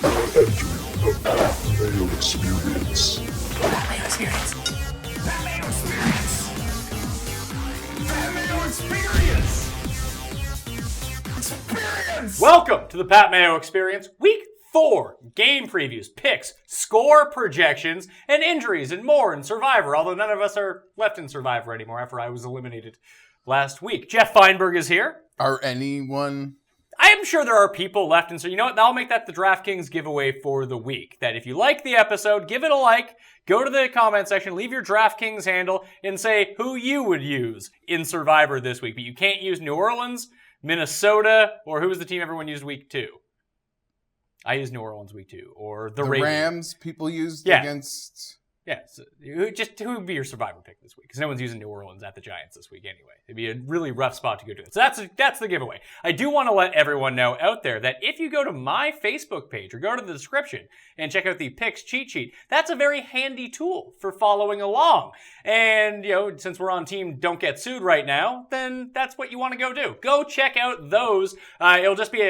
Entering the Mayo Experience. Mayo Experience. Mayo Experience. Mayo Experience. Experience. Welcome to the Pat Mayo Experience, Week 4 game previews, picks, score projections, and injuries and more in Survivor, although none of us are left in Survivor anymore after I was eliminated last week. Geoff Fienberg is here. Are anyone... I am sure there are people left, and so you know what? I'll make that the Draftkings giveaway for the week. That if you like the episode, give it a like, go to the comment section, leave your Draftkings handle, and say who you would use in Survivor this week. But you can't use New Orleans, Minnesota, or who was the team everyone used week 2? I used New Orleans week 2, or the Rams people used against... Yeah, so who would be your Survivor pick this week? Because no one's using New Orleans at the Giants this week anyway. It'd be a really rough spot to go to it. So that's the giveaway. I do want to let everyone know out there that if you go to my Facebook page or go to the description and check out the picks cheat sheet, that's a very handy tool for following along. And, you know, since we're on team Don't Get Sued right now, then that's what you want to go do. Go check out those. It'll just be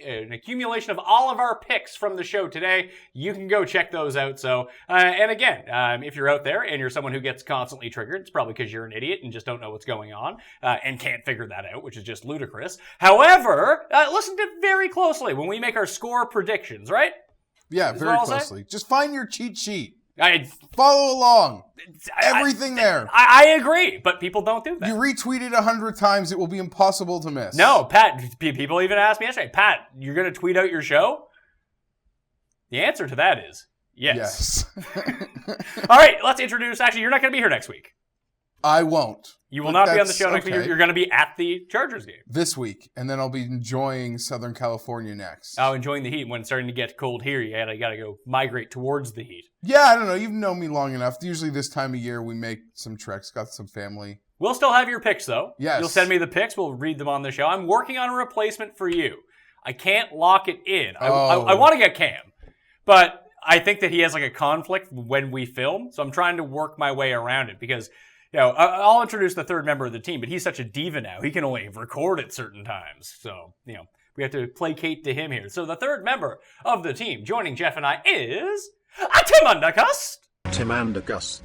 an accumulation of all of our picks from the show today. You can go check those out. So, and again, if you're out there and you're someone who gets constantly triggered, it's probably because you're an idiot and just don't know what's going on and can't figure that out, which is just ludicrous. However, listen to very closely when we make our score predictions, right? Yeah, very closely. Just find your cheat sheet. Follow along. Everything there. I agree, but people don't do that. You retweet it 100 times, it will be impossible to miss. No, Pat, people even asked me yesterday, Pat, you're going to tweet out your show? The answer to that is yes. All right, let's introduce, actually, you're not going to be here next week. I won't. You will not be on the show next week. You're going to be at the Chargers game. This week, and then I'll be enjoying Southern California next. Oh, enjoying the heat. When it's starting to get cold here, you got to go migrate towards the heat. Yeah, I don't know. You've known me long enough. Usually this time of year, we make some treks. Got some family. We'll still have your picks, though. Yes. You'll send me the picks. We'll read them on the show. I'm working on a replacement for you. I can't lock it in. I want to get Cam, but I think that he has like a conflict when we film, so I'm trying to work my way around it because... You know, I'll introduce the third member of the team, but he's such a diva now. He can only record at certain times. So, you know, we have to placate to him here. So the third member of the team joining Geoff and I is Tim Undergust. Tim Undergust.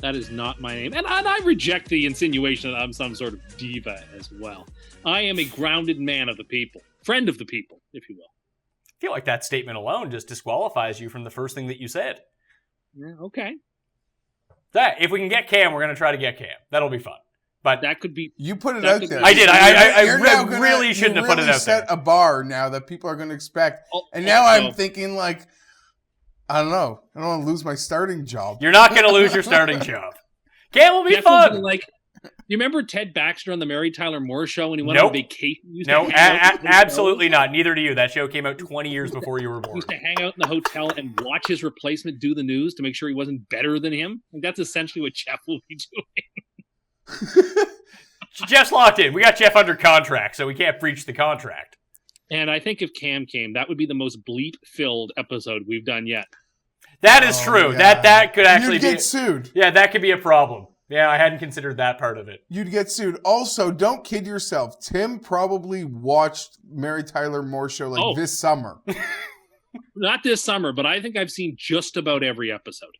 That is not my name. And I reject the insinuation that I'm some sort of diva as well. I am a grounded man of the people. Friend of the people, if you will. I feel like that statement alone just disqualifies you from the first thing that you said. Yeah, okay. If we can get Cam, we're going to try to get Cam. That'll be fun. But that could be... You put it out there. I did. I really shouldn't have put it out there. You set a bar now that people are going to expect. And now I'm thinking like, I don't know. I don't want to lose my starting job. You're not going to lose your starting job. Cam will be fun. You remember Ted Baxter on the Mary Tyler Moore show when he went on vacation? No, absolutely not. Neither do you. That show came out 20 years before you were born. He used to hang out in the hotel and watch his replacement do the news to make sure he wasn't better than him. Like, that's essentially what Geoff will be doing. Geoff's locked in. We got Geoff under contract, so we can't breach the contract. And I think if Cam came, that would be the most bleep-filled episode we've done yet. That is true. Yeah. That could actually You'd get sued. Yeah, that could be a problem. Yeah, I hadn't considered that part of it. You'd get sued. Also, don't kid yourself. Tim probably watched Mary Tyler Moore show this summer. Not this summer, but I think I've seen just about every episode.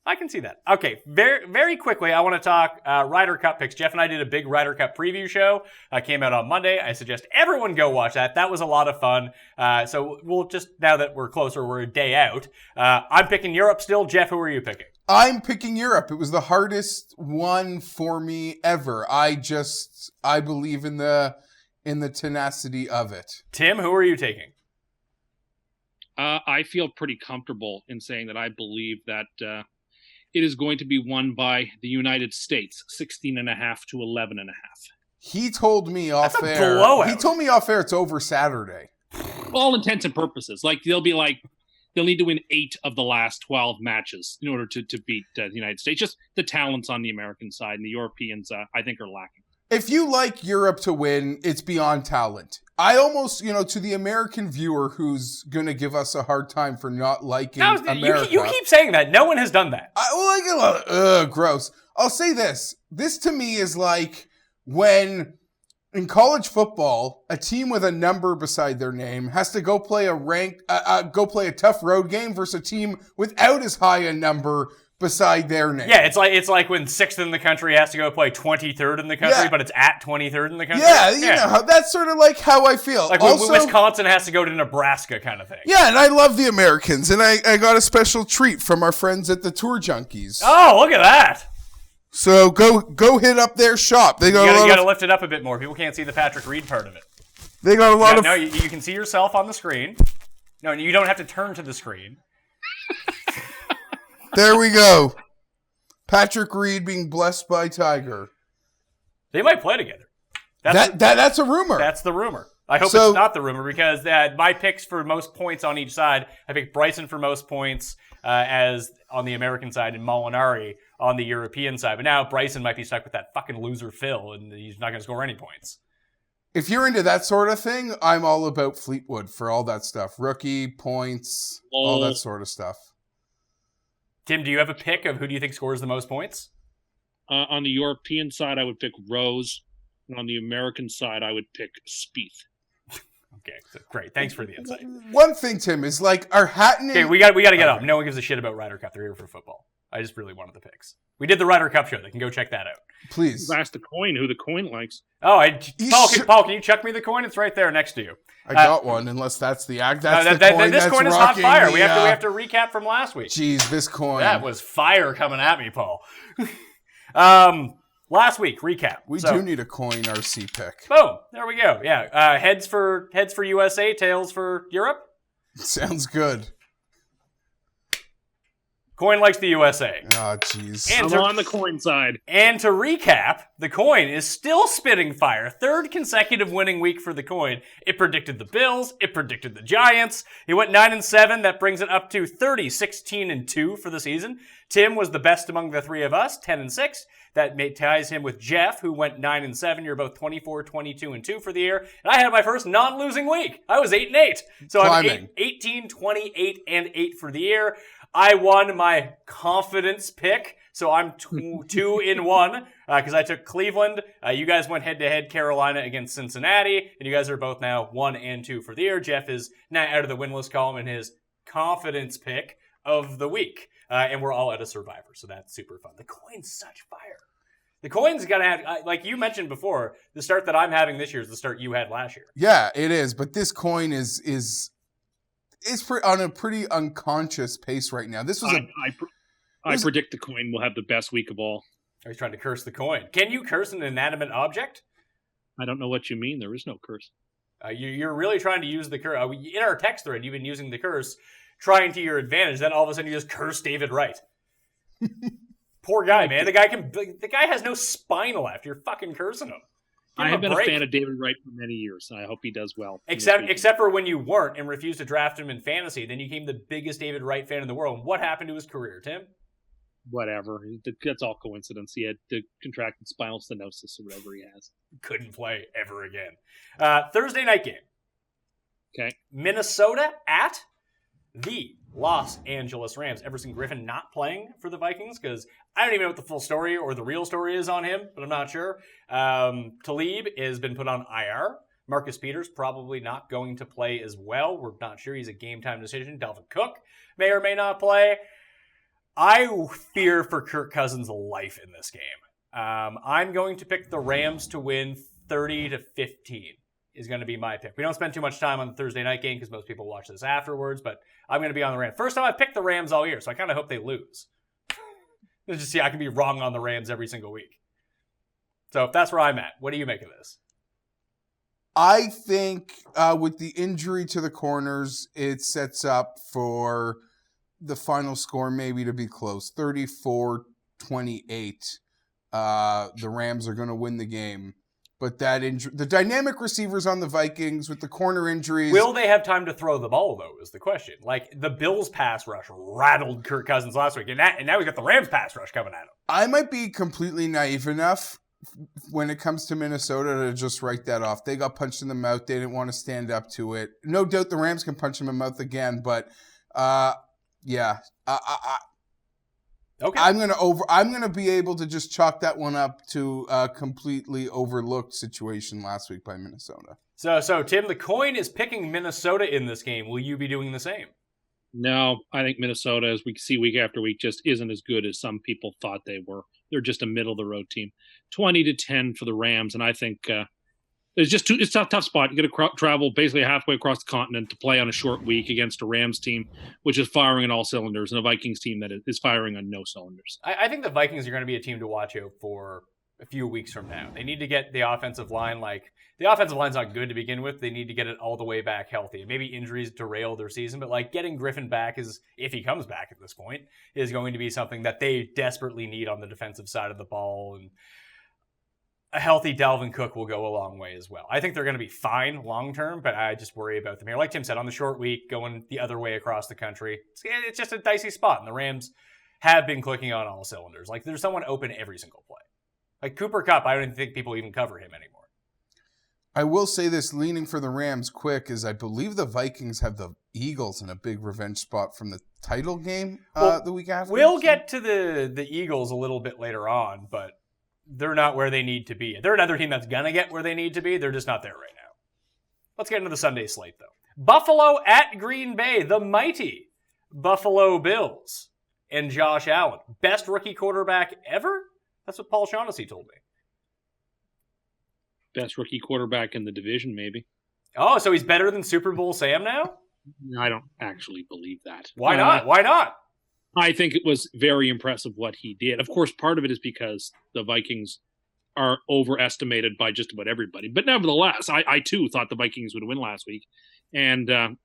I can see that. Okay, very, very quickly, I want to talk Ryder Cup picks. Geoff and I did a big Ryder Cup preview show. Came out on Monday. I suggest everyone go watch that. That was a lot of fun. So we'll just, now that we're closer, we're a day out. I'm picking Europe still. Geoff, who are you picking? I'm picking Europe. It was the hardest one for me ever. I believe in the tenacity of it. Tim, who are you taking? I feel pretty comfortable in saying that I believe that it is going to be won by the United States, 16.5 to 11.5. He told me off air. That's a blowout. He told me off air it's over Saturday. All intents and purposes. They'll need to win 8 of the last 12 matches in order to beat the United States. Just the talents on the American side, and the Europeans, I think, are lacking. If you like Europe to win, it's beyond talent. I almost, to the American viewer who's going to give us a hard time for not liking America. You keep saying that. No one has done that. Gross. I'll say this. This to me is like when In college football, a team with a number beside their name has to go play a tough road game versus a team without as high a number beside their name. Yeah, it's like when 6th in the country has to go play 23rd in the country, but it's at 23rd in the country. Yeah, you know how that's sort of like how I feel. Like also, when Wisconsin has to go to Nebraska kind of thing. Yeah, and I love the Americans, and I got a special treat from our friends at the Tour Junkies. Oh, look at that. So go hit up their shop. They got you gotta lift it up a bit more. People can't see the Patrick Reed part of it. They got a lot of. No, you can see yourself on the screen. No, you don't have to turn to the screen. There we go. Patrick Reed being blessed by Tiger. They might play together. That's a rumor. That's the rumor. I hope it's not the rumor because my picks for most points on each side, I picked Bryson for most points as on the American side and Molinari on the European side. But now Bryson might be stuck with that fucking loser Phil and he's not going to score any points. If you're into that sort of thing, I'm all about Fleetwood for all that stuff. Rookie, points, all that sort of stuff. Tim, do you have a pick of who do you think scores the most points? On the European side, I would pick Rose. And on the American side, I would pick Spieth. Okay, so great. Thanks for the insight. One thing, Tim, is like our Hatton. Okay, we got to get up. No one gives a shit about Ryder Cup. They're here for football. I just really wanted the picks. We did the Ryder Cup show. They can go check that out. Please. Ask the coin who the coin likes. Oh, Paul, can you chuck me the coin? It's right there next to you. I got one, unless that's the act. That's the coin. This that's coin is hot fire. the, we have to recap from last week. Jeez, this coin. That was fire coming at me, Paul. Last week, recap. We do need a coin RC pick. Boom. There we go. Yeah. Heads for USA, tails for Europe. Sounds good. Coin likes the USA. Oh, jeez. I'm on the coin side. And to recap, the coin is still spitting fire. Third consecutive winning week for the coin. It predicted the Bills. It predicted the Giants. He went 9-7. That brings it up to 30-16-2 for the season. Tim was the best among the three of us, 10-6. That ties him with Geoff, who went 9-7. You're both 24-22-2 for the year. And I had my first non-losing week. I was 8-8. So I'm 18-28-8 for the year. I won my confidence pick, so I'm 2-1 because I took Cleveland. You guys went head-to-head Carolina against Cincinnati, and you guys are both now 1-2 for the year. Geoff is now out of the winless column in his confidence pick of the week, and we're all at a Survivor, so that's super fun. The coin's such fire. The coin's got to have, like you mentioned before, the start that I'm having this year is the start you had last year. Yeah, it is, but this coin is on a pretty unconscious pace right now. This was I predict the coin will have the best week of all. He's trying to curse the coin. Can you curse an inanimate object? I don't know what you mean. There is no curse. You're really trying to use the curse. In our text thread, you've been using the curse, trying to your advantage. Then all of a sudden you just curse David Wright. Poor guy, man. The guy has no spine left. You're fucking cursing him. I have been a fan of David Wright for many years. I hope he does well. Except for when you weren't and refused to draft him in fantasy. Then you became the biggest David Wright fan in the world. What happened to his career, Tim? Whatever. That's all coincidence. He had contracted spinal stenosis or whatever he has. Couldn't play ever again. Thursday night game. Okay. Minnesota at the Los Angeles Rams. Everson Griffin not playing for the Vikings because I don't even know what the full story or the real story is on him, but I'm not sure. Talib has been put on IR. Marcus Peters probably not going to play as well. We're not sure. He's a game time decision. Dalvin Cook may or may not play. I fear for Kirk Cousins' life in this game. I'm going to pick the Rams to win 30-15 is going to be my pick. We don't spend too much time on the Thursday night game because most people watch this afterwards, but I'm going to be on the Rams. First time I've picked the Rams all year, so I kind of hope they lose. Let's just see, I can be wrong on the Rams every single week. So that's where I'm at. What do you make of this? I think with the injury to the corners, it sets up for the final score maybe to be close. 34-28. The Rams are going to win the game. But that the dynamic receivers on the Vikings with the corner injuries. Will they have time to throw the ball, though, is the question. Like, the Bills' pass rush rattled Kirk Cousins last week, and now we've got the Rams' pass rush coming at him. I might be completely naive enough when it comes to Minnesota to just write that off. They got punched in the mouth. They didn't want to stand up to it. No doubt the Rams can punch them in the mouth again, but yeah. Okay. I'm gonna be able to just chalk that one up to a completely overlooked situation last week by Minnesota. So Tim, the coin is picking Minnesota in this game. Will you be doing the same? No, I think Minnesota, as we see week after week, just isn't as good as some people thought they were. They're just a middle-of-the-road team. 20-10 for the Rams, and I think it's a tough spot. You got to travel basically halfway across the continent to play on a short week against a Rams team, which is firing on all cylinders, and a Vikings team that is firing on no cylinders. I think the Vikings are going to be a team to watch out for a few weeks from now. They need to get the offensive line, the offensive line's not good to begin with. They need to get it all the way back healthy. Maybe injuries derail their season, but getting Griffin back if he comes back at this point, is going to be something that they desperately need on the defensive side of the ball. And a healthy Dalvin Cook will go a long way as well. I think they're going to be fine long term, but I just worry about them here. Like Tim said, on the short week, going the other way across the country, it's just a dicey spot. And the Rams have been clicking on all cylinders. There's someone open every single play. Cooper Kupp, I don't think people even cover him anymore. I will say this, leaning for the Rams quick, is I believe the Vikings have the Eagles in a big revenge spot from the title game the week after. We'll get to the Eagles a little bit later on, but they're not where they need to be. They're another team that's going to get where they need to be. They're just not there right now. Let's get into the Sunday slate, though. Buffalo at Green Bay, the mighty Buffalo Bills and Josh Allen. Best rookie quarterback ever? That's what Paul Shaughnessy told me. Best rookie quarterback in the division, maybe. Oh, so he's better than Super Bowl Sam now? I don't actually believe that. Why not? Why not? I think it was very impressive what he did. Of course, part of it is because the Vikings are overestimated by just about everybody. But nevertheless, I too thought the Vikings would win last week. And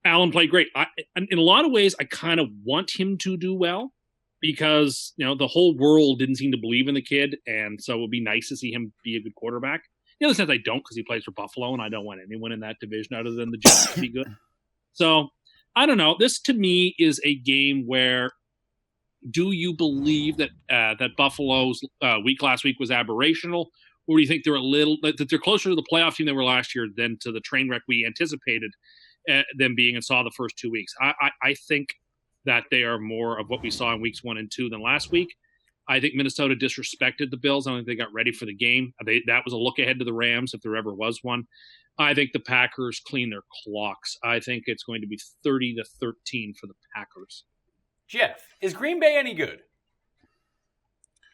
Allen played great. In a lot of ways, I kind of want him to do well because, the whole world didn't seem to believe in the kid. And so it would be nice to see him be a good quarterback. In the other sense, I don't, because he plays for Buffalo, and I don't want anyone in that division other than the Jets to be good. So, I don't know. This, to me, is a game where do you believe that that Buffalo's week last week was aberrational, or do you think that they're closer to the playoff team they were last year than to the train wreck we anticipated them being and saw the first 2 weeks? I think that they are more of what we saw in weeks 1 and 2 than last week. I think Minnesota disrespected the Bills. I don't think they got ready for the game. That was a look ahead to the Rams, if there ever was one. I think the Packers clean their clocks. I think it's going to be 30-13 for the Packers. Geoff, is Green Bay any good?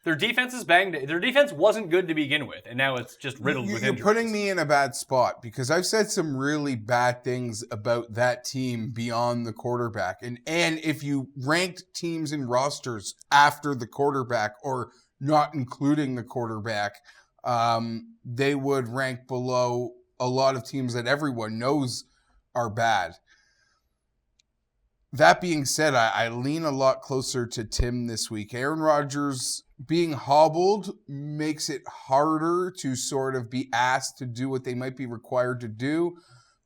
Their defense is banged. Their defense wasn't good to begin with, and now it's just riddled with injuries. You're putting me in a bad spot because I've said some really bad things about that team beyond the quarterback. And if you ranked teams in rosters after the quarterback or not including the quarterback, they would rank below a lot of teams that everyone knows are bad. That being said, I lean a lot closer to Tim this week. Aaron Rodgers being hobbled makes it harder to sort of be asked to do what they might be required to do.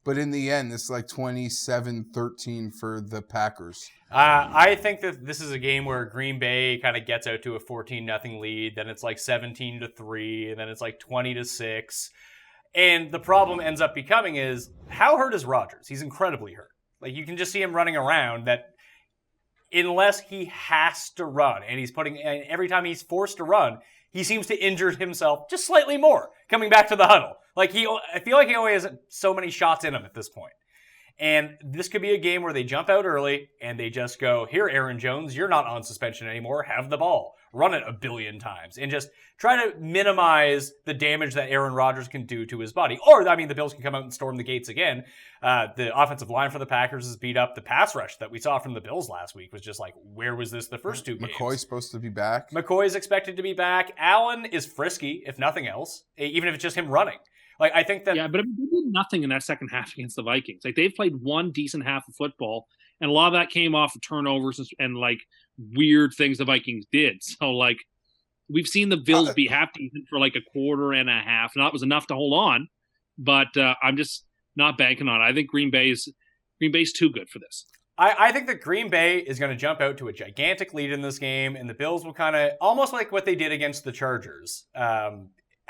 But in the end, it's 27-13 for the Packers. I think that this is a game where Green Bay kind of gets out to a 14-0 lead. Then it's 17-3, and then it's 20-6. And the problem ends up becoming is, how hurt is Rodgers? He's incredibly hurt. You can just see him running around that unless he has to run, and every time he's forced to run, he seems to injure himself just slightly more coming back to the huddle. I feel like he only has so many shots in him at this point. And this could be a game where they jump out early and they just go, here, Aaron Jones, you're not on suspension anymore. Have the ball. Run it a billion times. And just try to minimize the damage that Aaron Rodgers can do to his body. Or, the Bills can come out and storm the gates again. The offensive line for the Packers is beat up. The pass rush that we saw from the Bills last week was just where was this the first two games? McCoy's supposed to be back. McCoy's expected to be back. Allen is frisky, if nothing else, even if it's just him running. I think that... Yeah, but they did nothing in that second half against the Vikings. They've played one decent half of football, and a lot of that came off of turnovers and weird things the Vikings did. So, we've seen the Bills be half decent for a quarter and a half. And that was enough to hold on, but I'm just not banking on it. I think Green Bay's too good for this. I think that Green Bay is going to jump out to a gigantic lead in this game, and the Bills will kind of, almost like what they did against the Chargers,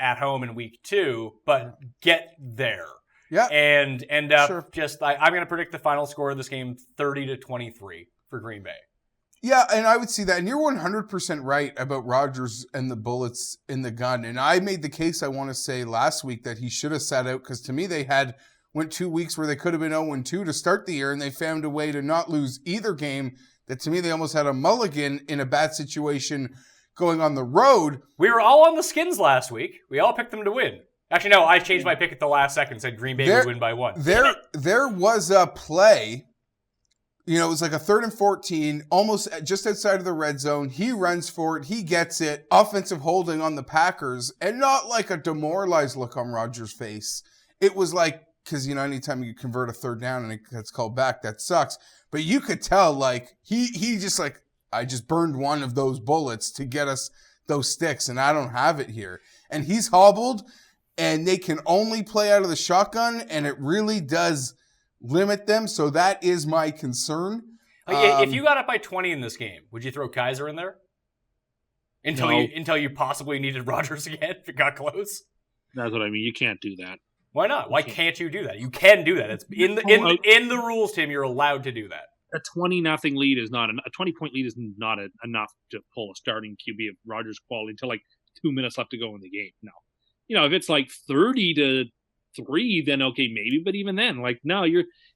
at home in week 2, but get there. Yeah. And end up I'm going to predict the final score of this game 30-23 for Green Bay. Yeah, and I would see that. And you're 100% right about Rodgers and the bullets in the gun. And I made the case, I want to say, last week that he should have sat out, because to me they went 2 weeks where they could have been 0-2 to start the year, and they found a way to not lose either game. That to me they almost had a mulligan in a bad situation going on the road. We were all on the Skins last week. We all picked them to win. Actually, no, I changed my pick at the last second, said Green Bay would win by 1. There was a play, it was like a 3rd and 14, almost just outside of the red zone. He runs for it. He gets it. Offensive holding on the Packers, and not like a demoralized look on Rodgers' face. It was like, because, anytime you convert a 3rd down and it gets called back, that sucks. But you could tell, like, he just like, I just burned one of those bullets to get us those sticks, and I don't have it here. And he's hobbled, and they can only play out of the shotgun, and it really does limit them. So that is my concern. If you got up by 20 in this game, would you throw Kaiser in there? Until you possibly needed Rodgers again if it got close? That's what I mean. You can't do that. Why not? Why can't you do that? You can do that. It's in the rules, Tim. You're allowed to do that. A 20-0 lead is not a 20-point lead is not enough to pull a starting QB of Rodgers' quality until like 2 minutes left to go in the game. No, if it's like 30-3, then okay, maybe. But even then, like, no,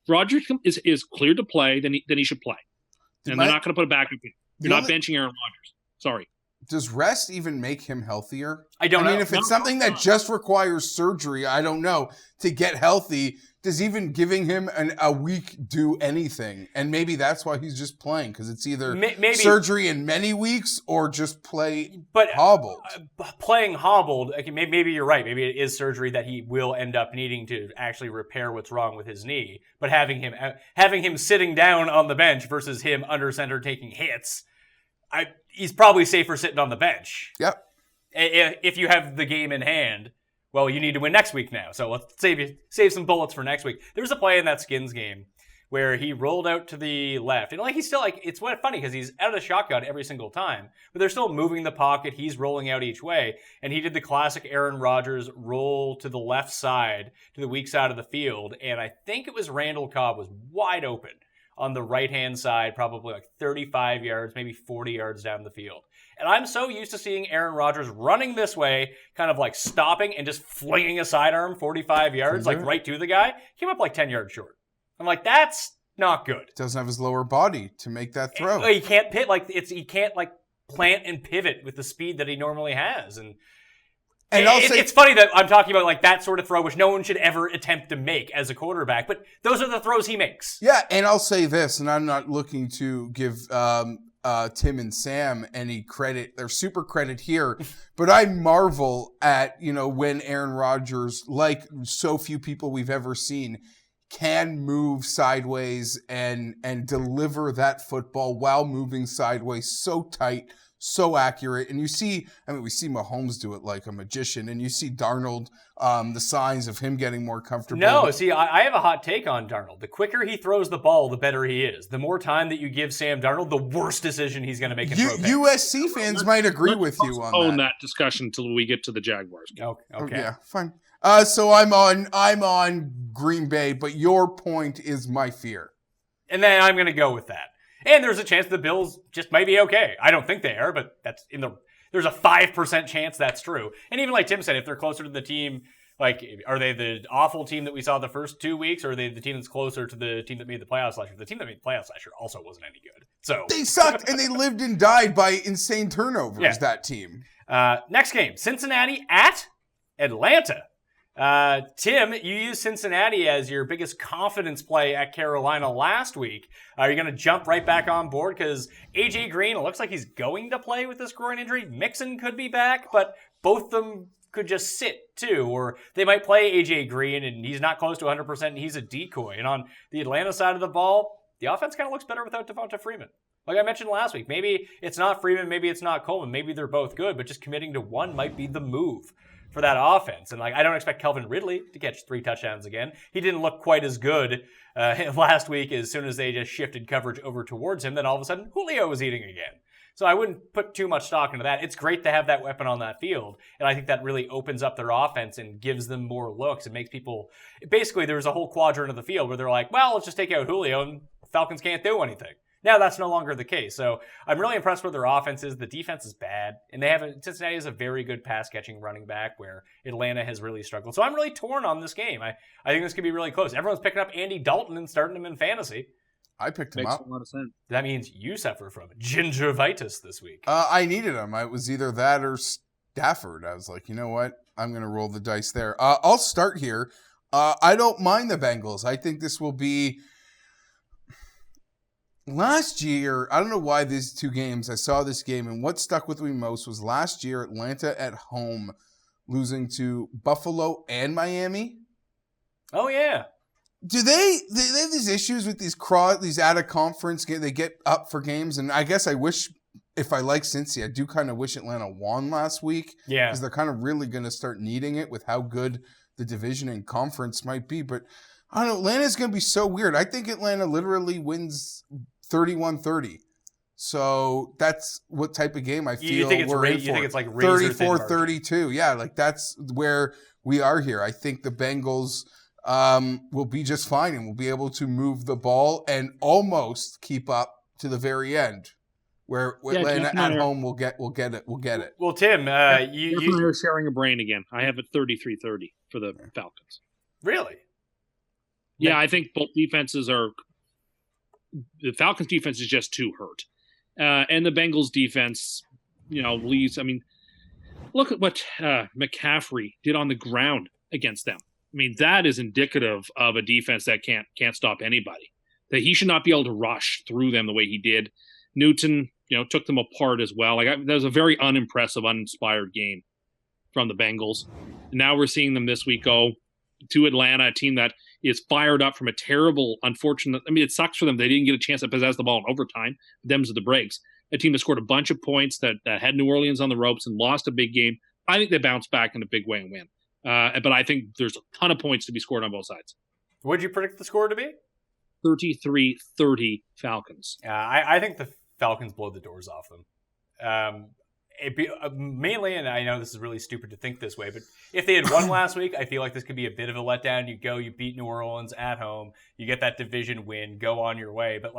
Rodgers is cleared to play. Then he should play, and they're not going to put a backup in. You're not benching Aaron Rodgers. Sorry. Does rest even make him healthier? I don't know. I mean, if it's something that just requires surgery, I don't know, to get healthy, does even giving him a week do anything? And maybe that's why he's just playing, because it's either maybe surgery in many weeks or just play hobbled. Playing hobbled, okay, maybe you're right. Maybe it is surgery that he will end up needing to actually repair what's wrong with his knee. But having him sitting down on the bench versus him under center taking hits, he's probably safer sitting on the bench. Yep. If you have the game in hand, well, you need to win next week now. So let's save some bullets for next week. There was a play in that Skins game where he rolled out to the left. And he's still it's funny because he's out of the shotgun every single time, but they're still moving the pocket. He's rolling out each way. And he did the classic Aaron Rodgers roll to the left side, to the weak side of the field. And I think it was Randall Cobb was wide open on the right-hand side, probably like 35 yards, maybe 40 yards down the field. And I'm so used to seeing Aaron Rodgers running this way, kind of like stopping and just flinging a sidearm 45 yards, like right to the guy. Came up like 10 yards short. I'm like, that's not good. Doesn't have his lower body to make that throw. He can't he can't plant and pivot with the speed that he normally has. And it's funny that I'm talking about like that sort of throw, which no one should ever attempt to make as a quarterback, but those are the throws he makes. Yeah, and I'll say this, and I'm not looking to give Tim and Sam any credit, their super credit here, but I marvel at, when Aaron Rodgers, like so few people we've ever seen, can move sideways and deliver that football while moving sideways so tight, so accurate. And we see Mahomes do it like a magician, and you see Darnold, the signs of him getting more comfortable. No, see, I have a hot take on Darnold. The quicker he throws the ball, the better he is. The more time that you give Sam Darnold, the worse decision he's going to make in throw picks. USC fans might agree with you on that. Own that discussion until we get to the Jaguars. Okay. Yeah, fine. So I'm on Green Bay, but your point is my fear. And then I'm going to go with that. And there's a chance the Bills just might be okay. I don't think they are, but there's a 5% chance that's true. And even like Tim said, if they're closer to the team, like, are they the awful team that we saw the first 2 weeks, or are they the team that's closer to the team that made the playoffs last year? The team that made the playoffs last year also wasn't any good. So they sucked, and they lived and died by insane turnovers, that team. Next game, Cincinnati at Atlanta. Tim, you used Cincinnati as your biggest confidence play at Carolina last week. Are you going to jump right back on board? Because AJ Green, it looks like he's going to play with this groin injury. Mixon could be back, but both of them could just sit too. Or they might play AJ Green and he's not close to 100% and he's a decoy. And on the Atlanta side of the ball, the offense kind of looks better without Devonta Freeman. Like I mentioned last week, maybe it's not Freeman, maybe it's not Coleman, maybe they're both good, but just committing to one might be the move for that offense. And I don't expect Calvin Ridley to catch 3 touchdowns again. He didn't look quite as good last week as soon as they just shifted coverage over towards him. Then all of a sudden, Julio was eating again. So I wouldn't put too much stock into that. It's great to have that weapon on that field. And I think that really opens up their offense and gives them more looks. It makes people, basically there's a whole quadrant of the field where they're like, well, let's just take out Julio and Falcons can't do anything. Now that's no longer the case. So I'm really impressed with their offense is. The defense is bad. And Cincinnati has a very good pass catching running back where Atlanta has really struggled. So I'm really torn on this game. I think this could be really close. Everyone's picking up Andy Dalton and starting him in fantasy. I picked him Makes up. a lot of sense. That means you suffer from gingivitis this week. I needed him. It was either that or Stafford. I was like, you know what? I'm going to roll the dice there. I'll start here. I don't mind the Bengals. I think this will be... Last year, I don't know why these two games, I saw this game, and what stuck with me most was last year, Atlanta at home losing to Buffalo and Miami. Oh, yeah. Do they have these issues with these out-of-conference games? They get up for games, and I guess I wish, if I like Cincy, I do kind of wish Atlanta won last week. Yeah. Because they're kind of really going to start needing it with how good the division and conference might be. But, I don't know, Atlanta's going to be so weird. I think Atlanta literally wins 31-30. So that's what type of game I feel You think it's we're in for. You think it's like razor thin margin. 34-32. Yeah, like that's where we are here. I think the Bengals will be just fine and will be able to move the ball and almost keep up to the very end. Where Atlanta at home will get it. Well, Tim, you are sharing a brain again. I have it 33-30 for the Falcons. Really? Yeah, I think both defenses are. The Falcons' defense is just too hurt, and the Bengals' defense, leaves. I mean, look at what McCaffrey did on the ground against them. I mean, that is indicative of a defense that can't stop anybody. That he should not be able to rush through them the way he did. Newton, took them apart as well. That was a very unimpressive, uninspired game from the Bengals. Now we're seeing them this week go to Atlanta, a team that is fired up from a terrible, unfortunate. I mean, it sucks for them. They didn't get a chance to possess the ball in overtime. Them's the breaks. A team that scored a bunch of points that had New Orleans on the ropes and lost a big game. I think they bounce back in a big way and win. But I think there's a ton of points to be scored on both sides. What did you predict the score to be? 33-30 Falcons. I think the Falcons blow the doors off them. Mainly, and I know this is really stupid to think this way, but if they had won last week, I feel like this could be a bit of a letdown. You beat New Orleans at home, you get that division win, go on your way. But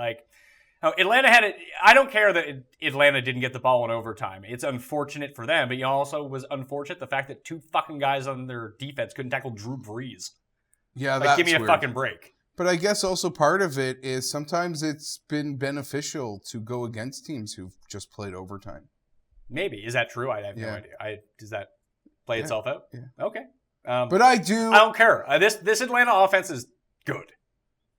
Atlanta had it. I don't care that Atlanta didn't get the ball in overtime. It's unfortunate for them, but also was unfortunate the fact that two fucking guys on their defense couldn't tackle Drew Brees. Yeah, that's give me a weird. fucking break. But I guess also part of it is sometimes it's been beneficial to go against teams who've just played overtime. Maybe. Is that true? I have no idea. Does that play itself out? Yeah. Okay. But I don't care. This Atlanta offense is good.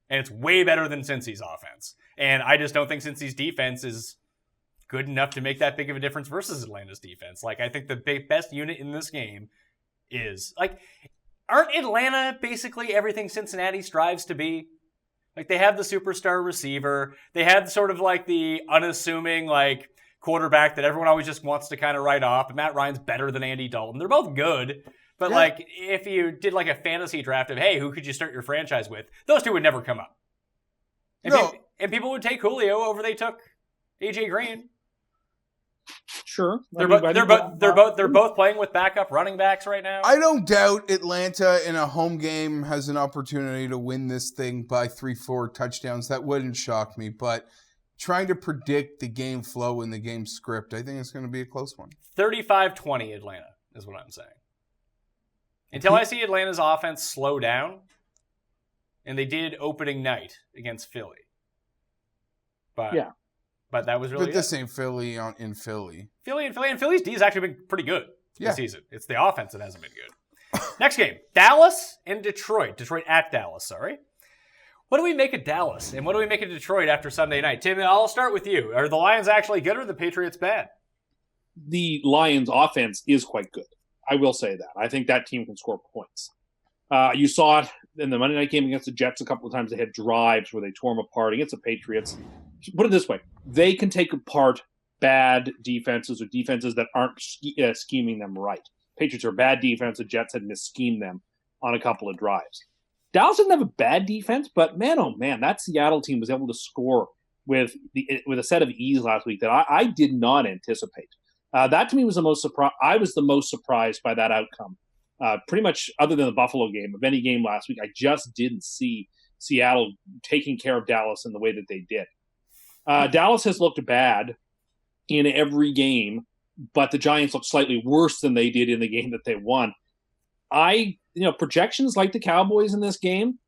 And it's way better than Cincy's offense. And I just don't think Cincy's defense is good enough to make that big of a difference versus Atlanta's defense. I think the best unit in this game is, aren't Atlanta basically everything Cincinnati strives to be? They have the superstar receiver. They have sort of the unassuming, quarterback that everyone always just wants to kind of write off. Matt Ryan's better than Andy Dalton. They're both good. But if you did a fantasy draft of, hey, who could you start your franchise with? Those two would never come up. And people would take Julio over they took AJ Green. Sure. They're both playing with backup running backs right now. I don't doubt Atlanta in a home game has an opportunity to win this thing by 3-4 touchdowns. That wouldn't shock me, but trying to predict the game flow and the game script, I think it's going to be a close one. 35-20 Atlanta is what I'm saying. Until I see Atlanta's offense slow down, and they did opening night against Philly. But that was really this ain't Philly in Philly. And Philly's D has actually been pretty good this season. It's the offense that hasn't been good. Next game, Dallas and Detroit. Detroit at Dallas, sorry. What do we make of Dallas, and what do we make of Detroit after Sunday night? Tim, I'll start with you. Are the Lions actually good, or are the Patriots bad? The Lions' offense is quite good. I will say that. I think that team can score points. You saw it in the Monday night game against the Jets a couple of times. They had drives where they tore them apart against the Patriots. Put it this way. They can take apart bad defenses or defenses that aren't scheming them right. Patriots are a bad defense. The Jets had mis-schemed them on a couple of drives. Dallas didn't have a bad defense, but man, oh man, that Seattle team was able to score with a set of ease last week that I did not anticipate. That to me was the most surprise. I was the most surprised by that outcome. Pretty much, other than the Buffalo game, of any game last week, I just didn't see Seattle taking care of Dallas in the way that they did. Dallas has looked bad in every game, but the Giants look slightly worse than they did in the game that they won. Projections like the Cowboys in this game,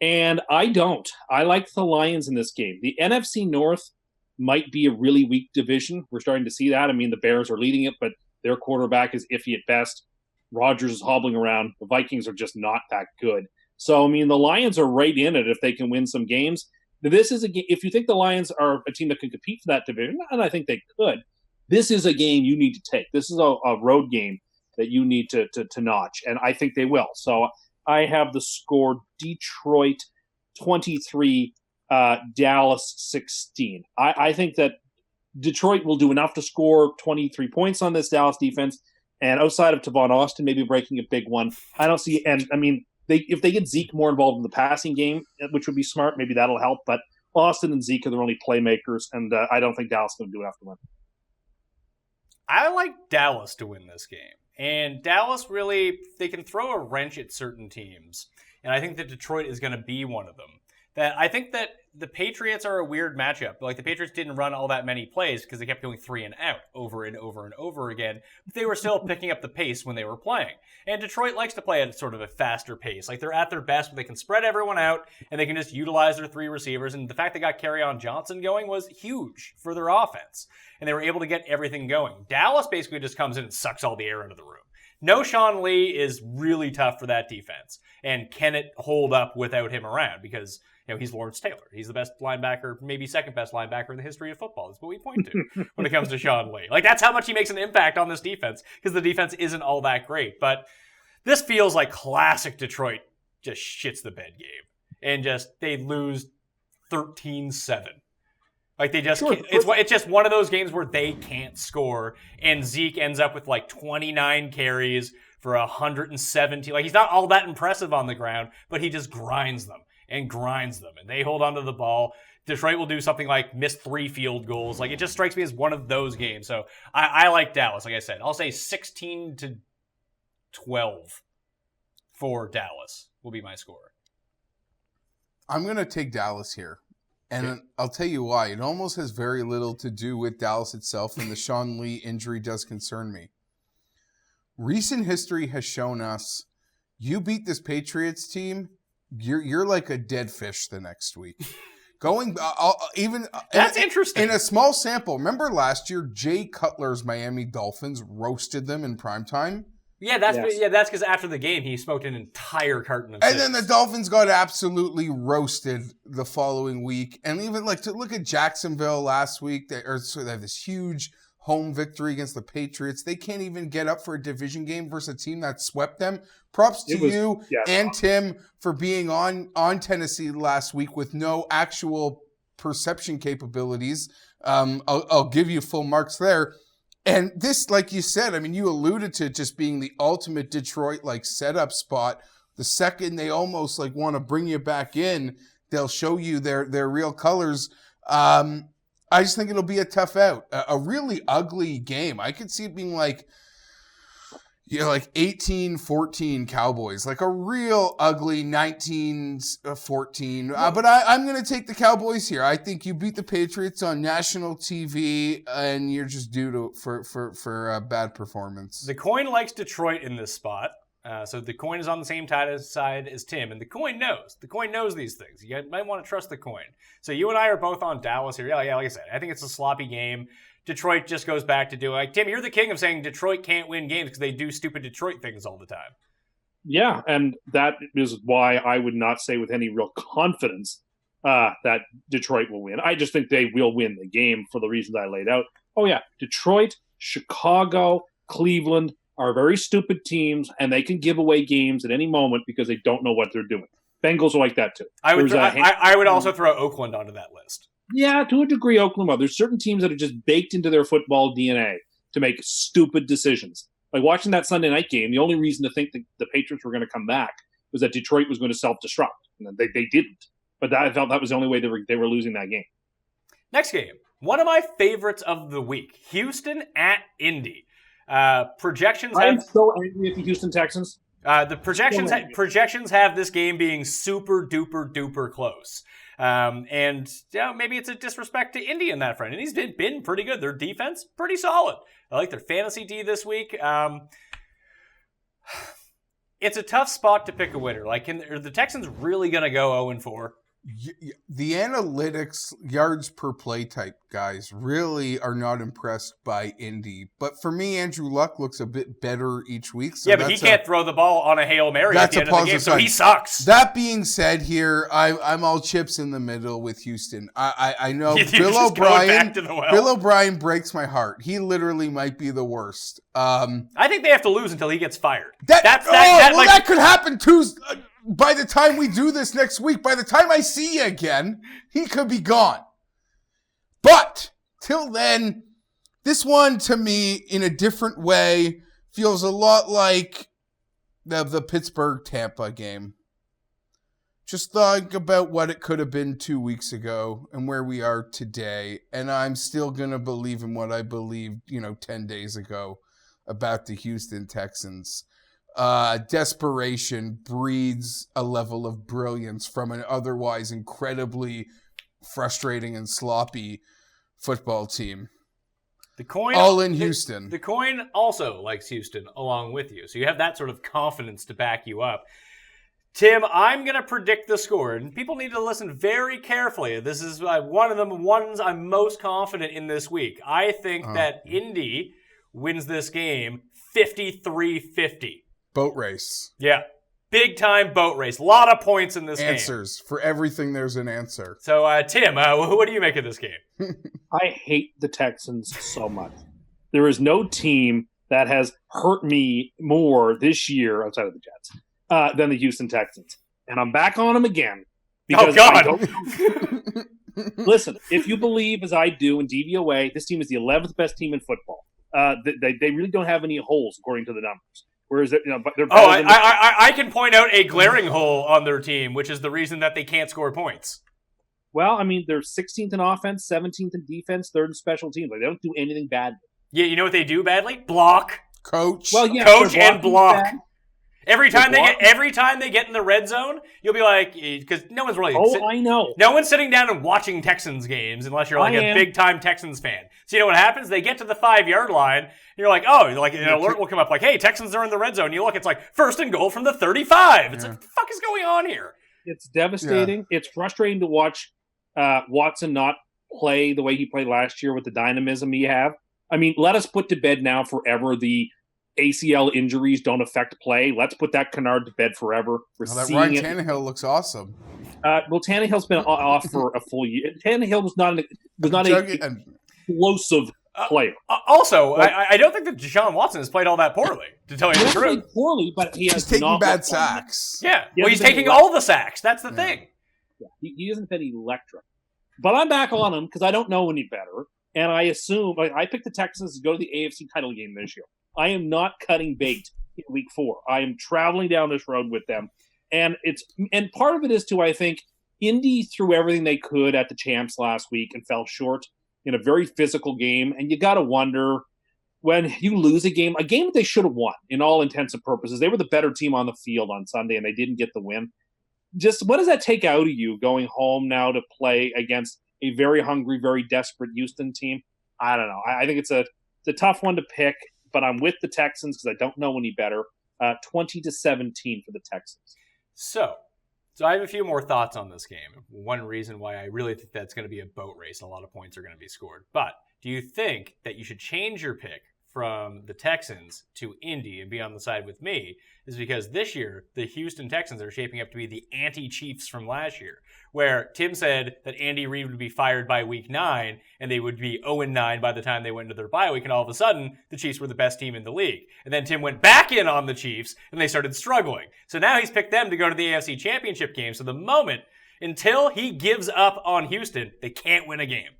and I don't. I like the Lions in this game. The NFC North might be a really weak division. We're starting to see that. I mean, the Bears are leading it, but their quarterback is iffy at best. Rodgers is hobbling around. The Vikings are just not that good. So, I mean, the Lions are right in it if they can win some games. This is a game. If you think the Lions are a team that can compete for that division, and I think they could, this is a game you need to take. This is a road game that you need to notch, and I think they will. So I have the score Detroit 23, Dallas 16. I think that Detroit will do enough to score 23 points on this Dallas defense, and outside of Tavon Austin maybe breaking a big one, I don't see – and, I mean, if they get Zeke more involved in the passing game, which would be smart, maybe that'll help, but Austin and Zeke are their only playmakers, and I don't think Dallas is going to do enough to win. I like Dallas to win this game. And Dallas really, they can throw a wrench at certain teams. And I think that Detroit is going to be one of them. I think that the Patriots are a weird matchup. Like, the Patriots didn't run all that many plays because they kept going 3 and out over and over and over again. But they were still picking up the pace when they were playing. And Detroit likes to play at sort of a faster pace. Like, they're at their best, but they can spread everyone out and they can just utilize their 3 receivers. And the fact they got Kerryon Johnson going was huge for their offense. And they were able to get everything going. Dallas basically just comes in and sucks all the air out of the room. No Sean Lee is really tough for that defense. And can it hold up without him around? Because, he's Lawrence Taylor. He's the best linebacker, maybe second best linebacker in the history of football. That's what we point to when it comes to Sean Lee. Like, that's how much he makes an impact on this defense, because the defense isn't all that great. But this feels like classic Detroit just shits the bed game. And they lose 13-7. Like, they just can't, it's just one of those games where they can't score, and Zeke ends up with 29 carries for 170. Like, he's not all that impressive on the ground, but he just grinds them, and they hold onto the ball. Detroit will do something like miss 3 field goals. Like, it just strikes me as one of those games. So I like Dallas. Like I said, I'll say 16-12 for Dallas will be my score. I'm going to take Dallas here. And I'll tell you why. It almost has very little to do with Dallas itself, and the Sean Lee injury does concern me. Recent history has shown us, you beat this Patriots team, you're like a dead fish the next week. That's interesting. In a small sample, remember last year, Jay Cutler's Miami Dolphins roasted them in primetime? Yeah, that's because after the game, he smoked an entire carton of cigs. And then the Dolphins got absolutely roasted the following week. And even to look at Jacksonville last week, they have this huge home victory against the Patriots. They can't even get up for a division game versus a team that swept them. Props to you and Tim for being on Tennessee last week with no actual perception capabilities. I'll give you full marks there. And this, like you said, I mean, you alluded to just being the ultimate Detroit setup spot. The second they almost want to bring you back in, they'll show you their real colors. I just think it'll be a tough out, a really ugly game. I could see it being 18-14 Cowboys, a real ugly 19-14. But I'm going to take the Cowboys here. I think you beat the Patriots on national TV, and you're just due for a bad performance. The coin likes Detroit in this spot. So the coin is on the same side as Tim, and the coin knows. The coin knows these things. You might want to trust the coin. So you and I are both on Dallas here. Yeah, like I said, I think it's a sloppy game. Detroit just goes back to doing, Tim, you're the king of saying Detroit can't win games because they do stupid Detroit things all the time. Yeah, and that is why I would not say with any real confidence that Detroit will win. I just think they will win the game for the reasons I laid out. Oh, yeah, Detroit, Chicago, Cleveland are very stupid teams, and they can give away games at any moment because they don't know what they're doing. Bengals are like that, too. I would also throw Oakland onto that list. Yeah, to a degree, Oakland will. There's certain teams that are just baked into their football DNA to make stupid decisions. Like watching that Sunday night game, the only reason to think that the Patriots were going to come back was that Detroit was going to self-destruct. And they didn't. But I felt that was the only way they were losing that game. Next game, one of my favorites of the week, Houston at Indy. Projections. I'm so angry at the Houston Texans. The projections have this game being super duper duper close. And maybe it's a disrespect to Indy in that front. And he's been pretty good. Their defense, pretty solid. I like their fantasy D this week. It's a tough spot to pick a winner. Like, are the Texans really going to go 0-4? The analytics, yards per play type guys really are not impressed by Indy. But for me, Andrew Luck looks a bit better each week. So but he can't throw the ball on a Hail Mary at the end of the game, so he sucks. That being said here, I'm all chips in the middle with Houston. I know Bill O'Brien breaks my heart. He literally might be the worst. I think they have to lose until he gets fired. That could happen Tuesday. By the time we do this next week, by the time I see you again, he could be gone. But till then, this one to me, in a different way, feels a lot like the Pittsburgh-Tampa game. Just think about what it could have been 2 weeks ago and where we are today. And I'm still going to believe in what I believed, 10 days ago about the Houston Texans. Desperation breeds a level of brilliance from an otherwise incredibly frustrating and sloppy football team. The coin all in Houston. The coin also likes Houston along with you. So you have that sort of confidence to back you up. Tim, I'm going to predict the score, and people need to listen very carefully. This is one of the ones I'm most confident in this week. I think that Indy wins this game 53-50. Boat race. Yeah. Big time boat race. A lot of points in this game. Answers. For everything, there's an answer. So, Tim, what do you make of this game? I hate the Texans so much. There is no team that has hurt me more this year, outside of the Jets, than the Houston Texans. And I'm back on them again. Because God! Listen, if you believe, as I do, in DVOA, this team is the 11th best team in football. They really don't have any holes, according to the numbers. Whereas I can point out a glaring hole on their team, which is the reason that they can't score points. Well, I mean, they're 16th in offense, 17th in defense, 3rd in special teams. Like, they don't do anything badly. Yeah, you know what they do badly? Block. Coach. Well, yeah, coach and block. Bad. Every time they get in the red zone, you'll be like, because no one's really. I know. No one's sitting down and watching Texans games unless you're like a big time Texans fan. So you know what happens? They get to the 5-yard line. And you're like, an alert will come up like, hey, Texans are in the red zone. You look, it's like 1st and goal from the 35. It's like, what the fuck is going on here? It's devastating. Yeah. It's frustrating to watch Watson not play the way he played last year with the dynamism he have. I mean, let us put to bed now forever the ACL injuries don't affect play. Let's put that canard to bed forever. That Ryan Tannehill looks awesome. Tannehill's been off for a full year. Tannehill was not an explosive player. Also, I don't think that Deshaun Watson has played all that poorly, to tell you the truth. Played poorly, but he's taking bad sacks. Yeah, well, he's taking all the sacks. That's the thing. Yeah. He hasn't been electric. But I'm back on him because I don't know any better. And I assume I picked the Texans to go to the AFC title game this year. I am not cutting bait in week 4. I am traveling down this road with them. And part of it is too, I think, Indy threw everything they could at the champs last week and fell short in a very physical game. And you got to wonder, when you lose a game that they should have won in all intents and purposes. They were the better team on the field on Sunday and they didn't get the win. Just what does that take out of you going home now to play against a very hungry, very desperate Houston team? I don't know. I think it's a tough one to pick. But I'm with the Texans because I don't know any better. 20-17 for the Texans. So I have a few more thoughts on this game. One reason why I really think that's going to be a boat race and a lot of points are going to be scored. But do you think that you should change your pick from the Texans to Indy and be on the side with me? Is because this year, the Houston Texans are shaping up to be the anti-Chiefs from last year, where Tim said that Andy Reid would be fired by week 9 and they would be 0-9 by the time they went into their bye week, and all of a sudden, the Chiefs were the best team in the league. And then Tim went back in on the Chiefs and they started struggling. So now he's picked them to go to the AFC Championship game. So the moment, until he gives up on Houston, they can't win a game.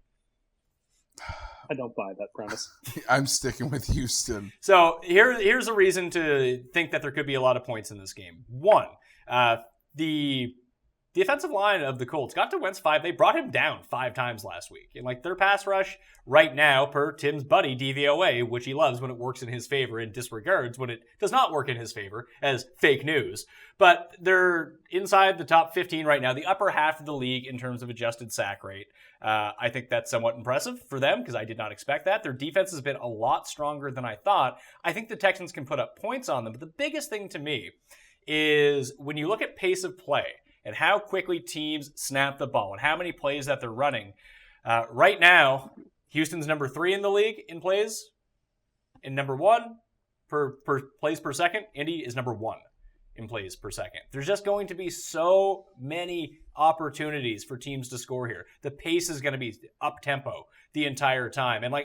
I don't buy that premise. I'm sticking with Houston. So here's a reason to think that there could be a lot of points in this game. One, the the offensive line of the Colts got to Wentz 5. They brought him down 5 times last week. And like their pass rush right now, per Tim's buddy DVOA, which he loves when it works in his favor and disregards when it does not work in his favor as fake news. But they're inside the top 15 right now, the upper half of the league in terms of adjusted sack rate. I think that's somewhat impressive for them because I did not expect that. Their defense has been a lot stronger than I thought. I think the Texans can put up points on them. But the biggest thing to me is when you look at pace of play, and how quickly teams snap the ball and how many plays that they're running. Right now, Houston's number 3 in the league in plays, and number 1 per plays per second. Indy is number 1 in plays per second. There's just going to be so many opportunities for teams to score here. The pace is going to be up-tempo the entire time. And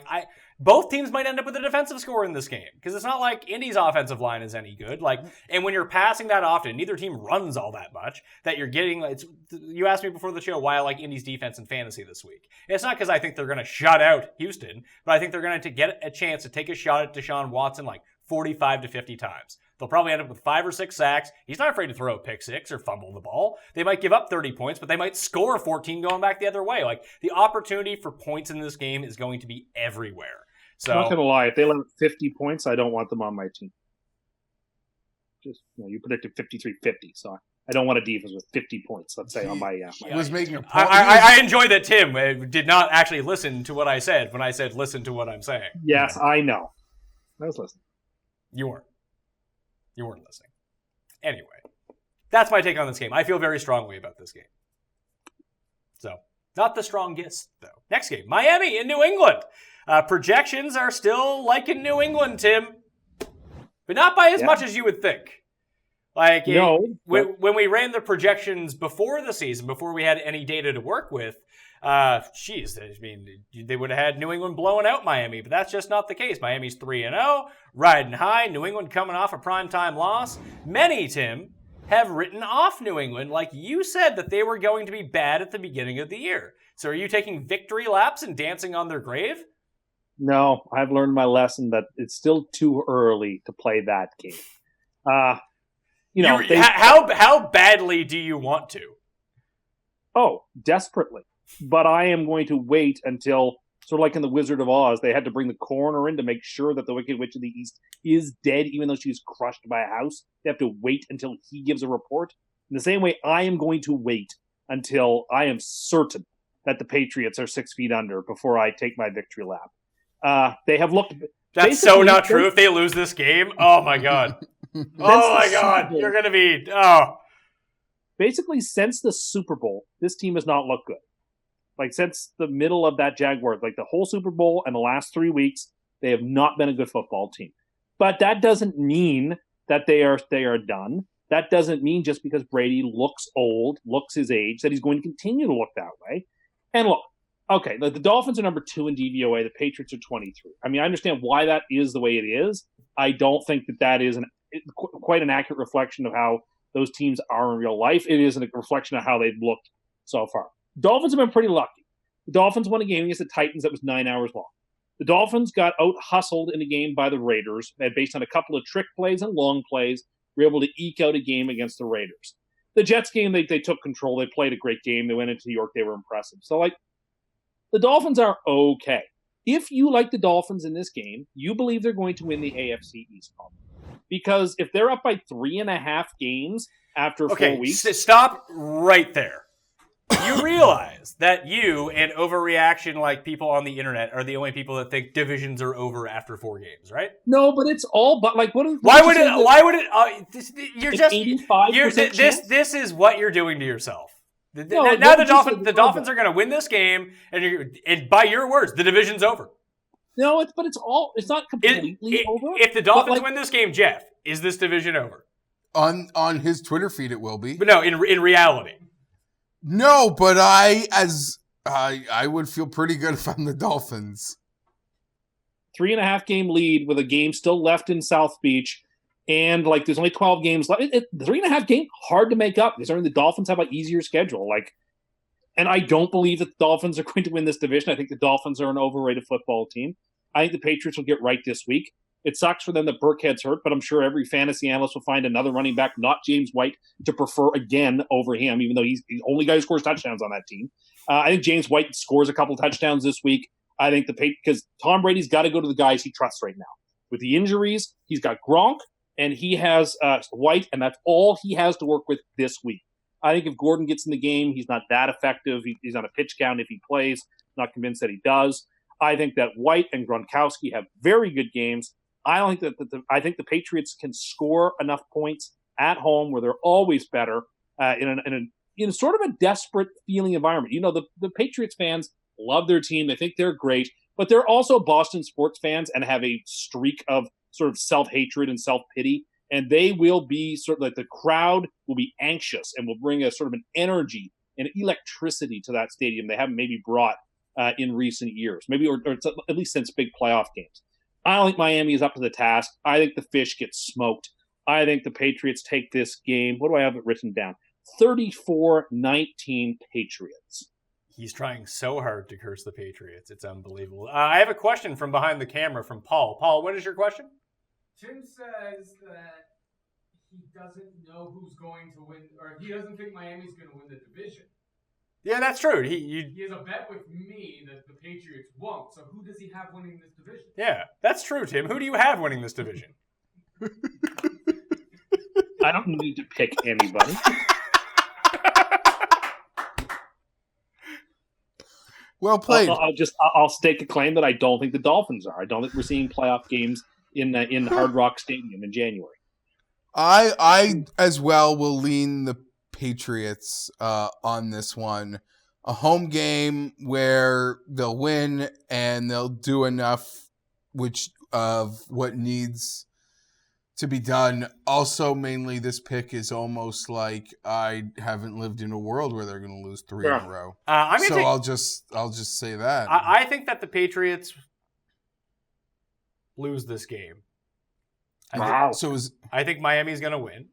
both teams might end up with a defensive score in this game because it's not like Indy's offensive line is any good. And when you're passing that often, neither team runs all that much that you're getting. You asked me before the show why I like Indy's defense in fantasy this week. And it's not because I think they're going to shut out Houston, but I think they're going to get a chance to take a shot at Deshaun Watson 45 to 50 times. They'll probably end up with 5 or 6 sacks. He's not afraid to throw a pick 6 or fumble the ball. They might give up 30 points, but they might score 14 going back the other way. The opportunity for points in this game is going to be everywhere. So, I'm not going to lie. If they let 50 points, I don't want them on my team. Just you predicted 53-50, so I don't want a defense with 50 points, let's say, on my I was making a point. I enjoy that Tim did not actually listen to what I said when I said listen to what I'm saying. Yes, I know. I was listening. You weren't. You weren't listening. Anyway, that's my take on this game. I feel very strongly about this game. So, not the strongest, though. Next game, Miami in New England. Projections are still like in New England, Tim. But not by as much as you would think. When we ran the projections before the season, before we had any data to work with, they would have had New England blowing out Miami, but that's just not the case. Miami's 3-0, riding high. New England coming off a primetime loss. Many, Tim, have written off New England, like you said that they were going to be bad at the beginning of the year. So are you taking victory laps and dancing on their grave? No, I've learned my lesson that it's still too early to play that game. How badly do you want to? Oh, desperately. But I am going to wait until, sort of like in The Wizard of Oz, they had to bring the coroner in to make sure that the Wicked Witch of the East is dead, even though she's crushed by a house. They have to wait until he gives a report. In the same way, I am going to wait until I am certain that the Patriots are 6 feet under before I take my victory lap. They have looked... That's so not true if they lose this game. Oh, my God. Oh, my God. You're going to be... Oh. Basically, since the Super Bowl, this team has not looked good. Since the middle of that Jaguars, the whole Super Bowl and the last 3 weeks, they have not been a good football team. But that doesn't mean that they are done. That doesn't mean just because Brady looks old, looks his age, that he's going to continue to look that way. And look, okay, the Dolphins are number 2 in DVOA. The Patriots are 23. I mean, I understand why that is the way it is. I don't think that is quite an accurate reflection of how those teams are in real life. It is a reflection of how they've looked so far. Dolphins have been pretty lucky. The Dolphins won a game against the Titans that was 9 hours long. The Dolphins got out-hustled in the game by the Raiders, and based on a couple of trick plays and long plays, were able to eke out a game against the Raiders. The Jets game, they took control. They played a great game. They went into New York. They were impressive. So, the Dolphins are okay. If you like the Dolphins in this game, you believe they're going to win the AFC East, probably. Because if they're up by 3.5 games after 4 weeks... Stop right there. You realize that you and overreaction people on the internet are the only people that think divisions are over after 4 games, right? No, but it's all but why would it you're just 85% this is what you're doing to yourself. No, now the Dolphins are going to win this game and by your words the division's over. No, it's not completely over. If the Dolphins win this game, Geoff, is this division over? On his Twitter feed it will be. But no, in reality. No, but I would feel pretty good if I'm the Dolphins. 3.5 game lead with a game still left in South Beach, and there's only 12 games left. 3.5 game hard to make up because the Dolphins have an easier schedule. And I don't believe that the Dolphins are going to win this division. I think the Dolphins are an overrated football team. I think the Patriots will get right this week. It sucks for them that Burkhead's hurt, but I'm sure every fantasy analyst will find another running back, not James White, to prefer again over him, even though he's the only guy who scores touchdowns on that team. I think James White scores a couple touchdowns this week. I think because Tom Brady's got to go to the guys he trusts right now. With the injuries, he's got Gronk, and he has White, and that's all he has to work with this week. I think if Gordon gets in the game, he's not that effective. He's on a pitch count if he plays. Not convinced that he does. I think that White and Gronkowski have very good games. I don't think I think the Patriots can score enough points at home where they're always better in a sort of a desperate feeling environment. You know, the Patriots fans love their team. They think they're great, but they're also Boston sports fans and have a streak of sort of self-hatred and self-pity. And they will be sort of like the crowd will be anxious and will bring a sort of an energy and electricity to that stadium they haven't maybe brought in recent years, maybe or at least since big playoff games. I don't think Miami is up to the task. I think the Fish get smoked. I think the Patriots take this game. What do I have it written down? 34-19 Patriots. He's trying so hard to curse the Patriots. It's unbelievable. I have a question from behind the camera from Paul. Paul, what is your question? Tim says that he doesn't know who's going to win, or he doesn't think Miami's going to win the division. Yeah, that's true. He has a bet with me that the Patriots won't. So who does he have winning this division? Yeah, that's true, Tim. Who do you have winning this division? I don't need to pick anybody. Well played. I'll stake a claim that I don't think the Dolphins are. I don't think we're seeing playoff games in Hard Rock Stadium in January. I as well will lean the Patriots on this one. A home game where they'll win and they'll do enough of what needs to be done. Also, mainly this pick is almost like I haven't lived in a world where they're going to lose 3 in a row. I'll just say that. I think that the Patriots lose this game. Wow. I think Miami's going to win.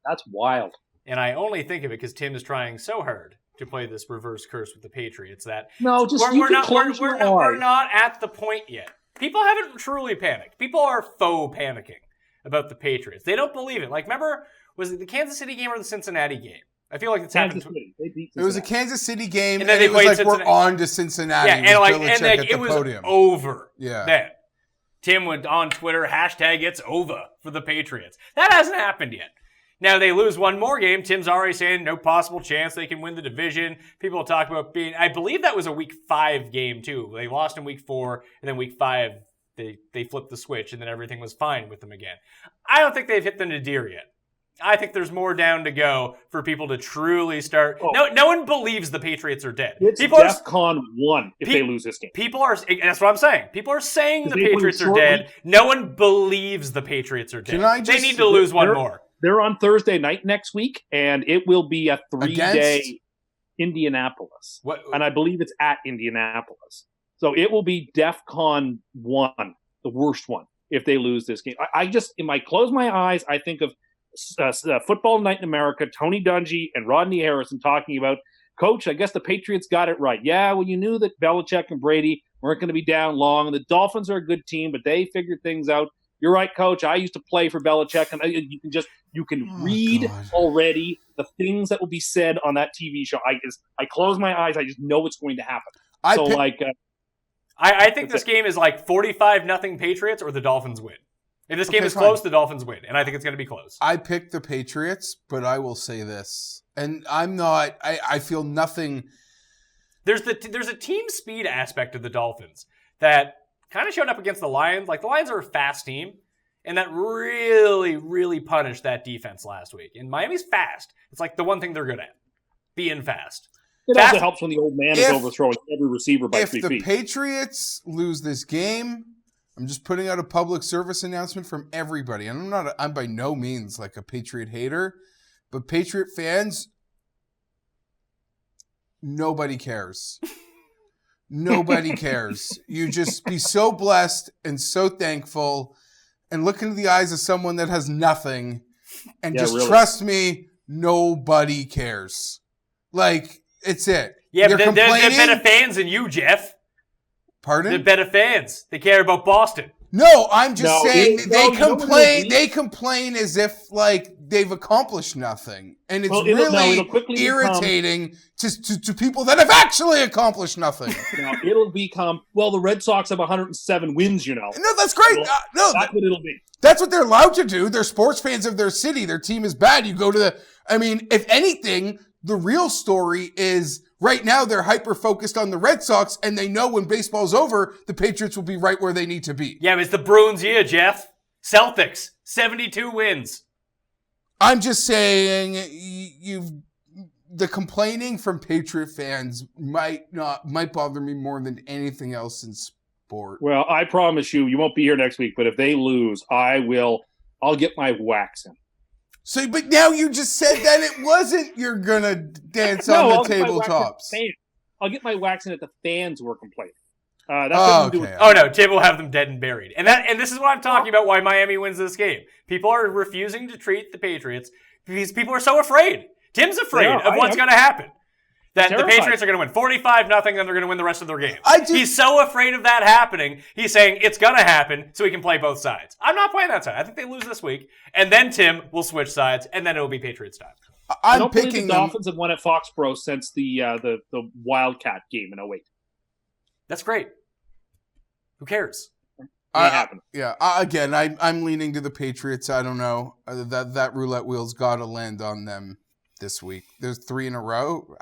That's wild. And I only think of it because Tim is trying so hard to play this reverse curse with the Patriots that we're not at the point yet. People haven't truly panicked. People are faux panicking about the Patriots. They don't believe it. Like, remember, was it the Kansas City game or the Cincinnati game? I feel like it's happened. It was a Kansas City game, and it was like Cincinnati. We're on to Cincinnati. Yeah, and it was podium. over. Yeah. Then Tim went on Twitter, #it's over for the Patriots. That hasn't happened yet. Now they lose one more game. Tim's already saying no possible chance they can win the division. People talk about I believe that was a week 5 game too. They lost in week 4, and then week 5 they flipped the switch, and then everything was fine with them again. I don't think they've hit the nadir yet. I think there's more down to go for people to truly start. No one believes the Patriots are dead. It's DEFCON 1 if they lose this game. That's what I'm saying. People are saying the Patriots are dead. No one believes the Patriots are dead. They need to lose one more. They're on Thursday night next week, and it will be a 3-day Indianapolis. And I believe it's at Indianapolis. So it will be DEFCON 1, the worst one, if they lose this game. I close my eyes, I think of Football Night in America, Tony Dungy and Rodney Harrison talking about, Coach, I guess the Patriots got it right. Yeah, well, you knew that Belichick and Brady weren't going to be down long, and the Dolphins are a good team, but they figured things out. You're right, Coach. I used to play for Belichick, and you can read already the things that will be said on that TV show. I close my eyes. I just know what's going to happen. I think this game is like 45-0 Patriots or the Dolphins win. If this game is close, the Dolphins win, and I think it's going to be close. I picked the Patriots, but I will say this, and I'm not. I feel nothing. There's a team speed aspect of the Dolphins that kind of showed up against the Lions. Like, the Lions are a fast team, and that really, really punished that defense last week. And Miami's fast. It's like the one thing they're good at, being fast. It also helps when the old man is overthrowing every receiver by 3 feet. If the Patriots lose this game, I'm just putting out a public service announcement from everybody. And I'm by no means like a Patriot hater, but Patriot fans, nobody cares. Nobody cares. You just be so blessed and so thankful and look into the eyes of someone that has nothing and trust me, nobody cares. Like, it's it. Yeah, but they're better fans than you, Geoff. Pardon? They're better fans. They care about Boston. No, I'm just No, saying it- they no, you know what complain. it'll be? They complain as if like they've accomplished nothing, and it's Well, it'll really quickly become- irritating to people that have actually accomplished nothing. Now, it'll become, well, the Red Sox have 107 wins, you know. No, that's great. Well, No, That's what it'll be. that's what they're allowed to do. They're sports fans of their city. Their team is bad. You go to the. I mean, if anything, the real story is right now they're hyper focused on the Red Sox, and they know when baseball's over, the Patriots will be right where they need to be. Yeah, it's the Bruins year, Geoff. Celtics, 72 wins. I'm just saying, the complaining from Patriot fans might bother me more than anything else in sport. Well, I promise you won't be here next week, but if they lose, I'll get my wax in. So, but now you just said that it wasn't. You're gonna dance on I'll the get my wax in tabletops. at the fans. I'll get my wax in at the fans who are complaining. That's what Okay. Oh no, Tim will have them dead and buried. And this is what I'm talking about why Miami wins this game. People are refusing to treat the Patriots because people are so afraid. Tim's afraid of what's going to happen. That the Patriots are going to win 45-0, then they're going to win the rest of their game. He's so afraid of that happening, he's saying it's going to happen so he can play both sides. I'm not playing that side. I think they lose this week, and then Tim will switch sides, and then it'll be Patriots time. I don't believe the Dolphins have won at Foxborough since the Wildcat game in 08. That's great. Who cares? Yeah. Again, I'm leaning to the Patriots. I don't know that roulette wheel's got to land on them this week. There's 3 in a row.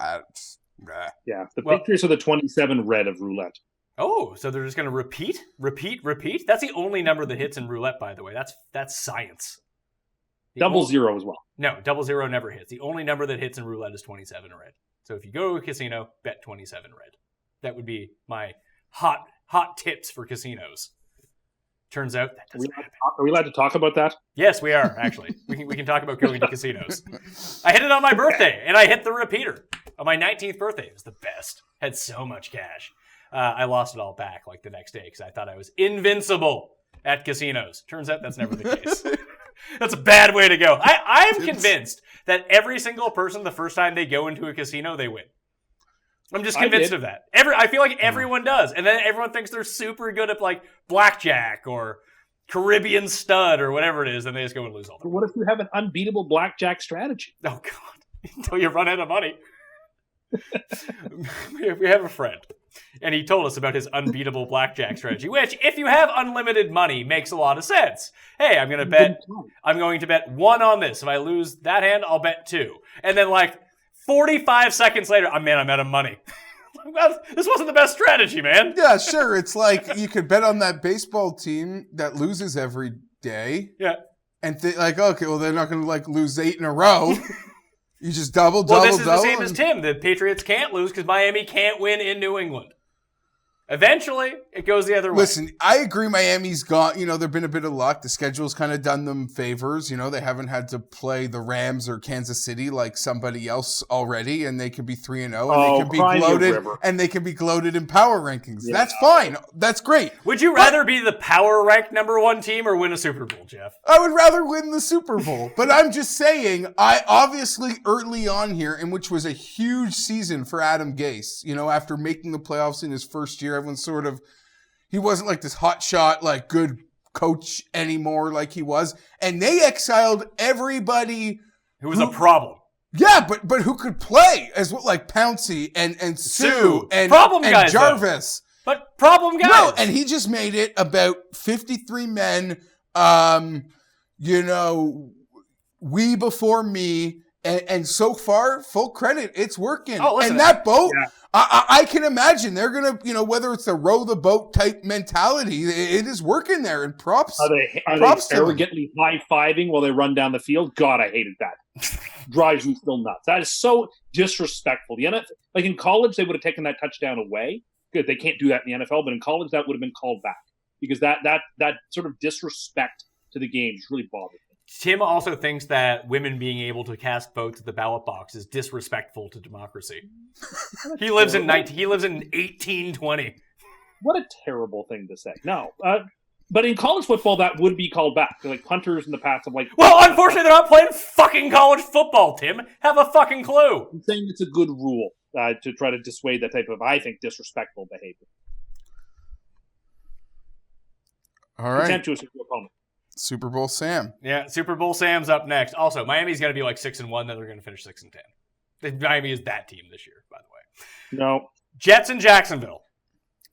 Yeah, the Patriots are the 27 red of roulette. Oh, so they're just going to repeat? That's the only number that hits in roulette, by the way. That's science. Double zero as well. No, 00 never hits. The only number that hits in roulette is 27 red. So if you go to a casino, bet 27 red. That would be my hot tips for casinos. Turns out that doesn't happen. Are we allowed to talk about that? Yes, we are, actually. we can talk about going to casinos. I hit it on my birthday, and I hit the repeater. On my 19th birthday. It was the best. Had so much cash. I lost it all back like the next day because I thought I was invincible at casinos. Turns out that's never the case. That's a bad way to go. I'm convinced that every single person, the first time they go into a casino, they win. I'm just convinced of that. I feel like everyone does. And then everyone thinks they're super good at like blackjack or Caribbean stud or whatever it is, and they just go and lose all the What if you have an unbeatable blackjack strategy? Oh, God. Until you run out of money. We have a friend, and he told us about his unbeatable blackjack strategy, which, if you have unlimited money, makes a lot of sense. Hey, I'm going to bet 1 on this. If I lose that hand, I'll bet 2. And then, like, 45 seconds later, I'm out of money. This wasn't the best strategy, man. Yeah, sure. It's like you could bet on that baseball team that loses every day. Yeah. And okay, well, they're not going to lose 8 in a row. You just double. Well, this is the same as Tim. The Patriots can't lose because Miami can't win in New England. Eventually, it goes the other way. Listen, I agree Miami's got, there've been a bit of luck. The schedule's kind of done them favors. They haven't had to play the Rams or Kansas City like somebody else already, and they can be 3-0, and they can be gloated, and they can be gloated in power rankings. Yeah. That's fine. That's great. Would you rather be the power ranked number 1 team or win a Super Bowl, Geoff? I would rather win the Super Bowl, but I'm just saying, I obviously early on here, and which was a huge season for Adam Gase, after making the playoffs in his first year, everyone's he wasn't like this hot shot, like good coach anymore like he was. And they exiled everybody who was a problem. Yeah, but who could play as well, like Pouncey and Sue and problem guys, Jarvis. Though. But problem guys. No, and he just made it about 53 men, we before me. And so far, full credit, it's working. Oh, listen, and that boat, yeah. I can imagine they're going to, whether it's a row the boat type mentality, it is working there. And props. Are they arrogantly high-fiving while they run down the field? God, I hated that. Drives me still nuts. That is so disrespectful. The NFL, like in college, they would have taken that touchdown away. Good, they can't do that in the NFL, but in college, that would have been called back. Because that sort of disrespect to the game just really bothers me. Tim also thinks that women being able to cast votes at the ballot box is disrespectful to democracy. He lives in 1820. What a terrible thing to say. No, but in college football, that would be called back. Like punters in the past have Well, unfortunately, they're not playing fucking college football, Tim. Have a fucking clue. I'm saying it's a good rule to try to dissuade that type of, I think, disrespectful behavior. All right. Contemptuous opponent. Super Bowl Sam. Yeah, Super Bowl Sam's up next. Also, Miami's going to be like 6-1, then they're going to finish 6-10. Miami is that team this year, by the way. No. Jets and Jacksonville.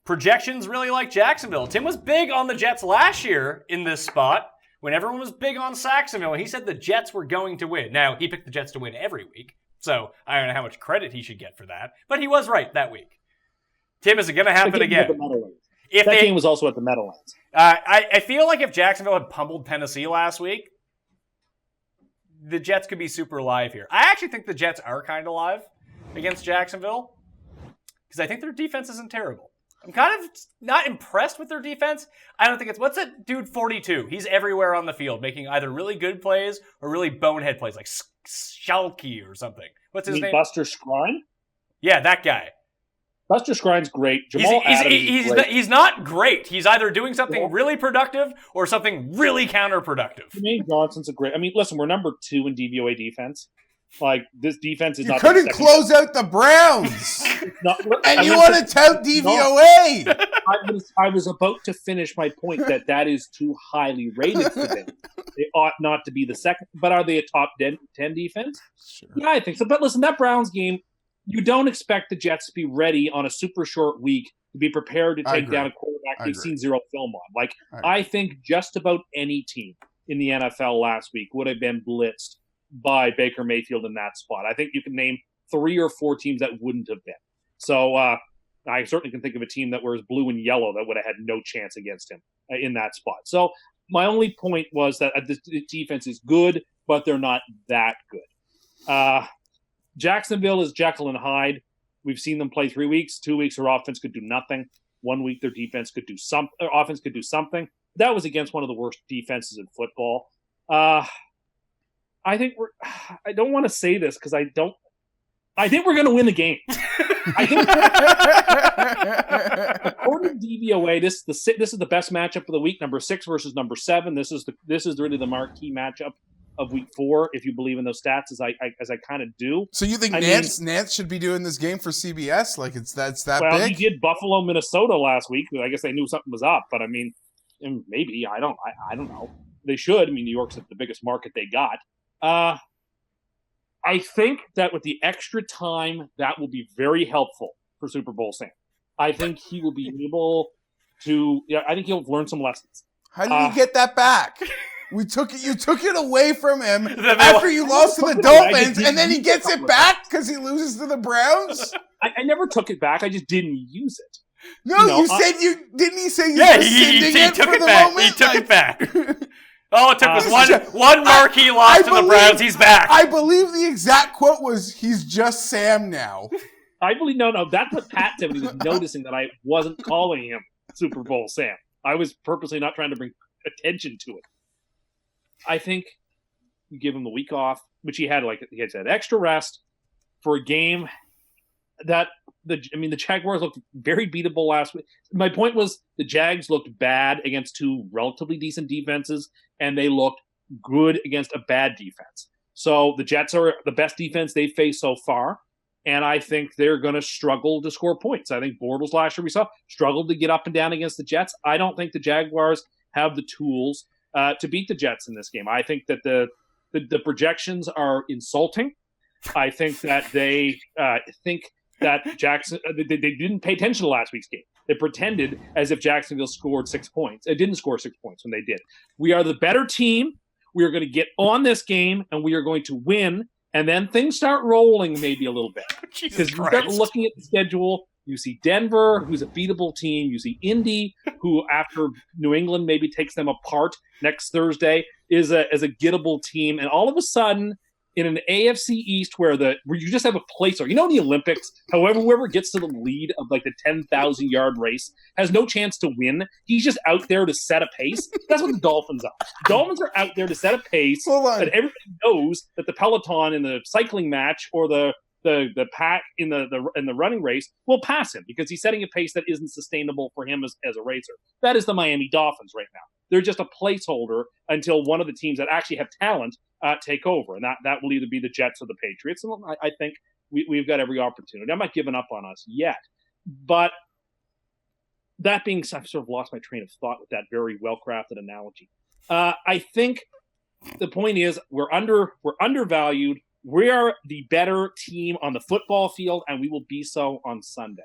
Projections really like Jacksonville. Tim was big on the Jets last year in this spot when everyone was big on Saxonville, and he said the Jets were going to win. Now, he picked the Jets to win every week, so I don't know how much credit he should get for that, but he was right that week. Tim, is it going to happen again? That game was also at the Meadowlands. I feel like if Jacksonville had pummeled Tennessee last week, the Jets could be super live here. I actually think the Jets are kind of live against Jacksonville because I think their defense isn't terrible. I'm kind of not impressed with their defense. I don't think it's... What's that dude 42? He's everywhere on the field, making either really good plays or really bonehead plays, like Schalke or something. What's his name? Buster Skrine? Yeah, that guy. Buster Skrine's great. Jamal Adams is great. He's not great. He's either doing something really productive or something really counterproductive. Jermaine Johnson's a great... I mean, listen, we're number 2 in DVOA defense. Like, this defense is you not... You couldn't close out the Browns! And you want to tout DVOA! I was about to finish my point that is too highly rated for them. They ought not to be the second. But are they a top 10 defense? Sure. Yeah, I think so. But listen, that Browns game, you don't expect the Jets to be ready on a super short week to be prepared to take down a quarterback they've seen zero film on. Like, I think just about any team in the NFL last week would have been blitzed by Baker Mayfield in that spot. I think you can name 3 or 4 teams that wouldn't have been. So I certainly can think of a team that wears blue and yellow that would have had no chance against him in that spot. So my only point was that the defense is good, but they're not that good. Jacksonville is Jekyll and Hyde. We've seen them play 3 weeks. 2 weeks, their offense could do nothing. 1 week, their defense could do something. Offense could do something. That was against one of the worst defenses in football. I think I don't want to say this because I think we're going to win the game. I think according to DVOA, this is the best matchup of the week. Number 6 versus number 7. This is really the marquee matchup of week 4, if you believe in those stats, as I kind of do. So you think Nance should be doing this game for CBS? Like that's that well, big? He did Buffalo, Minnesota last week. I guess they knew something was up, but I mean, maybe I don't know. They should. I mean, New York's the biggest market they got. I think that with the extra time, that will be very helpful for Super Bowl Sam. I think he will be able to. Yeah, I think he'll learn some lessons. How did he get that back? You took it away from him after you lost to the Dolphins, and then he gets it back because he loses to the Browns? I never took it back. I just didn't use it. No, you said you didn't. He say you were sending it took for it the back. moment? He took it back. All it took was one marquee loss to the Browns. He's back. I believe the exact quote was, "He's just Sam now." I believe no. That's what Pat said when he was noticing that I wasn't calling him Super Bowl Sam. I was purposely not trying to bring attention to it. I think you give him the week off, which he had that extra rest for a game that the Jaguars looked very beatable last week. My point was the Jags looked bad against 2 relatively decent defenses, and they looked good against a bad defense. So the Jets are the best defense they've faced so far, and I think they're going to struggle to score points. I think Bortles last year we saw struggled to get up and down against the Jets. I don't think the Jaguars have the tools to beat the Jets in this game. I think that the projections are insulting. I think that they think that they didn't pay attention to last week's game. They pretended as if Jacksonville scored 6 points. It didn't score 6 points when they did. We are the better team. We are going to get on this game, and we are going to win. And then things start rolling maybe a little bit. Because you start looking at the schedule. You see Denver, who's a beatable team. You see Indy, who after New England maybe takes them apart next Thursday, is a gettable team. And all of a sudden, in an AFC East where you just have a placer. In the Olympics, whoever gets to the lead of like the 10,000-yard race has no chance to win. He's just out there to set a pace. That's what the Dolphins are. The Dolphins are out there to set a pace that everybody knows that the peloton in the cycling match or the pack in the running race will pass him because he's setting a pace that isn't sustainable for him as a racer. That is the Miami Dolphins right now. They're just a placeholder until one of the teams that actually have talent take over, and that will either be the Jets or the Patriots. And I think we've got every opportunity. I'm not giving up on us yet, but that being said, I've sort of lost my train of thought with that very well-crafted analogy. I think the point is we're undervalued. We are the better team on the football field, and we will be so on Sunday.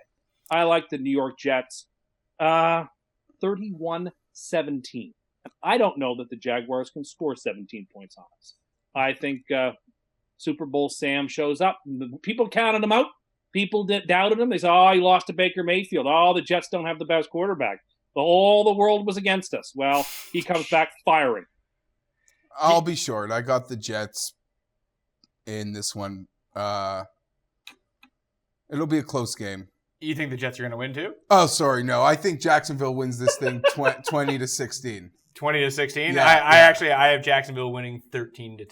I like the New York Jets 31-17. I don't know that the Jaguars can score 17 points on us. I think Super Bowl Sam shows up. People counted him out. People doubted him. They said, oh, he lost to Baker Mayfield. Oh, the Jets don't have the best quarterback. All the world was against us. Well, he comes back firing. I'll be short. I got the Jets in this one. It'll be a close game. You think the Jets are going to win too? Oh, sorry. No, I think Jacksonville wins this thing 20-16. 20-16? Yeah, I have Jacksonville winning 13-10.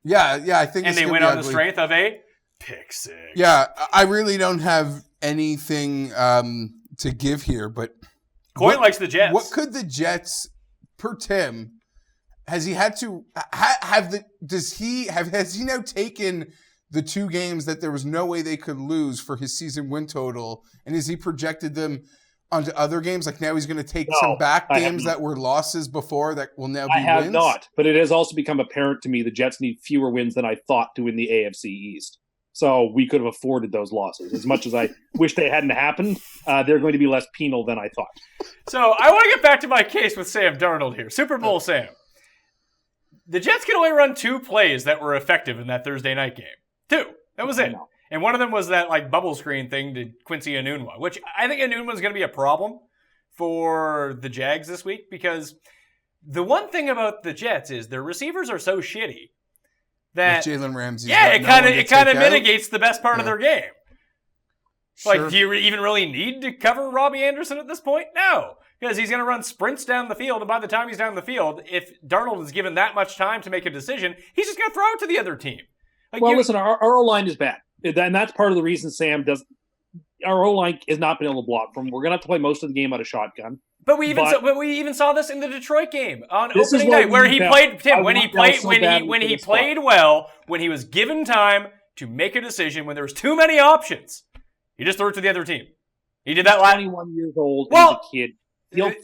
Yeah, I think and they win on the strength of a pick six. Yeah, I really don't have anything to give here, but Coin likes the Jets. What could the Jets, per Tim, has he had to has he now taken the two games that there was no way they could lose for his season win total, and has he projected them onto other games? Like now he's going to take some back games that were losses before that will now be wins? I have not, but it has also become apparent to me the Jets need fewer wins than I thought to win the AFC East. So we could have afforded those losses. As much as I wish they hadn't happened, they're going to be less penal than I thought. So I want to get back to my case with Sam Darnold here. Super Bowl Sam. The Jets could only run 2 plays that were effective in that Thursday night game. 2. That was it. No. And one of them was that like bubble screen thing to Quincy Enunwa, which I think Enunwa's going to be a problem for the Jags this week, because the one thing about the Jets is their receivers are so shitty that Jalen Ramsey. it kind of mitigates the best part of their game. Sure. Like, do you even really need to cover Robbie Anderson at this point? No, because he's going to run sprints down the field, and by the time he's down the field, if Darnold is given that much time to make a decision, he's just going to throw it to the other team. Like, listen, our O-line is bad, and that's part of the reason Sam does. Our O-line has not been able to block from. We're going to have to play most of the game out of shotgun. But we even saw this in the Detroit game on opening night, where he played Tim when he played well, when he was given time to make a decision, when there was too many options, he just threw it to the other team. He did that last 21 years old. Well, he's a kid.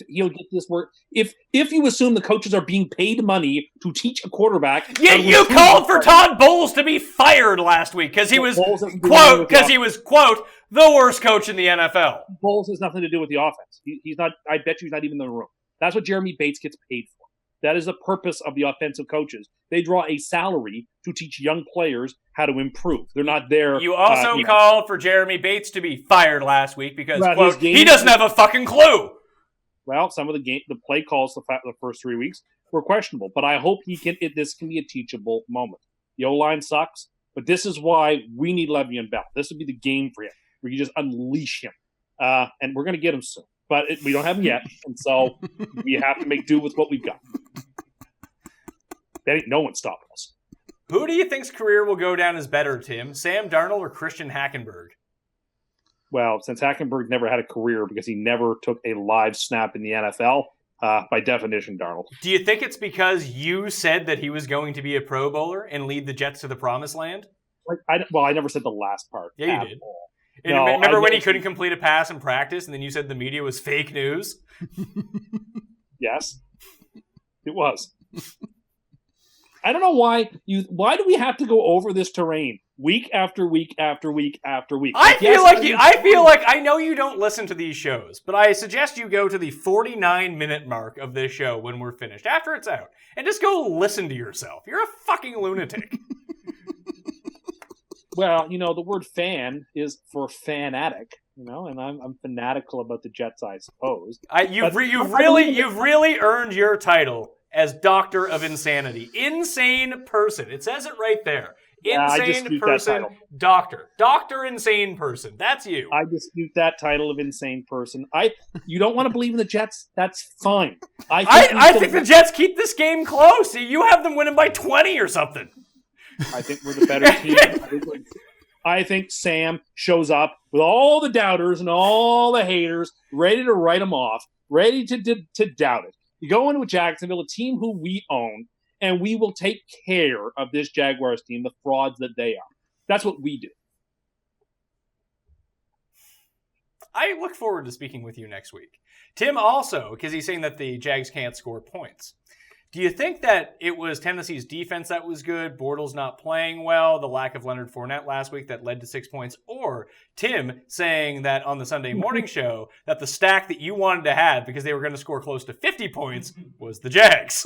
He'll get this work. If you assume the coaches are being paid money to teach a quarterback, you called for Todd Bowles to be fired last week because he was quote the worst coach in the NFL. Bowles has nothing to do with the offense. He's not. I bet you he's not even in the room. That's what Jeremy Bates gets paid for. That is the purpose of the offensive coaches. They draw a salary to teach young players how to improve. They're not there. You also called for Jeremy Bates to be fired last week because quote, he doesn't have a fucking clue. Well, some of the play calls the first 3 weeks were questionable, but I hope this can be a teachable moment. The O-line sucks, but this is why we need Le'Veon Bell. This would be the game for him. We can just unleash him, and we're going to get him soon. But we don't have him yet, and so we have to make do with what we've got. That ain't no one stopping us. Who do you think's career will go down as better, Tim? Sam Darnold or Christian Hackenberg? Well, since Hackenberg never had a career because he never took a live snap in the NFL, by definition, Darnold. Do you think it's because you said that he was going to be a Pro Bowler and lead the Jets to the promised land? I never said the last part. Yeah, you did. No, remember when he couldn't complete a pass in practice and then you said the media was fake news? Yes, it was. I don't know why do we have to go over this terrain week after week after week after week? I feel like I know you don't listen to these shows, but I suggest you go to the 49-minute mark of this show when we're finished, after it's out, and just go listen to yourself. You're a fucking lunatic. Well, the word fan is for fanatic, and I'm fanatical about the Jets, I suppose. You've really earned your title as Doctor of Insanity. Insane person. It says it right there. Insane person, doctor. Doctor Insane Person. That's you. I dispute that title of Insane Person. You don't want to believe in the Jets? That's fine. I think the Jets keep this game close. You have them winning by 20 or something. I think we're the better team. I think Sam shows up with all the doubters and all the haters ready to write them off, ready to doubt it. You go into Jacksonville, a team who we own, and we will take care of this Jaguars team, the frauds that they are. That's what we do. I look forward to speaking with you next week. Tim also, because he's saying that the Jags can't score points. Do you think that it was Tennessee's defense that was good, Bortles not playing well, the lack of Leonard Fournette last week that led to 6 points, or Tim saying that on the Sunday morning show that the stack that you wanted to have because they were going to score close to 50 points was the Jags?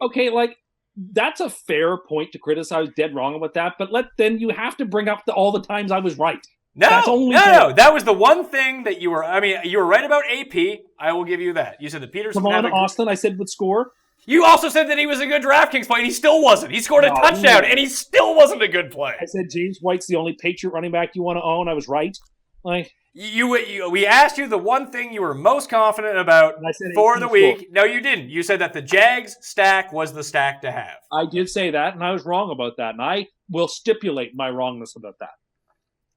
Okay, like, that's a fair point to criticize. Dead wrong about that, but then you have to bring up all the times I was right. No, That's only no, fair. no. That was the one thing that you were, you were right about AP. I will give you that. You said that Peterson Come on, Austin, I said would score. You also said that he was a good DraftKings play, and he still wasn't. He scored a touchdown, and he still wasn't a good play. I said James White's the only Patriot running back you want to own. I was right. Like, We asked you the one thing you were most confident about for the week. No, you didn't. You said that the Jags stack was the stack to have. I did say that, and I was wrong about that, and I will stipulate my wrongness about that.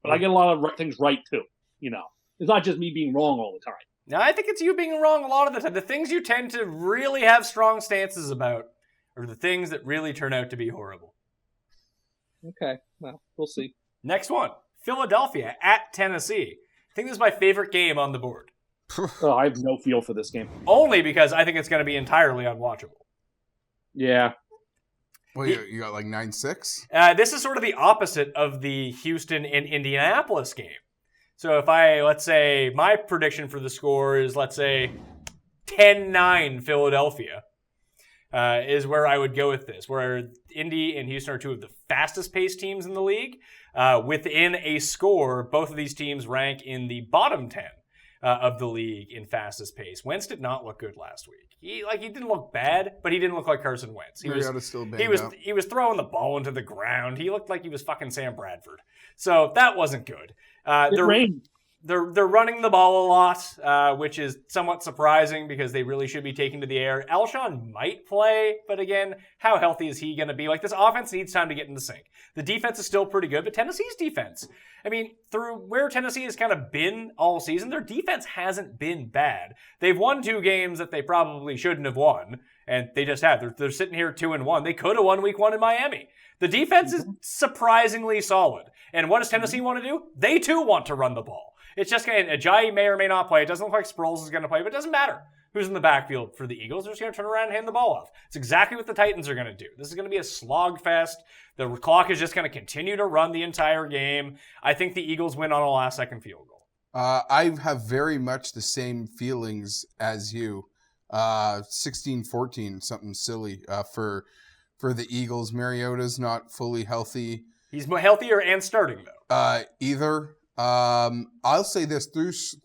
But I get a lot of things right, too. It's not just me being wrong all the time. Now, I think it's you being wrong a lot of the time. The things you tend to really have strong stances about are the things that really turn out to be horrible. Okay, well, we'll see. Next one, Philadelphia at Tennessee. I think this is my favorite game on the board. I have no feel for this game. Only because I think it's going to be entirely unwatchable. Yeah. Well, you got like 9-6? This is sort of the opposite of the Houston and Indianapolis game. So if let's say, my prediction for the score is, let's say, 10-9 Philadelphia, is where I would go with this, where Indy and Houston are two of the fastest-paced teams in the league. Within a score, both of these teams rank in the bottom 10 of the league in fastest pace. Wentz did not look good last week. He didn't look bad, but he didn't look like Carson Wentz. He was throwing the ball into the ground. He looked like he was fucking Sam Bradford. So that wasn't good. They're running the ball a lot, which is somewhat surprising because they really should be taking to the air. Alshon might play, but again, how healthy is he going to be? Like, this offense needs time to get into sync. The defense is still pretty good, but Tennessee's defense, through where Tennessee has kind of been all season, their defense hasn't been bad. They've won 2 games that they probably shouldn't have won, and they just have. They're sitting here 2-1. They could have won week 1 in Miami. The defense is surprisingly solid. And what does Tennessee want to do? They too want to run the ball. It's just Ajayi may or may not play. It doesn't look like Sproles is going to play, but it doesn't matter who's in the backfield for the Eagles. They're just going to turn around and hand the ball off. It's exactly what the Titans are going to do. This is going to be a slog fest. The clock is just going to continue to run the entire game. I think the Eagles win on a last-second field goal. I have very much the same feelings as you. 16-14, something silly for the Eagles. Mariota's not fully healthy. He's healthier and starting, though. Either. I'll say this,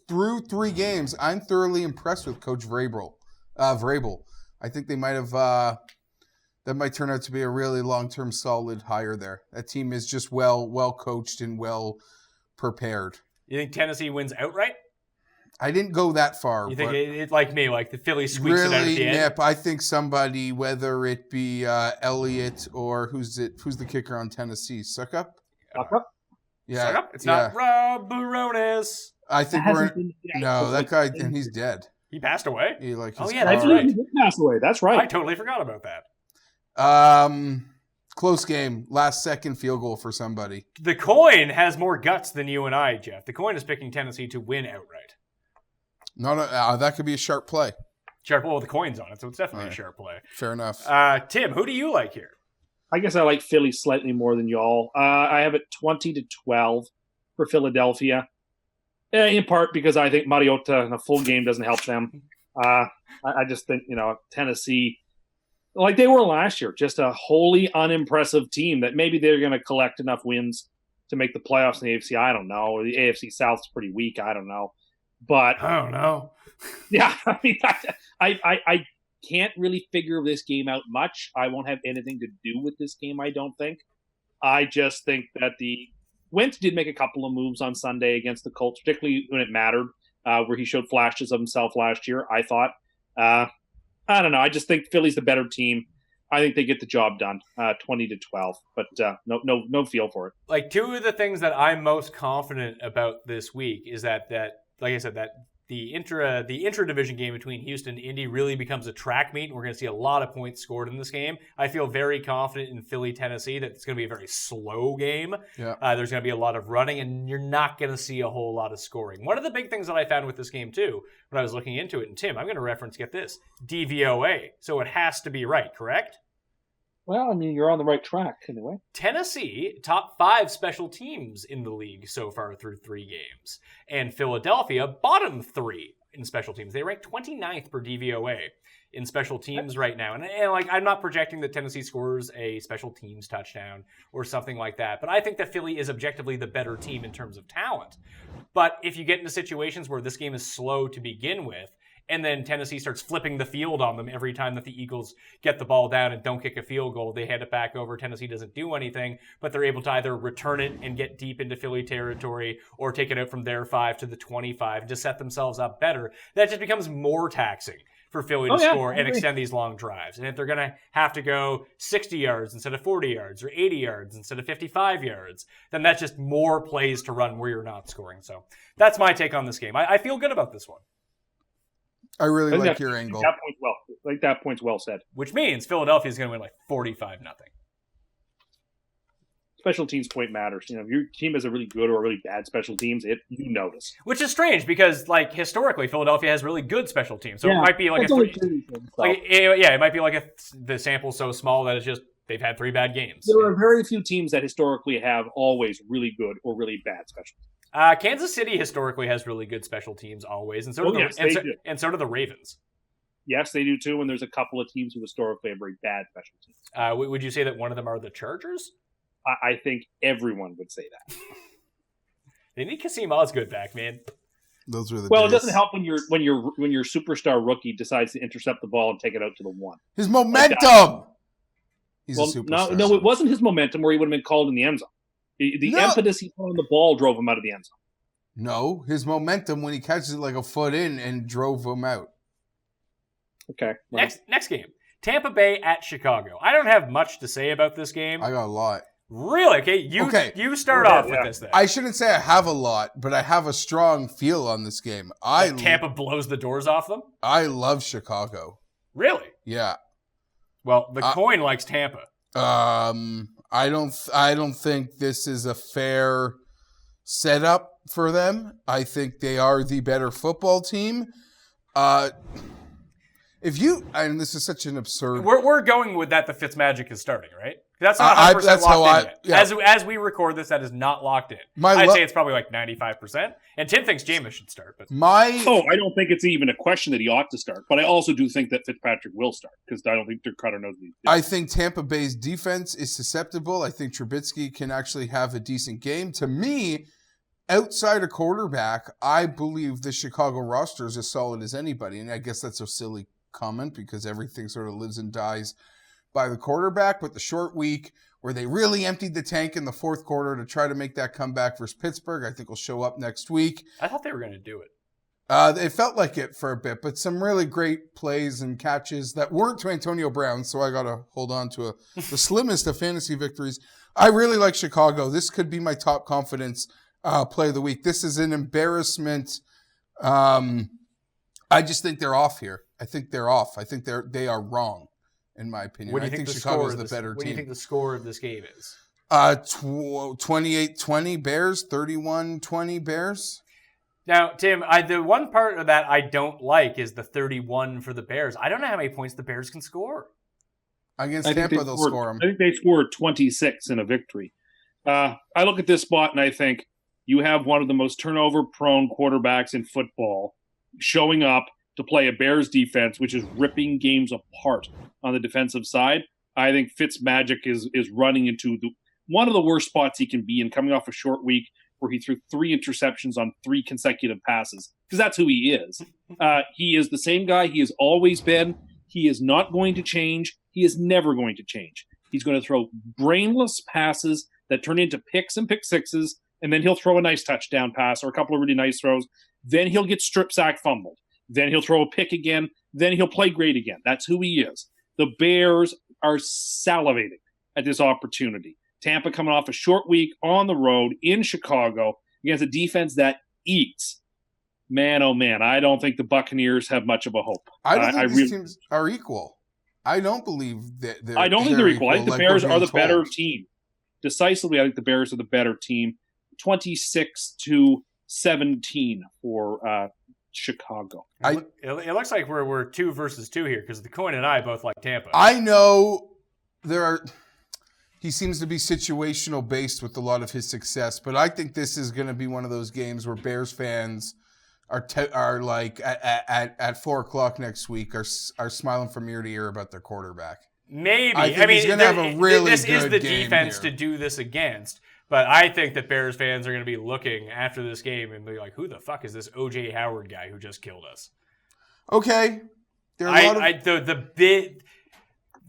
through 3 games, I'm thoroughly impressed with Coach Vrabel. I think they might have that might turn out to be a really long-term solid hire there. That team is just well coached and well prepared. You think Tennessee wins outright? I didn't go that far. You think it's like me, like the Phillies squeaks it out at the end? Nip. I think somebody, whether it be Elliott or who's the kicker on Tennessee, Suckup? Yeah, Suckup? It's not Rob Barones. I think that guy, and he's dead. He passed away. That's right. He did pass away. That's right. I totally forgot about that. Close game, last second field goal for somebody. The coin has more guts than you and I, Geoff. The coin is picking Tennessee to win outright. That could be a sharp play. Well, the coin's on it, so it's definitely a sharp play. Fair enough. Tim, who do you like here? I guess I like Philly slightly more than y'all. I have it 20-12 for Philadelphia, in part because I think Mariota in a full game doesn't help them. I just think, Tennessee, like they were last year, just a wholly unimpressive team that maybe they're going to collect enough wins to make the playoffs in the AFC. I don't know. The AFC South's pretty weak. I don't know. But I don't know. Yeah, I can't really figure this game out much. I won't have anything to do with this game, I don't think. I just think that Wentz did make a couple of moves on Sunday against the Colts, particularly when it mattered, where he showed flashes of himself last year, I thought. I don't know. I just think Philly's the better team. I think they get the job done, 20-12, but no feel for it. Like, 2 of the things that I'm most confident about this week is that like I said, that the intra-division game between Houston and Indy really becomes a track meet, and we're going to see a lot of points scored in this game. I feel very confident in Philly, Tennessee, that it's going to be a very slow game. Yeah. There's going to be a lot of running, and you're not going to see a whole lot of scoring. One of the big things that I found with this game, too, when I was looking into it, and Tim, I'm going to reference, get this, DVOA. So it has to be right, correct? Well, I mean, you're on the right track anyway. Tennessee, top 5 special teams in the league so far through 3 games. And Philadelphia, bottom 3 in special teams. They rank 29th per DVOA in special teams right now. And like, I'm not projecting that Tennessee scores a special teams touchdown or something like that. But I think that Philly is objectively the better team in terms of talent. But if you get into situations where this game is slow to begin with, and then Tennessee starts flipping the field on them every time that the Eagles get the ball down and don't kick a field goal. They hand it back over. Tennessee doesn't do anything, but they're able to either return it and get deep into Philly territory or take it out from their 5 to the 25 to set themselves up better. That just becomes more taxing for Philly to score and extend these long drives. And if they're going to have to go 60 yards instead of 40 yards or 80 yards instead of 55 yards, then that's just more plays to run where you're not scoring. So that's my take on this game. I feel good about this one. I really like your angle. That point's well said. Which means Philadelphia is going to win like 45-0. Special teams point matters. You know, if your team has a really good or really bad special teams, you notice. Which is strange because, like, historically, Philadelphia has really good special teams. So it might be like it might be like the sample's so small that it's just they've had 3 bad games. There are very few teams that historically have always really good or really bad special teams. Kansas City historically has really good special teams always, and so do the Ravens. Yes, they do too. And there's a couple of teams who historically have very bad special teams. Would you say that one of them are the Chargers? I think everyone would say that. They need Kasim Osgood back, man. Those were the It days. doesn't help when your superstar rookie decides to intercept the ball and take it out to the 1. His momentum. He's a superstar. No, it wasn't his momentum where he would have been called in the end zone. The impetus he put on the ball drove him out of the end zone. No, his momentum when he catches it like a foot in and drove him out. Okay. Well. Next game. Tampa Bay at Chicago. I don't have much to say about this game. I got a lot. Really? Okay, you start off with this then. I shouldn't say I have a lot, but I have a strong feel on this game. Tampa blows the doors off them? I love Chicago. Really? Yeah. Well, the coin likes Tampa. I don't think this is a fair setup for them. I think they are the better football team. And this is such an absurd. We're going with that. The Fitzmagic is starting, right? That's not 100% locked in yet. As we record this, that is not locked in. I'd say it's probably like 95%. And Tim thinks Jameis should start. But I don't think it's even a question that he ought to start. But I also do think that Fitzpatrick will start because I don't think Dirk Cutter knows what he's doing. I think Tampa Bay's defense is susceptible. I think Trubisky can actually have a decent game. To me, outside a quarterback, I believe the Chicago roster is as solid as anybody. And I guess that's a silly comment because everything sort of lives and dies by the quarterback, but the short week where they really emptied the tank in the 4th quarter to try to make that comeback versus Pittsburgh, I think will show up next week. I thought they were going to do it. It felt like it for a bit, but some really great plays and catches that weren't to Antonio Brown, so I got to hold on to the slimmest of fantasy victories. I really like Chicago. This could be my top confidence play of the week. This is an embarrassment. I just think they're off here. I think they're off. I think they are wrong. In my opinion, I think Chicago's the better team. What do you think the score of this game is? 28-20 Bears, 31-20 Bears. Now, Tim, the one part of that I don't like is the 31 for the Bears. I don't know how many points the Bears can score. Against Tampa, they'll score them. I think they scored 26 in a victory. I look at this spot and I think you have one of the most turnover-prone quarterbacks in football showing up to play a Bears defense, which is ripping games apart on the defensive side. I think Fitzmagic is running into one of the worst spots he can be in, coming off a short week where he threw 3 interceptions on 3 consecutive passes, because that's who he is. He is the same guy he has always been. He is not going to change. He is never going to change. He's going to throw brainless passes that turn into picks and pick sixes, and then he'll throw a nice touchdown pass or a couple of really nice throws. Then he'll get strip sack fumbled. Then he'll throw a pick again. Then he'll play great again. That's who he is. The Bears are salivating at this opportunity. Tampa coming off a short week on the road in Chicago against a defense that eats. Man, oh man, I don't think the Buccaneers have much of a hope. I don't think these teams are equal. I don't believe that they're I don't think they're equal. I think the Bears are the better told. team. Decisively, I think the Bears are the better team. 26-17 for Chicago. It looks like we're 2 versus 2 here because the coin and I both like Tampa. I know he seems to be situational based with a lot of his success, but I think this is going to be one of those games where Bears fans are like at 4:00 next week are smiling from ear to ear about their quarterback. Maybe. I mean, he's going to have a really this good is the game defense here. to do this against. But I think that Bears fans are going to be looking after this game and be like, "Who the fuck is this O.J. Howard guy who just killed us?" Okay, there are a lot of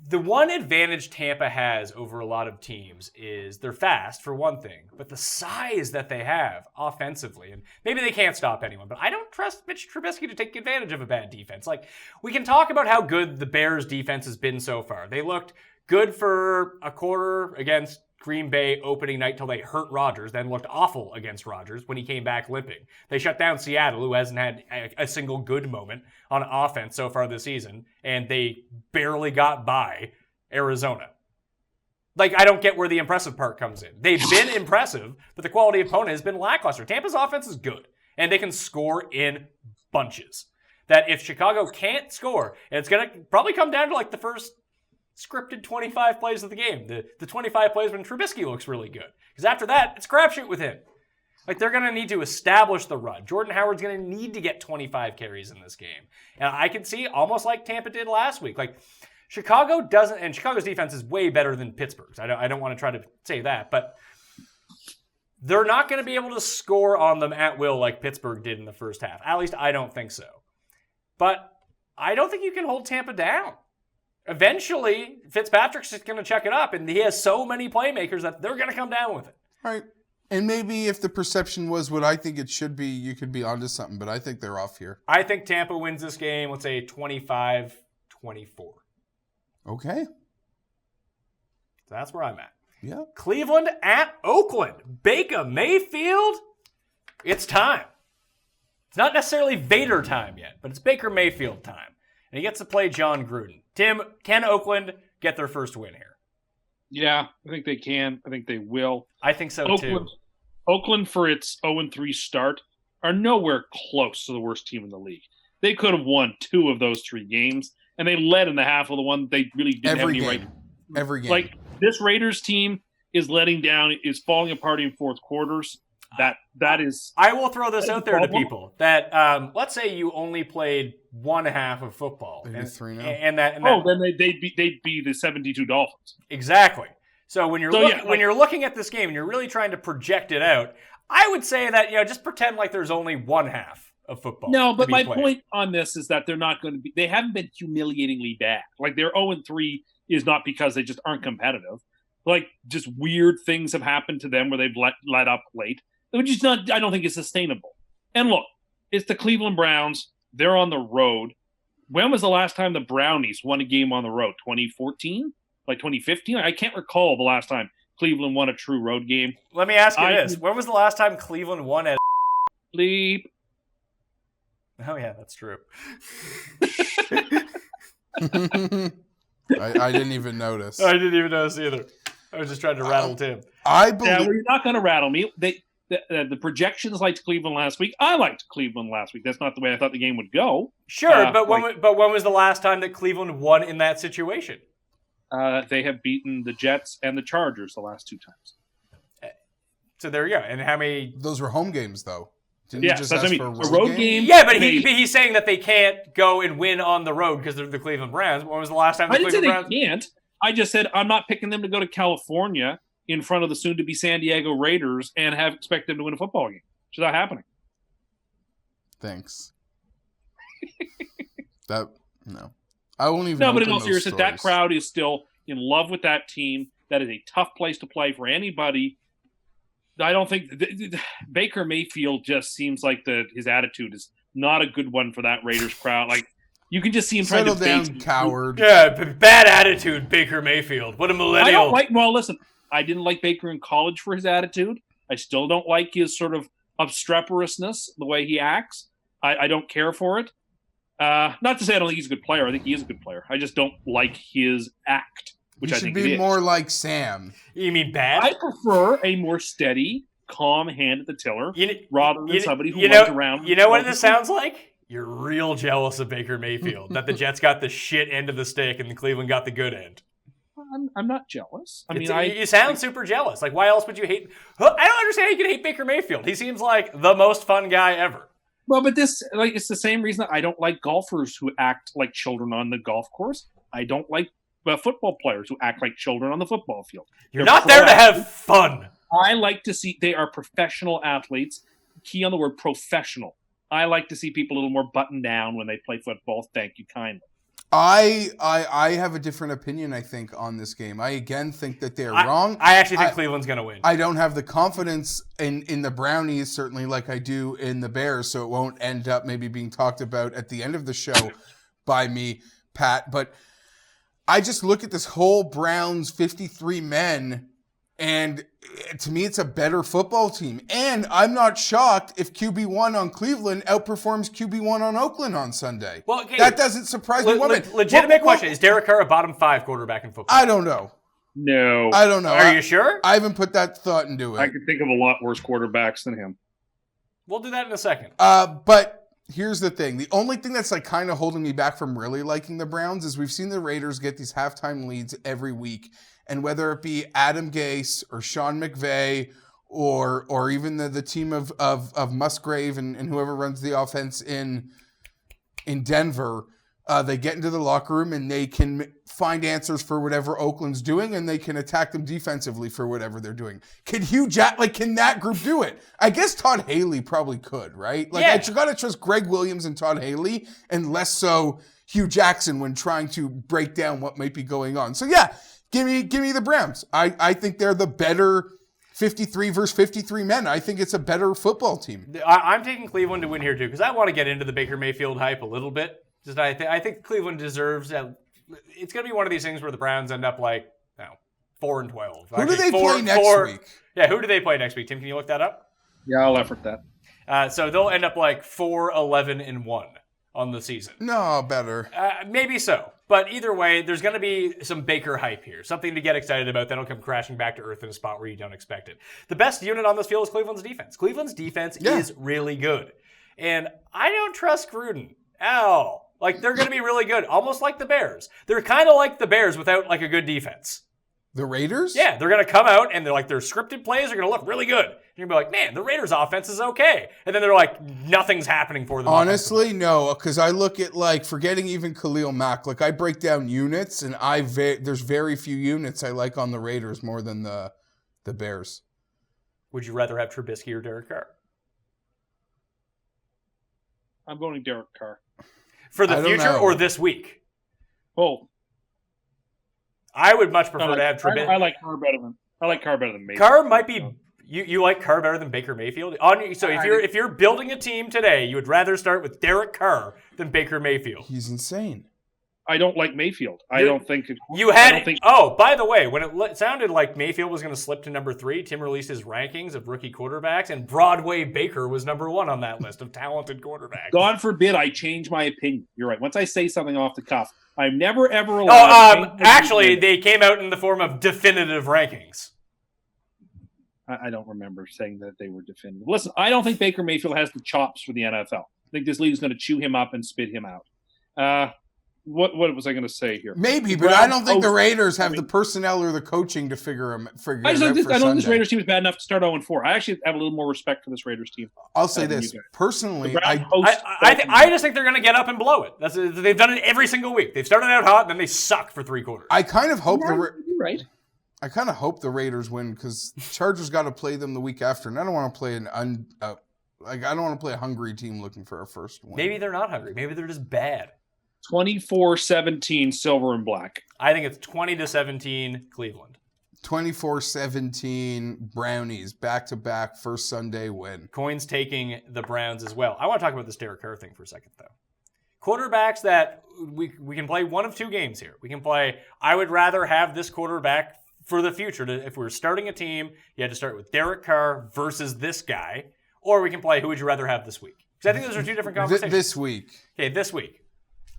the one advantage Tampa has over a lot of teams is they're fast for one thing, but the size that they have offensively, and maybe they can't stop anyone, but I don't trust Mitch Trubisky to take advantage of a bad defense. Like, we can talk about how good the Bears defense has been so far. They looked good for a quarter against Green Bay opening night till they hurt Rodgers, then looked awful against Rodgers when he came back limping. They shut down Seattle, who hasn't had a single good moment on offense so far this season, and they barely got by Arizona. Like, I don't get where the impressive part comes in. They've been impressive, but the quality opponent has been lackluster. Tampa's offense is good, and they can score in bunches. That if Chicago can't score, and it's going to probably come down to like the first scripted 25 plays of the game. The 25 plays when Trubisky looks really good. Because after that, it's crapshoot with him. Like, they're going to need to establish the run. Jordan Howard's going to need to get 25 carries in this game. And I can see, almost like Tampa did last week, like, Chicago doesn't, and Chicago's defense is way better than Pittsburgh's. I don't want to try to say that, but they're not going to be able to score on them at will like Pittsburgh did in the first half. At least I don't think so. But I don't think you can hold Tampa down. Eventually, Fitzpatrick's just going to check it up, and he has so many playmakers that they're going to come down with it. All right. And maybe if the perception was what I think it should be, you could be onto something, but I think they're off here. I think Tampa wins this game, let's say 25-24. Okay. So that's where I'm at. Yeah. Cleveland at Oakland. Baker Mayfield. It's time. It's not necessarily Vader time yet, but it's Baker Mayfield time. And he gets to play John Gruden. Tim, can Oakland get their first win here? Yeah, I think they can. I think they will. I think so, too. Oakland, for its 0-3 start, are nowhere close to the worst team in the league. They could have won 2 of those 3 games, and they led in the half of the one they really didn't have any right. Every game. Like, this Raiders team is letting down, is falling apart in fourth quarters. That is. I will throw this out there to people that let's say you only played one half of football, Maybe 3 now. and that then they'd be the 72 Dolphins. Exactly. So when you're when you're looking at this game and you're really trying to project it out, I would say that just pretend like there's only one half of football. No, but my point on this is that they're not going to be. They haven't been humiliatingly bad. Like, their 0-3 is not because they just aren't competitive. Like, just weird things have happened to them where they've let up late. Which is not, I don't think it's sustainable. And look, it's the Cleveland Browns. They're on the road. When was the last time the Brownies won a game on the road? 2014? Like 2015? I can't recall the last time Cleveland won a true road game. Let me ask you this. When was the last time Cleveland won at Bleep. Oh, yeah, that's true. I didn't even notice. I didn't even notice either. I was just trying to rattle Tim. I believe. Yeah, well, you're not going to rattle me. The projections liked Cleveland last week. I liked Cleveland last week. That's not the way I thought the game would go. Sure, but when was the last time that Cleveland won in that situation? They have beaten the Jets and the Chargers the last 2 times. So there you go. And how many? Those were home games, though. Didn't Yeah, you just that's ask what I mean. for A road game. Yeah, but he's saying that they can't go and win on the road because they're the Cleveland Browns. When was the last time the I didn't Cleveland say they Browns? can't. I just said I'm not picking them to go to California in front of the soon-to-be San Diego Raiders and expect them to win a football game. It's not happening. Thanks. No. I won't even. No, but in open all those seriousness, that stories. crowd is still in love with that team. That is a tough place to play for anybody. I don't think Baker Mayfield just seems like his attitude is not a good one for that Raiders crowd. Like, you can just see him trying Settle to down, coward. Yeah, bad attitude, Baker Mayfield. What a millennial. Listen, I didn't like Baker in college for his attitude. I still don't like his sort of obstreperousness, the way he acts. I don't care for it. Not to say I don't think he's a good player. I think he is a good player. I just don't like his act, which You I should think be it is. more like Sam. You mean bad? I prefer a more steady, calm hand at the tiller rather than somebody who you runs know, around. You know what this sounds like? You're real jealous of Baker Mayfield, that the Jets got the shit end of the stick and the Cleveland got the good end. I'm not jealous. You sound super jealous. Like, why else would you hate? I don't understand how you can hate Baker Mayfield. He seems like the most fun guy ever. Well, but this, like, it's the same reason that I don't like golfers who act like children on the golf course. I don't like football players who act like children on the football field. You're not there to have fun. I like to see they are professional athletes. Key on the word professional. I like to see people a little more buttoned down when they play football. Thank you kindly. I have a different opinion, I think, on this game. I again think that they're wrong. I actually think Cleveland's going to win. I don't have the confidence in the Brownies, certainly like I do in the Bears, so it won't end up maybe being talked about at the end of the show by me, Pat. But I just look at this whole Browns 53 men, and to me, it's a better football team. And I'm not shocked if QB1 on Cleveland outperforms QB1 on Oakland on Sunday. Well, okay, that doesn't surprise me one bit. Legitimate question. Is Derek Carr a bottom 5 quarterback in football? I don't know. No. I don't know. Are you sure? I haven't put that thought into it. I could think of a lot worse quarterbacks than him. We'll do that in a second. But here's the thing. The only thing that's like kind of holding me back from really liking the Browns is we've seen the Raiders get these halftime leads every week. And whether it be Adam Gase or Sean McVay or even the team of Musgrave and whoever runs the offense in Denver, they get into the locker room and they can find answers for whatever Oakland's doing, and they can attack them defensively for whatever they're doing. Can can that group do it? I guess Todd Haley probably could, right? Like, yeah. I got to trust Greg Williams and Todd Haley, and less so Hugh Jackson when trying to break down what might be going on. So yeah, give me the Browns. I think they're the better 53 versus 53 men. I think it's a better football team. I'm taking Cleveland to win here too, because I want to get into the Baker Mayfield hype a little bit. I think Cleveland deserves. It's going to be one of these things where the Browns end up like 4-12. Who do they play next week? Yeah, who do they play next week? Tim, can you look that up? Yeah, I'll effort that. So they'll end up like 4-11-1 on the season. No, better. Maybe so. But either way, there's going to be some Baker hype here. Something to get excited about. That'll come crashing back to earth in a spot where you don't expect it. The best unit on this field is Cleveland's defense. Cleveland's defense is really good. And I don't trust Gruden. Like, they're going to be really good. Almost like the Bears. They're kind of like the Bears without, like, a good defense. The Raiders? Yeah, they're going to come out and they're like, their scripted plays are going to look really good. You're going to be like, man, the Raiders' offense is okay. And then they're like, nothing's happening for them. Honestly, no, because I look at, like, forgetting even Khalil Mack, like, I break down units, and there's very few units I like on the Raiders more than the Bears. Would you rather have Trubisky or Derek Carr? I'm going Derek Carr. For the future or this week? Both. I would much prefer to have Trubisky. I like Carr better than Mayfield. Carr might be. You like Carr better than Baker Mayfield? So if you're building a team today, you would rather start with Derek Carr than Baker Mayfield. He's insane. I don't like Mayfield. By the way, when it sounded like Mayfield was going to slip to number 3, Tim released his rankings of rookie quarterbacks, and Broadway Baker was number 1 on that list of talented quarterbacks. God forbid I change my opinion. You're right. Once I say something off the cuff, I'm never ever allowed. Actually, they came out in the form of definitive rankings. I don't remember saying that they were definitive. Listen, I don't think Baker Mayfield has the chops for the NFL. I think this league is going to chew him up and spit him out. What was I going to say here? Maybe, but I don't think the Raiders have the personnel or the coaching to figure it out for I don't think Sunday. this Raiders team is bad enough to start 0-4. I actually have a little more respect for this Raiders team. I'll say this. Personally, I just think they're going to get up and blow it. They've done it every single week. They've started out hot, and then they suck for 3 quarters. I kind of hope You're right. I kind of hope the Raiders win because Chargers got to play them the week after, and I don't want to play I don't want to play a hungry team looking for a first win. Maybe they're not hungry. Maybe they're just bad. 24-17, silver and black. I think it's 20-17 Cleveland. 24-17 Brownies, back-to-back first Sunday win. Coin's taking the Browns as well. I want to talk about this Derek Carr thing for a second, though. Quarterbacks that we can play one of 2 games here. We can play, I would rather have this quarterback for the future. If we were starting a team, you had to start with Derek Carr versus this guy. Or we can play, who would you rather have this week? Because I think those are two different conversations. This week. Okay, this week.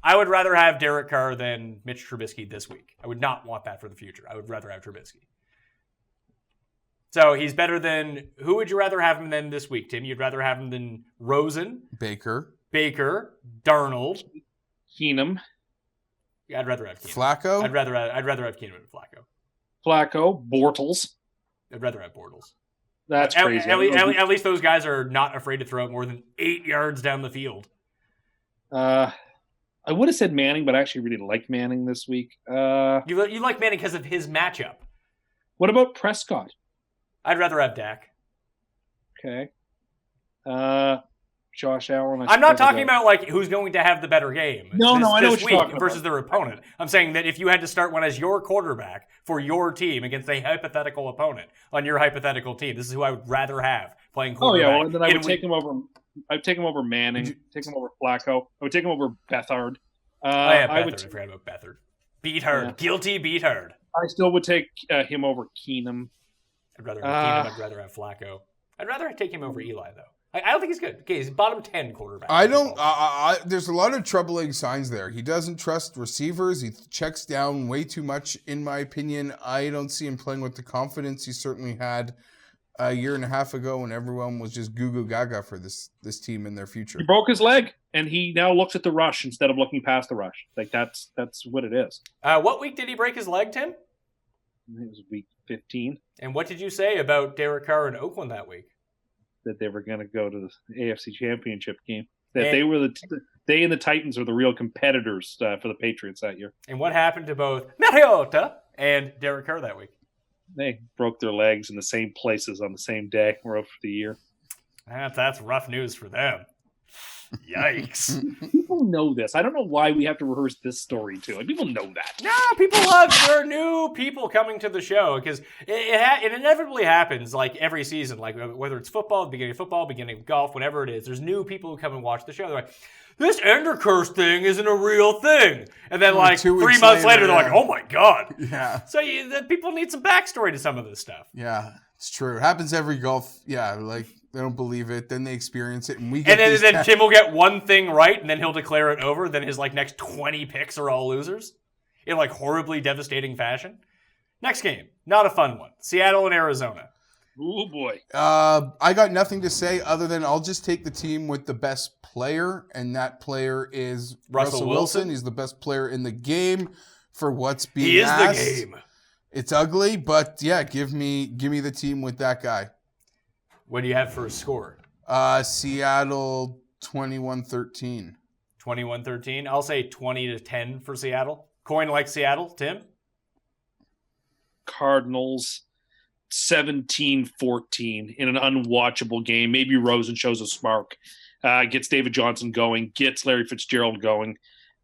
I would rather have Derek Carr than Mitch Trubisky this week. I would not want that for the future. I would rather have Trubisky. So he's better than... Who would you rather have him than this week, Tim? You'd rather have him than Rosen? Baker, Darnold. Keenum. I'd rather have Keenum. Flacco. I'd rather have Keenum and Flacco. Flacco. Bortles. I'd rather have Bortles. That's crazy. At least those guys are not afraid to throw it more than 8 yards down the field. I would have said Manning, but I actually really like Manning this week. You like Manning because of his matchup. What about Prescott? I'd rather have Dak. Okay. Josh Allen. I'm not talking about like who's going to have the better game. No, I know what you're week talking versus about. their opponent. I'm saying that if you had to start one as your quarterback for your team against a hypothetical opponent on your hypothetical team, this is who I would rather have playing quarterback. Oh yeah, well, then I would take him over. I'd take him over Manning. Take him over Flacco. I would take him over Bethard. I forgot about Bethard. Beathard. Yeah. Guilty Beathard. I still would take him over Keenum. I'd rather have Keenum. I'd rather have Flacco. I'd rather take him over Eli though. I don't think he's good. Okay, he's bottom 10 quarterback. I don't. There's a lot of troubling signs there. He doesn't trust receivers. He checks down way too much, in my opinion. I don't see him playing with the confidence he certainly had a year and a half ago when everyone was just goo gaga for this team and their future. He broke his leg, and he now looks at the rush instead of looking past the rush. Like that's what it is. What week did he break his leg, Tim? I think it was week 15. And what did you say about Derek Carr in Oakland that week? That they were going to go to the AFC Championship game. That they and the Titans are the real competitors for the Patriots that year. And what happened to both Mariota and Derek Carr that week? They broke their legs in the same places on the same day. We're out for the year. That's rough news for them. Yikes. People know this. I don't know why we have to rehearse this story too. Like, people know that. No, people love there are new people coming to the show because it inevitably happens like every season, like whether it's football, beginning of golf, whatever it is. There's new people who come and watch the show. They're like, this Ender curse thing isn't a real thing. And then like 3 months later, they're like, oh my God. Yeah. So people need some backstory to some of this stuff. Yeah, it's true. It happens every golf. Yeah, like they don't believe it, then they experience it, and we get. And then Tim will get one thing right, and then he'll declare it over. Then his like next 20 picks are all losers in like horribly devastating fashion. Next game, not a fun one. Seattle and Arizona. Oh boy. I got nothing to say other than I'll just take the team with the best player, and that player is Russell Wilson. He's the best player in the game for what's being asked. He is the game. It's ugly, but yeah, give me the team with that guy. What do you have for a score? Seattle 21-13. 21-13. I'll say 20-10 for Seattle. Coin like Seattle, Tim? Cardinals 17-14 in an unwatchable game. Maybe Rosen shows a spark, gets David Johnson going, gets Larry Fitzgerald going.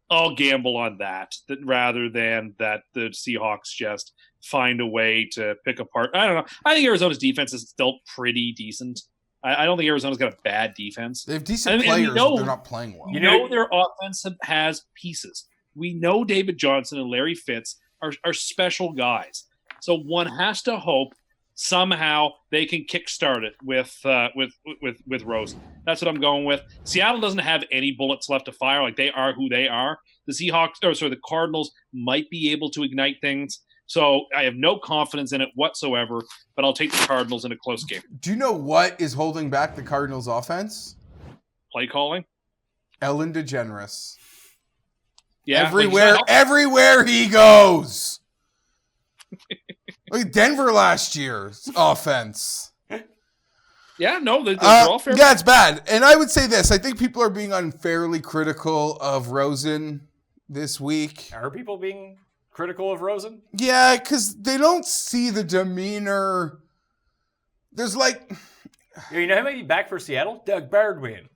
I'll gamble on that rather than that the Seahawks just find a way to pick apart. I don't know. I think Arizona's defense is still pretty decent. I don't think Arizona's got a bad defense. They have decent players, but they're not playing well. You know their offense has pieces. We know David Johnson and Larry Fitz are special guys. So one has to hope somehow they can kickstart it with Rosen. That's what I'm going with. Seattle doesn't have any bullets left to fire. Like, they are who they are. The Cardinals might be able to ignite things. So I have no confidence in it whatsoever, but I'll take the Cardinals in a close game. Do you know what is holding back the Cardinals offense? Play calling? Ellen DeGeneres. Yeah, everywhere he goes. Look at Denver last year's offense. Yeah, no, they're all fair. Yeah, it's bad. And I would say this. I think people are being unfairly critical of Rosen this week. Are people being critical of Rosen? Yeah, because they don't see the demeanor. There's like... You know who might be back for Seattle? Doug Baldwin.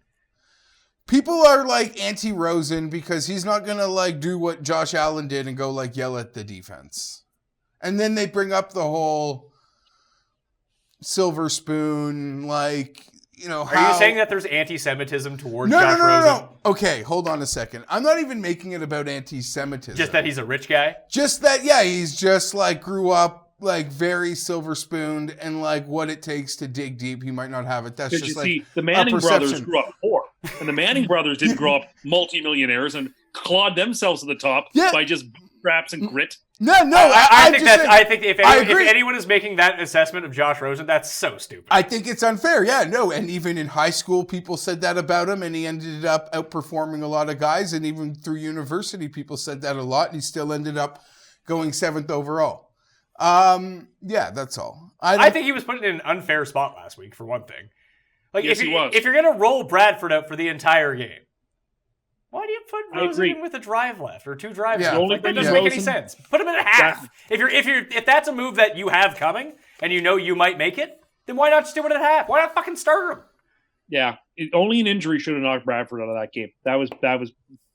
People are like anti-Rosen because he's not going to like do what Josh Allen did and go like yell at the defense. And then they bring up the whole silver spoon, like, you know, how... Are you saying that there's anti-Semitism towards Josh Rosen? No. Okay, hold on a second. I'm not even making it about anti-Semitism. Just that he's a rich guy? Just that, yeah, he's just like grew up like very silver spooned and like what it takes to dig deep. He might not have it. That's just like the Manning brothers grew up poor. And the Manning brothers didn't grow up multimillionaires and clawed themselves to the top by just straps and grit. No, I think if anyone is making that assessment of Josh Rosen, that's so stupid. I think it's unfair. Yeah, no, and even in high school, people said that about him, and he ended up outperforming a lot of guys, and even through university, people said that a lot, and he still ended up going 7th overall. Yeah, that's all. I think he was put in an unfair spot last week, for one thing. Like, yes, if you're going to roll Bradford out for the entire game, why do you put Rosen in with a drive left or 2 drives left? Like, that doesn't make any sense. Put him in a half. If that's a move that you have coming and you know you might make it, then why not just do it at half? Why not fucking start him? Yeah, only an injury should have knocked Bradford out of that game. That was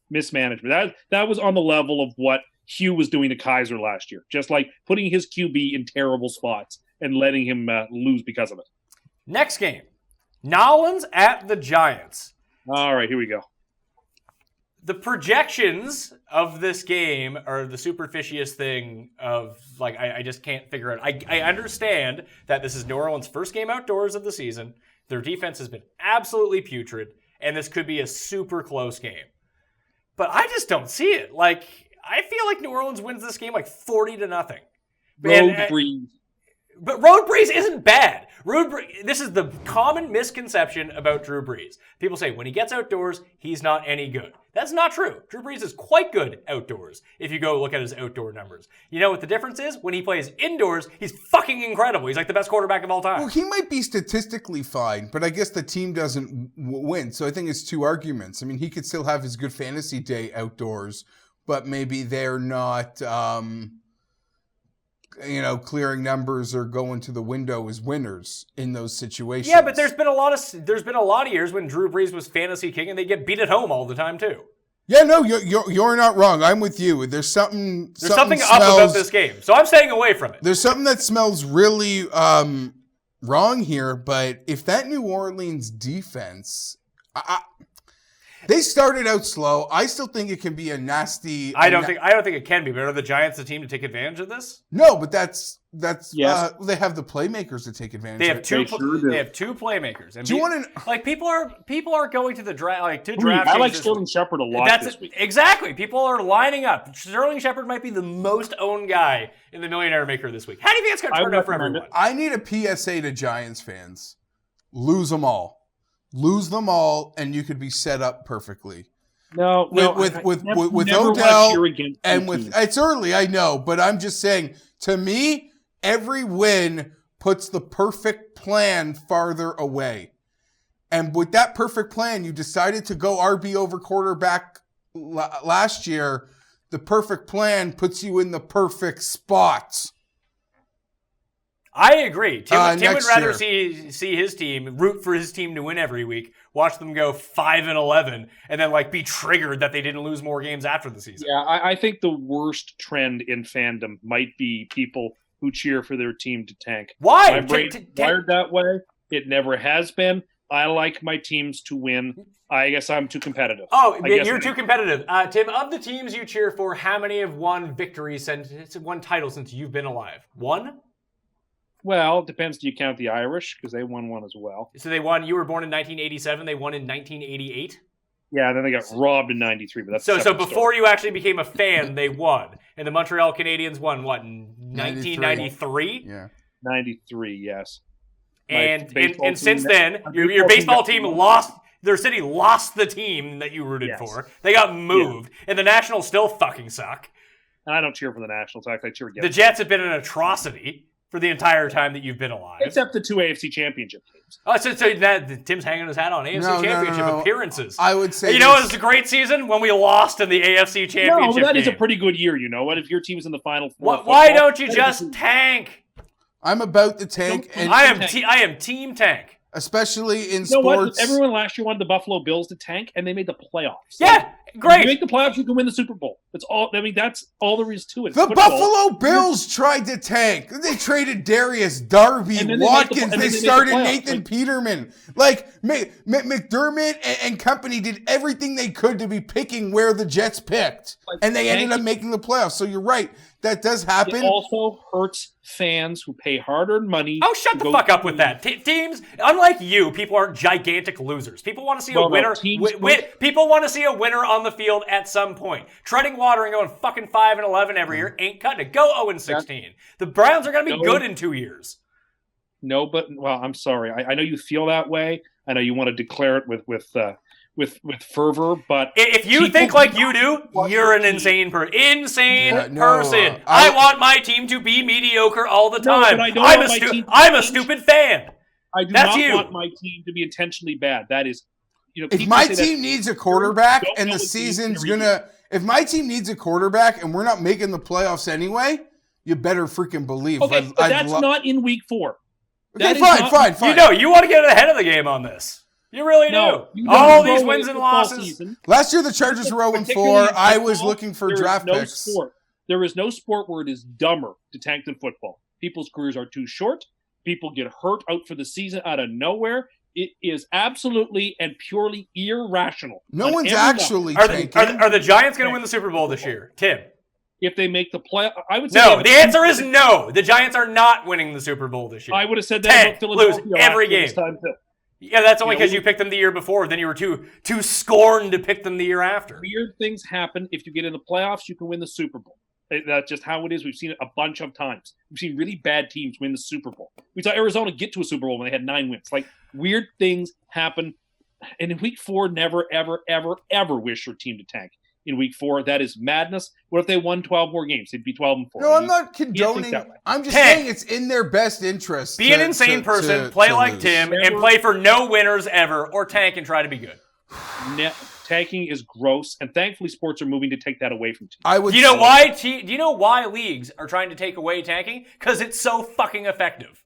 mismanagement. That was on the level of what Hugh was doing to Kaiser last year, just like putting his QB in terrible spots and letting him lose because of it. Next game. Nolans at the Giants. All right, here we go. The projections of this game are the superficious thing of, like, I just can't figure out. I understand that this is New Orleans' first game outdoors of the season. Their defense has been absolutely putrid, and this could be a super close game. But I just don't see it. Like, I feel like New Orleans wins this game like 40-0. Road Breeze. But Road Breeze isn't bad. This is the common misconception about Drew Brees. People say when he gets outdoors, he's not any good. That's not true. Drew Brees is quite good outdoors if you go look at his outdoor numbers. You know what the difference is? When he plays indoors, he's fucking incredible. He's like the best quarterback of all time. Well, he might be statistically fine, but I guess the team doesn't win. So I think it's 2 arguments. I mean, he could still have his good fantasy day outdoors, but maybe they're not... clearing numbers or going to the window as winners in those situations. Yeah, but there's been a lot of years when Drew Brees was fantasy king and they get beat at home all the time too. Yeah, no, you're not wrong. I'm with you. There's something up about this game, so I'm staying away from it. There's something that smells really wrong here. But if that New Orleans defense, they started out slow. I still think it can be a nasty. I don't think it can be. But are the Giants the team to take advantage of this? No, but that's yes. They have the playmakers to take advantage. They have of it. They have 2 playmakers. And do you want to like people are going to the draft Draftkings. I like Sterling Shepard a lot this week. Exactly. People are lining up. Sterling Shepard might be the most owned guy in the Millionaire Maker this week. How do you think it's going to turn out for everyone? I need a PSA to Giants fans: lose them all. Lose them all, and you could be set up perfectly. With Odell and with it's early, I know, but I'm just saying. To me, every win puts the perfect plan farther away, and with that perfect plan, you decided to go RB over quarterback last year. The perfect plan puts you in the perfect spots. I agree. Tim would rather see his team, root for his team to win every week, watch them go 5-11, and then be triggered that they didn't lose more games after the season. Yeah, I think the worst trend in fandom might be people who cheer for their team to tank. Why? My brain's wired that way. It never has been. I like my teams to win. I guess I'm too competitive. Oh, you're too competitive. Tim, of the teams you cheer for, how many have won one title since you've been alive? 1? Well, it depends. Do you count the Irish? Because they won one as well. So they won. You were born in 1987. They won in 1988. Yeah, then they got robbed in 93. But that's so before you actually became a fan, they won. And the Montreal Canadiens won what in 1993? Yeah, 93. Yes. And since then, your baseball team lost. Their city lost the team that you rooted for. They got moved, and the Nationals still fucking suck. And I don't cheer for the Nationals. I cheer against the Jets have been an atrocity for the entire time that you've been alive. Except the 2 AFC championship teams. Oh, so Tim's hanging his hat on AFC championship appearances. I would say... it was a great season when we lost in the AFC championship No, but that game. Is a pretty good year, you know what? If your team's in the Final Four... Why don't you just tank? I'm about the tank. I am team tank. Especially in What? sports. Everyone last year wanted the Buffalo Bills to tank, and they made the playoffs. Yeah, great. If you make the playoffs, you can win the Super Bowl. That's all. I mean, that's all there is to it. The Buffalo Bills tried to tank. They traded Darius Darby, Watkins. They started Nathan Peterman. McDermott and company did everything they could to be picking where the Jets picked, and they ended up making the playoffs. So you're right. That does happen. It also hurts fans who pay hard-earned money. Oh, shut the fuck up with that. Teams, unlike you, people aren't gigantic losers. People want to see a winner. People want to see a winner on the field at some point. Treading water and going fucking 5-11 every year ain't cutting it. Go 0-16. The Browns are going to be good in 2 years. No, but I'm sorry. I know you feel that way. I know you want to declare it with fervor, but if you think like you do, you're an insane person. I want my team to be mediocre all the time. I'm a stupid fan. I do not want my team to be intentionally bad. That is, if my team needs a quarterback and the season's if my team needs a quarterback and we're not making the playoffs anyway, you better freaking believe. Okay, but that's not in week 4. Okay, fine. You want to get ahead of the game on this. You really do. All these wins and losses. Last year the Chargers were 0-4. I was looking for draft picks. There is no sport where it is dumber to tank than football. People's careers are too short. People get hurt out for the season out of nowhere. It is absolutely and purely irrational. No one's actually tanking. Are the Giants going to win the Super Bowl this year? Tim? If they make the play, I would say no. The answer is no. The Giants are not winning the Super Bowl this year. I would have said that about Philadelphia lose every game. Yeah, that's only because you picked them the year before. Then you were too scorned to pick them the year after. Weird things happen. If you get in the playoffs, you can win the Super Bowl. That's just how it is. We've seen it a bunch of times. We've seen really bad teams win the Super Bowl. We saw Arizona get to a Super Bowl when they had 9 wins. Like, weird things happen. And in week 4, never, ever, ever, ever wish your team to tank. In week 4, that is madness. What if they won 12 more games? They'd be 12-4. No, I'm not condoning. I'm just saying it's in their best interest. Be an insane person, play like Tim, and play for no winners ever, or tank and try to be good. Tanking is gross, and thankfully sports are moving to take that away from teams. Do you know why leagues are trying to take away tanking? Because it's so fucking effective.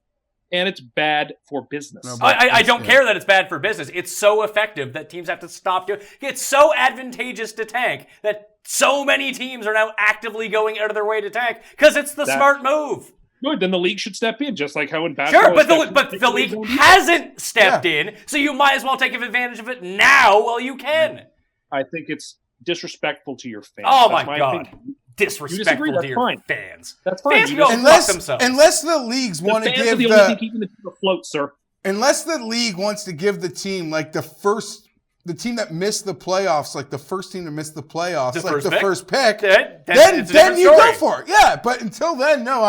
And it's bad for business. No, I don't care that it's bad for business. It's so effective that teams have to stop doing it. It's so advantageous to tank that so many teams are now actively going out of their way to tank because it's the smart move. Good, then the league should step in, just like how in basketball. Sure, but the league hasn't stepped in, so you might as well take advantage of it now while you can. I think it's disrespectful to your fans. Oh my God. Disrespectful to your fans. That's fine. Fans go fuck themselves. Unless the leagues want to give the only thing keeping the team afloat, sir. Unless the league wants to give the team like the team that missed the playoffs, like the first team to miss the playoffs, the first pick, then you go for it. Yeah, but until then, no,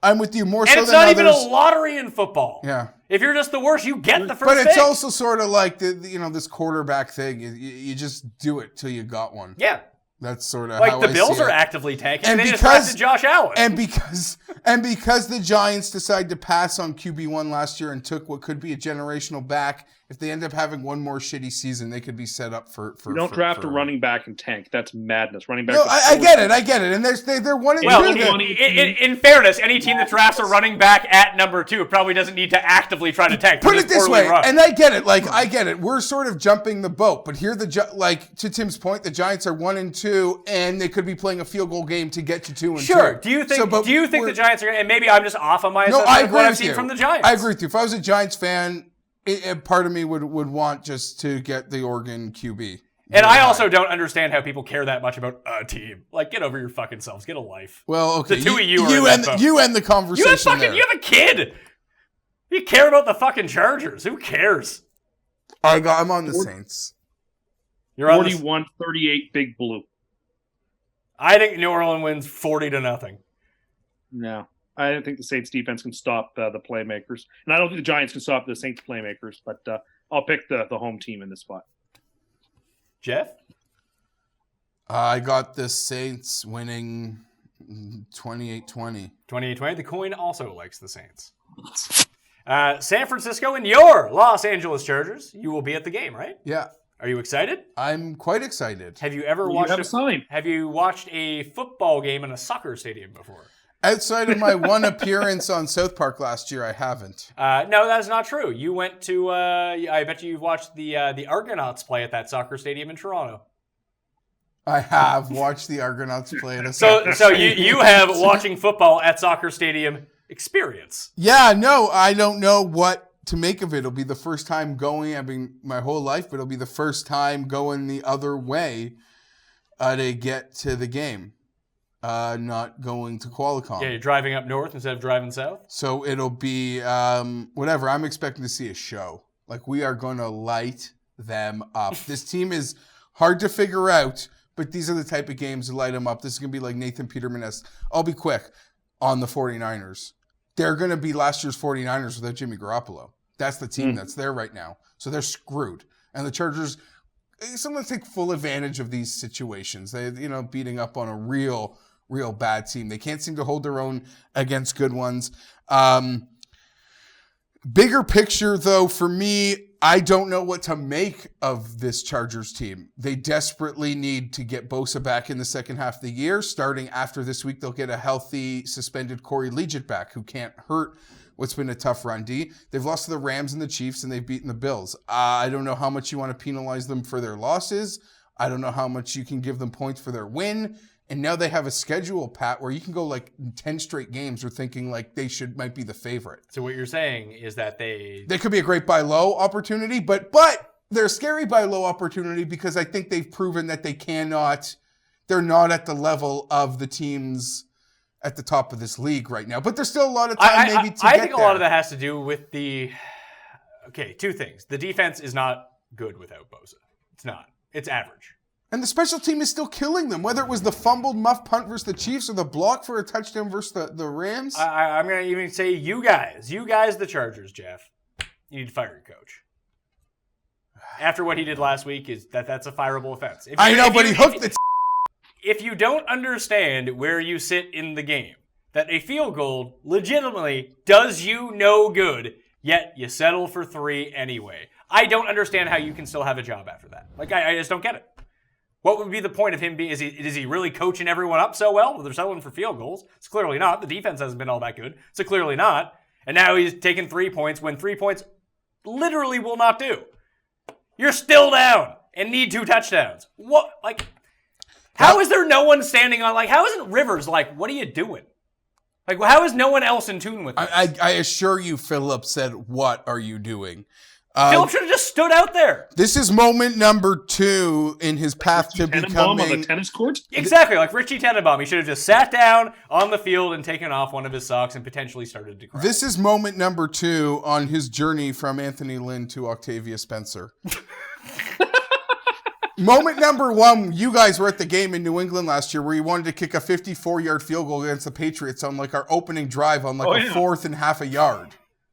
I'm with you more so than others. And it's not even a lottery in football. Yeah. If you're just the worst, you get the first pick. But it's pick. also sort of like this quarterback thing. You just do it till you got one. Yeah. That's sort of like how the I Bills see are it. actively tanking, and they just drafted Josh Allen. And because the Giants decided to pass on QB1 last year and took what could be a generational back, if they end up having one more shitty season, they could be set up for. You don't draft a running back and tank. That's madness. Running back. No, I get it, and they're 1-2. In fairness, any team that drafts a running back at number 2 probably doesn't need to actively try to tank. Put it this way, and I get it. I get it. We're sort of jumping the boat, but here to Tim's point, the Giants are 1-2, and they could be playing a field goal game to get to 2-2. Sure. Do you think the Giants are going to, and maybe I'm just off on my assessment of what I've seen from the Giants. I agree with you. If I was a Giants fan, part of me would want just to get the Oregon QB. And I also don't understand how people care that much about a team. Like, get over your fucking selves. Get a life. Well, okay. The two of you end the conversation You have a kid. You care about the fucking Chargers. Who cares? I'm on the Saints. You're on 41-38 Big Blue. I think New Orleans wins 40-0. No. I don't think the Saints defense can stop the playmakers. And I don't think the Giants can stop the Saints playmakers, but I'll pick the home team in this spot. Geoff? I got the Saints winning 28-20. 28-20. The coin also likes the Saints. San Francisco and your Los Angeles Chargers. You will be at the game, right? Yeah. Are you excited? I'm quite excited. Have you ever Have you watched a football game in a soccer stadium before? Outside of my one appearance on South Park last year, I haven't. No, that's not true. You went to, I bet you've watched the Argonauts play at that soccer stadium in Toronto. I have watched the Argonauts play at a soccer So you have watching football at soccer stadium experience. Yeah, no, I don't know what to make of it. It'll be the first time going, I mean, my whole life, but it'll be the first time going the other way to get to the game. Not going to Qualicon. Yeah, you're driving up north instead of driving south? So it'll be whatever. I'm expecting to see a show. Like, we are going to light them up. This team is hard to figure out, but these are the type of games to light them up. This is going to be like Nathan Peterman-esque. I'll be quick on the 49ers. They're going to be last year's 49ers without Jimmy Garoppolo. That's the team that's there right now. So they're screwed. And the Chargers, sometimes take full advantage of these situations. They, beating up on a real bad team. They can't seem to hold their own against good ones. Bigger picture, though, for me, I don't know what to make of this Chargers team. They desperately need to get Bosa back in the second half of the year. Starting after this week, they'll get a healthy, suspended Corey Liuget back, who can't hurt what's been a tough run D. They've lost to the Rams and the Chiefs, and they've beaten the Bills. I don't know how much you want to penalize them for their losses. I don't know how much you can give them points for their win. And now they have a schedule, Pat, where you can go like 10 straight games. We're thinking like they might be the favorite. So what you're saying is that they could be a great buy low opportunity, but they're a scary buy low opportunity because I think they've proven that they're not at the level of the teams at the top of this league right now. But there's still a lot of time to get there. I think a lot of that has to do with two things. The defense is not good without Bosa. It's not. It's average. And the special team is still killing them, whether it was the fumbled muff punt versus the Chiefs or the block for a touchdown versus the Rams. I'm going to even say you guys, the Chargers, Geoff, you need to fire your coach. After what he did last week, that's a fireable offense. But he hooked the If you don't understand where you sit in the game, that a field goal legitimately does you no good, yet you settle for 3 anyway. I don't understand how you can still have a job after that. Like, I just don't get it. What would be the point of him being, is he really coaching everyone up so well? Well, they're settling for field goals. It's clearly not. The defense hasn't been all that good. So clearly not. And now he's taking 3 points when 3 points literally will not do. You're still down and need 2 touchdowns. What? Like, how is there no one standing on, like, how isn't Rivers like, what are you doing? Like, how is no one else in tune with this? I assure you, Philip said, "What are you doing?" Philip should have just stood out there. This is moment number 2 in his path to becoming on the tennis court. Exactly, like Richie Tenenbaum. He should have just sat down on the field and taken off one of his socks and potentially started to cry. This is moment number 2 on his journey from Anthony Lynn to Octavia Spencer. Moment number 1, you guys were at the game in New England last year where you wanted to kick a 54-yard field goal against the Patriots on like our opening drive on like a 4th and half a yard.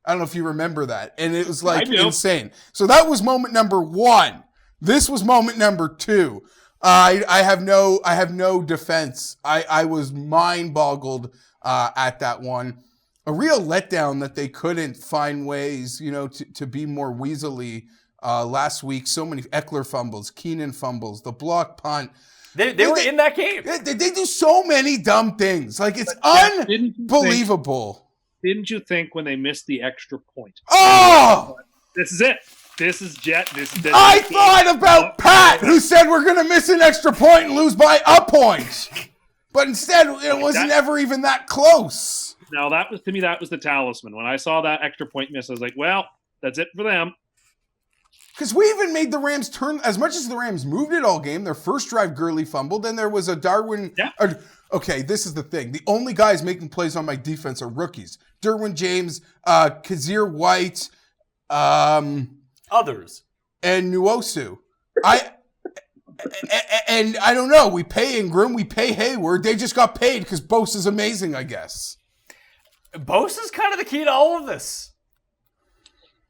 I don't know if you remember that. And it was like insane. So that was moment number 1. This was moment number 2. I have no defense. I was mind boggled at that one. A real letdown that they couldn't find ways, to be more weaselly last week. So many Eckler fumbles, Keenan fumbles, the block punt. They were in that game. They do so many dumb things. Like, it's unbelievable. Didn't you think when they missed the extra point? Oh! This is it. This is Jet. I thought about Pat, who said we're going to miss an extra point and lose by a point. But instead, it wasn't ever even that close. Now, that was the talisman. When I saw that extra point miss, I was like, well, that's it for them. Because we even made the Rams turn, as much as the Rams moved it all game, their first drive, Gurley fumbled, then there was a Darwin. Yeah. Okay, this is the thing. The only guys making plays on my defense are rookies. Derwin James, Kazir White, others. And Nwosu. And I don't know. We pay Ingram, we pay Hayward. They just got paid because Bosa's amazing, I guess. Bosa's kind of the key to all of this.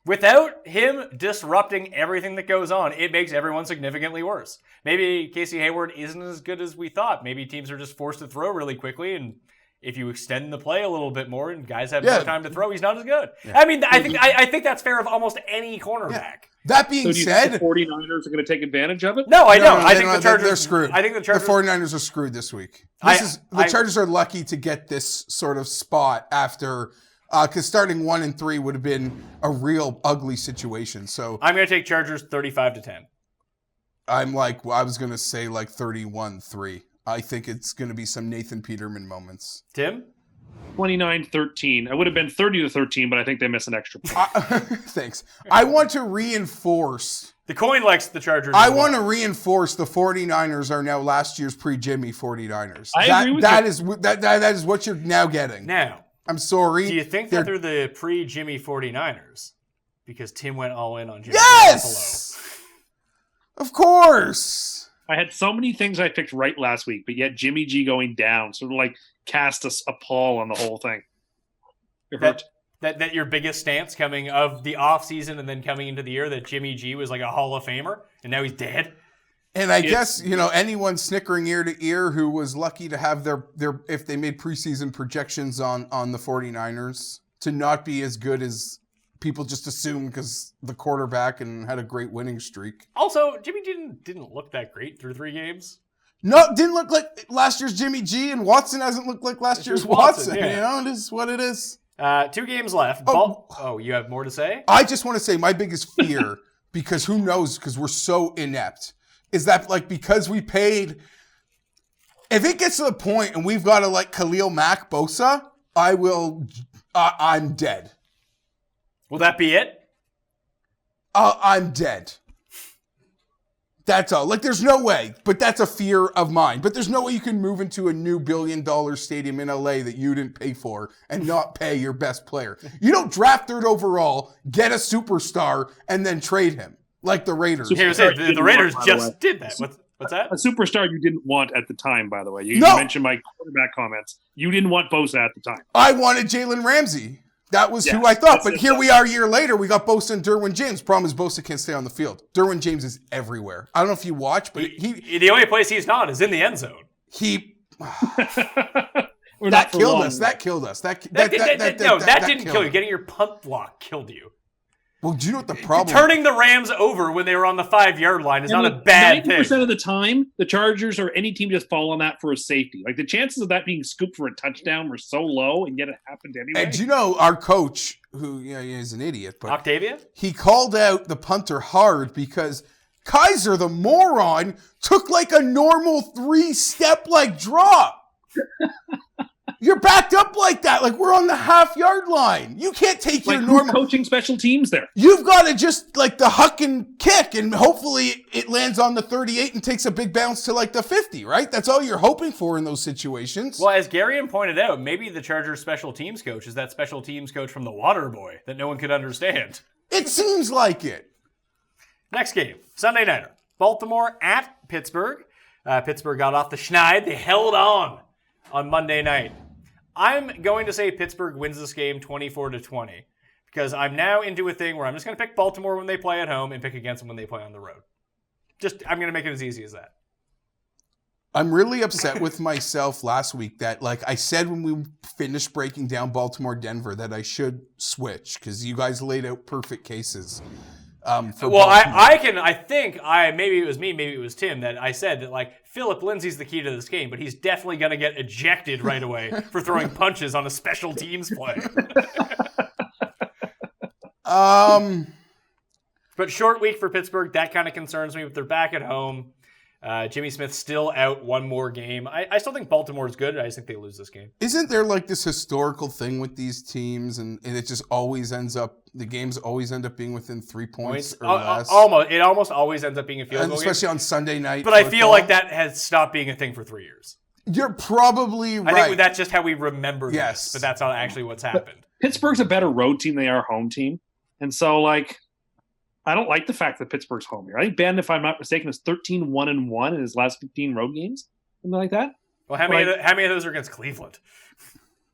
Without him disrupting everything that goes on, it makes everyone significantly worse. Maybe Casey Hayward isn't as good as we thought. Maybe teams are just forced to throw really quickly, and if you extend the play a little bit more and guys have more time to throw, he's not as good. Yeah. I mean, I think that's fair of almost any cornerback. Yeah. That being said, think the 49ers are going to take advantage of it? No, I don't. I think the Chargers they're screwed. I think the Chargers, 49ers are screwed this week. The Chargers are lucky to get this sort of spot after. Because starting 1-3 would have been a real ugly situation. So I'm going to take Chargers 35-10. I was going to say like 31-3. I think it's going to be some Nathan Peterman moments. Tim? 29-13. I would have been 30-13, but I think they missed an extra point. Thanks. I want to reinforce. The coin likes the Chargers. I as well. want to reinforce the 49ers are now last year's pre-Jimmy 49ers. I agree with that you. That is what you're now getting. Now, I'm sorry. do you think that they're the pre-Jimmy 49ers? Because Tim went all in on Jimmy Yes! Of course. I had so many things I picked right last week, but yet Jimmy G going down sort of like cast a pall on the whole thing. It hurt. That your biggest stance coming of the offseason and then coming into the year that Jimmy G was like a Hall of Famer and now he's dead? And I guess, anyone snickering ear to ear who was lucky to have their if they made preseason projections on the 49ers to not be as good as people just assume because the quarterback and had a great winning streak. Also, Jimmy didn't look that great through 3 games. No, didn't look like last year's Jimmy G, and Watson hasn't looked like last year's Watson. Yeah. It is what it is. 2 games left. You have more to say? I just want to say my biggest fear, because who knows, because we're so inept, is that because we paid, if it gets to the point and we've got to Khalil Mack Bosa, I'm dead. Will that be it? I'm dead. That's all. There's no way, but that's a fear of mine. But there's no way you can move into a new $1 billion stadium in LA that you didn't pay for and not pay your best player. You don't draft 3rd overall, get a superstar, and then trade him like the Raiders. The Raiders just did that. What's that? A superstar you didn't want at the time, by the way. You mentioned my quarterback comments. You didn't want Bosa at the time. I wanted Jalen Ramsey. That was who I thought. But here we are a year later. We got Bosa and Derwin James. Problem is Bosa can't stay on the field. Derwin James is everywhere. I don't know if you watch, but the only place he's not is in the end zone. That killed us. That didn't kill you. Getting your punt block killed you. Well, do you know what the problem? Turning the Rams over when they were on the 5-yard line is not a bad thing. 90% of the time, the Chargers or any team just fall on that for a safety. The chances of that being scooped for a touchdown were so low, and yet it happened anyway. And do you know our coach, who is an idiot, but Octavia? He called out the punter hard because Kaiser, the moron, took a normal 3-step drop. You're backed up like that. We're on the half-yard line. You can't take your normal... coaching special teams there. You've got to just, the huck and kick, and hopefully it lands on the 38 and takes a big bounce to, the 50, right? That's all you're hoping for in those situations. Well, as Garion pointed out, maybe the Chargers special teams coach is that special teams coach from the Water Boy that no one could understand. It seems like it. Next game, Sunday nighter. Baltimore at Pittsburgh. Pittsburgh got off the schneid. They held on Monday night. I'm going to say Pittsburgh wins this game 24-20 because I'm now into a thing where I'm just going to pick Baltimore when they play at home and pick against them when they play on the road. I'm going to make it as easy as that. I'm really upset with myself last week that, I said when we finished breaking down Baltimore-Denver that I should switch because you guys laid out perfect cases. I think maybe it was me, maybe it was Tim, that I said that Philip Lindsay's the key to this game, but he's definitely going to get ejected right away for throwing punches on a special teams play. But short week for Pittsburgh, that kind of concerns me, but they're back at home. Jimmy Smith's still out one more game. I still think Baltimore's good. I just think they lose this game. Isn't there this historical thing with these teams and it just always ends up, the games always end up being within 3 points or less? It almost always ends up being a field goal especially game. On Sunday night. But football. I feel like that has stopped being a thing for 3 years. You're probably right. I think that's just how we remember this, but that's not actually what's happened. Pittsburgh's a better road team than they are home team. And so, I don't like the fact that Pittsburgh's home here. I think Ben, if I'm not mistaken, is 13-1-1 in his last 15 road games. Something like that. Well, how many of those are against Cleveland?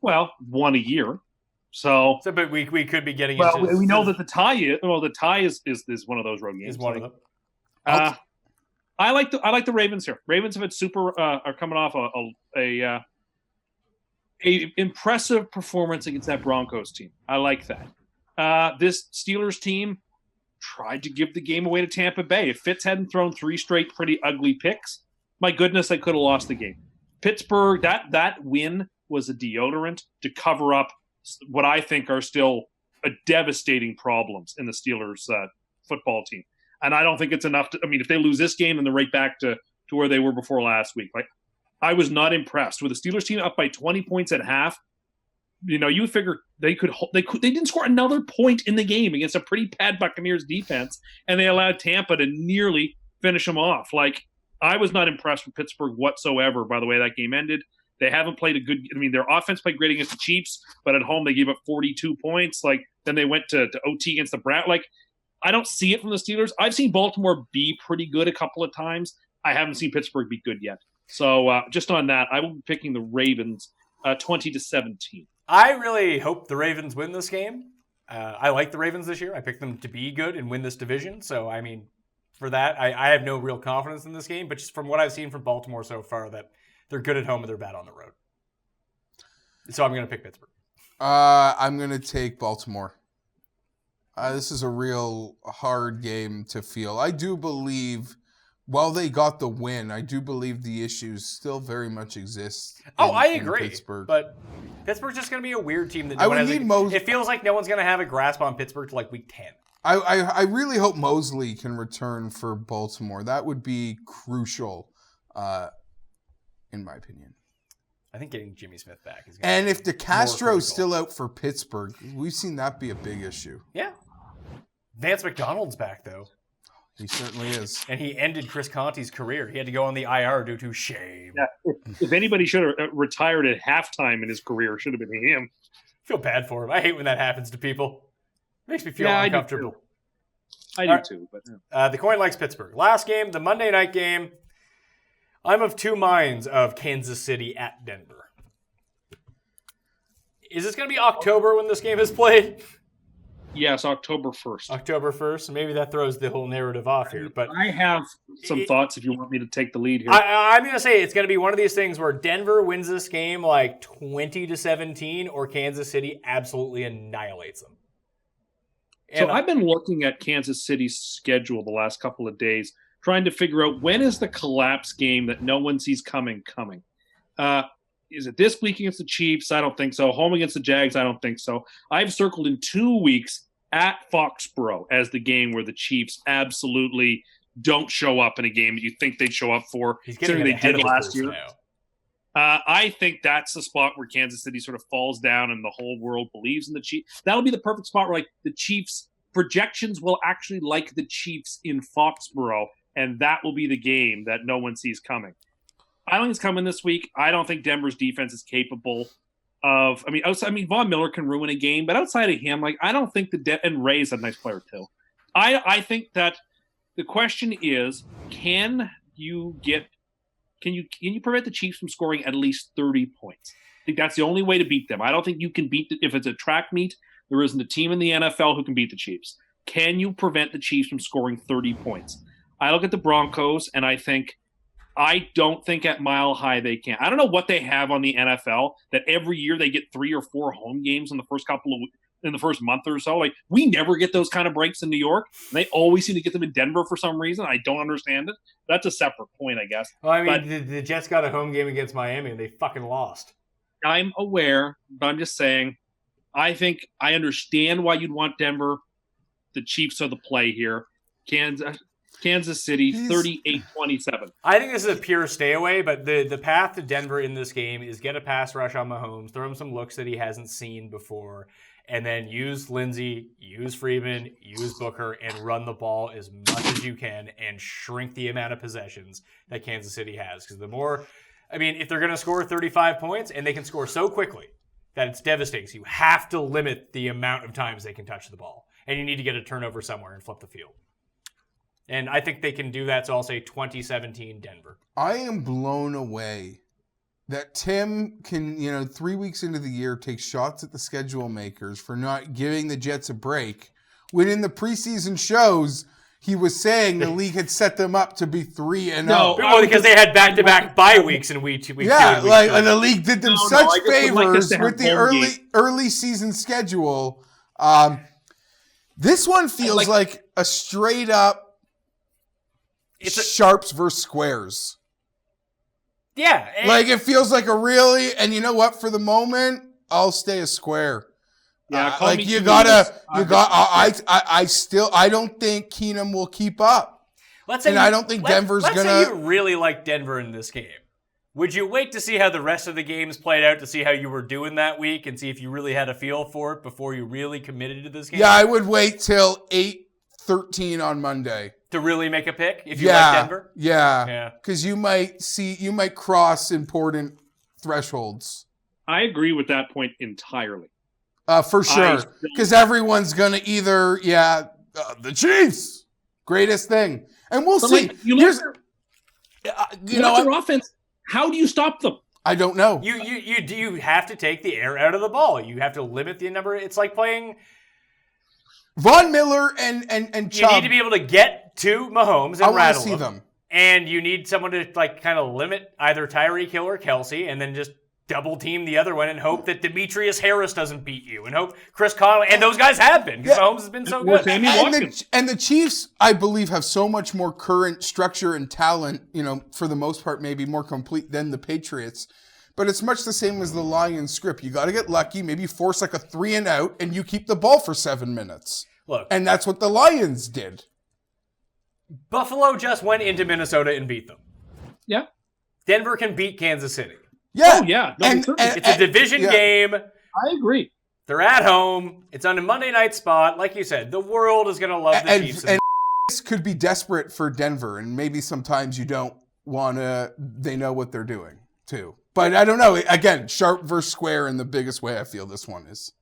Well, 1 a year. So but we could be getting into... Well, we know that the tie is one of those road games. Is one of them. I like the Ravens here. Ravens have had are coming off a impressive performance against that Broncos team. I like that. This Steelers team tried to give the game away to Tampa Bay. If Fitz hadn't thrown 3 straight pretty ugly picks, my goodness, they could have lost the game. Pittsburgh, that win was a deodorant to cover up what I think are still devastating problems in the Steelers football team. And I don't think it's enough if they lose this game, then they're right back to where they were before last week. I was not impressed with the Steelers team up by 20 points at half. you figure they didn't score another point in the game against a pretty bad Buccaneers defense, and they allowed Tampa to nearly finish them off. Like, I was not impressed with Pittsburgh whatsoever by the way that game ended. They haven't played a good – I mean, their offense played great against the Chiefs, but at home they gave up 42 points. Like, then they went to OT against the Browns. Like, I don't see it from the Steelers. I've seen Baltimore be pretty good a couple of times. I haven't seen Pittsburgh be good yet. So just on that, I will be picking the Ravens 20-17. I really hope the Ravens win this game. I like the Ravens this year. I picked them to be good and win this division. So, I mean, for that, I have no real confidence in this game. But just from what I've seen from Baltimore so far, that they're good at home and they're bad on the road. So I'm going to pick Pittsburgh. I'm going to take Baltimore. This is a real hard game to feel. I do believe, while they got the win, I do believe the issues still very much exist. I agree. Pittsburgh. But Pittsburgh's just going to be a weird team that I would need it feels like no one's going to have a grasp on Pittsburgh till like week 10. I really hope Mosley can return for Baltimore. That would be crucial, in my opinion. I think getting Jimmy Smith back is going And to if DeCastro's still out for Pittsburgh, we've seen that be a big issue. Yeah. Vance McDonald's back, though. He certainly is. And he ended Chris Conti's career. He had to go on the IR due to shame. Yeah, if anybody should have retired at halftime in his career, it should have been him. I feel bad for him. I hate when that happens to people. It makes me feel uncomfortable. I do too. But the coin likes Pittsburgh. Last game, the Monday night game. I'm of two minds of Kansas City at Denver. Is this going to be October when this game is played? Yes, October 1st. October 1st. Maybe that throws the whole narrative off here. But I have some thoughts if you want me to take the lead here. I'm going to say it's going to be one of these things where Denver wins this game like 20-17 or Kansas City absolutely annihilates them. So I've been looking at Kansas City's schedule the last couple of days, trying to figure out when is the collapse game that no one sees coming. Is it this week against the Chiefs? I don't think so. Home against the Jags? I don't think so. I've circled in 2 weeks at Foxborough as the game where the Chiefs absolutely don't show up in a game that you think they'd show up for, considering they did last year. I think that's the spot where Kansas City sort of falls down and the whole world believes in the Chiefs. That'll be the perfect spot where, like, the Chiefs projections will actually like the Chiefs in Foxborough, and that will be the game that no one sees coming. I don't think it's coming this week. I don't think Denver's defense is capable of. Von Miller can ruin a game, but outside of him, like, I don't think and Ray's a nice player too. I think that the question is, can you prevent the Chiefs from scoring at least 30 points? I think that's the only way to beat them. I don't think you can beat if it's a track meet. There isn't a team in the NFL who can beat the Chiefs. Can you prevent the Chiefs from scoring 30 points? I look at the Broncos and I don't think at Mile High they can. I don't know what they have on the NFL that every year they get 3 or 4 home games in the first month or so. Like, we never get those kind of breaks in New York. They always seem to get them in Denver for some reason. I don't understand it. That's a separate point, I guess. Well, I mean, the Jets got a home game against Miami and they fucking lost. I'm aware, but I'm just saying, I think I understand why you'd want Denver. The Chiefs are the play here. Kansas City, 38-27. I think this is a pure stay away, but the path to Denver in this game is get a pass rush on Mahomes, throw him some looks that he hasn't seen before, and then use Lindsey, use Freeman, use Booker, and run the ball as much as you can and shrink the amount of possessions that Kansas City has. Because if they're going to score 35 points, and they can score so quickly that it's devastating, so you have to limit the amount of times they can touch the ball. And you need to get a turnover somewhere and flip the field. And I think they can do that, so I'll say 2017 Denver. I am blown away that Tim can, 3 weeks into the year, take shots at the schedule makers for not giving the Jets a break, when in the preseason shows, he was saying the league had set them up to be 3-0. Well, because they had back-to-back bye weeks in week 2. And the league did them such favors with the early season schedule. This one feels like a straight up sharps versus squares. Yeah. It feels like and you know what? For the moment, I'll stay a square. Yeah, I don't think Keenum will keep up. I don't think Denver's let's gonna. say you really like Denver in this game. Would you wait to see how the rest of the games played out to see how you were doing that week and see if you really had a feel for it before you really committed to this game? Yeah, I would wait till 8:13 on Monday. To really make a pick if you like Denver? Yeah. Because you might cross important thresholds. I agree with that point entirely. For sure. Because everyone's going to either, the Chiefs, greatest thing. And we'll see. Like, you know their offense. How do you stop them? I don't know. You have to take the air out of the ball. You have to limit the number. It's like playing Von Miller and Chubb. You need to be able to get to Mahomes and rattle see them. And you need someone to kind of limit either Tyreek Hill or Kelsey, and then just double team the other one and hope that Demetrius Harris doesn't beat you, and hope Chris Conley, and those guys have been, because Mahomes has been so good. And the Chiefs, I believe, have so much more current structure and talent, for the most part, maybe more complete than the Patriots. But it's much the same as the Lions script. You got to get lucky, maybe force like a 3 and out, and you keep the ball for 7 minutes. Look, and that's what the Lions did. Buffalo just went into Minnesota and beat them. Yeah. Denver can beat Kansas City. Yeah. Oh, yeah. No, it's a division game. I agree. They're at home. It's on a Monday night spot. Like you said, the world is going to love the Chiefs. And this could be desperate for Denver, and maybe sometimes you don't want to, they know what they're doing, too. But I don't know. Again, sharp versus square in the biggest way I feel this one is.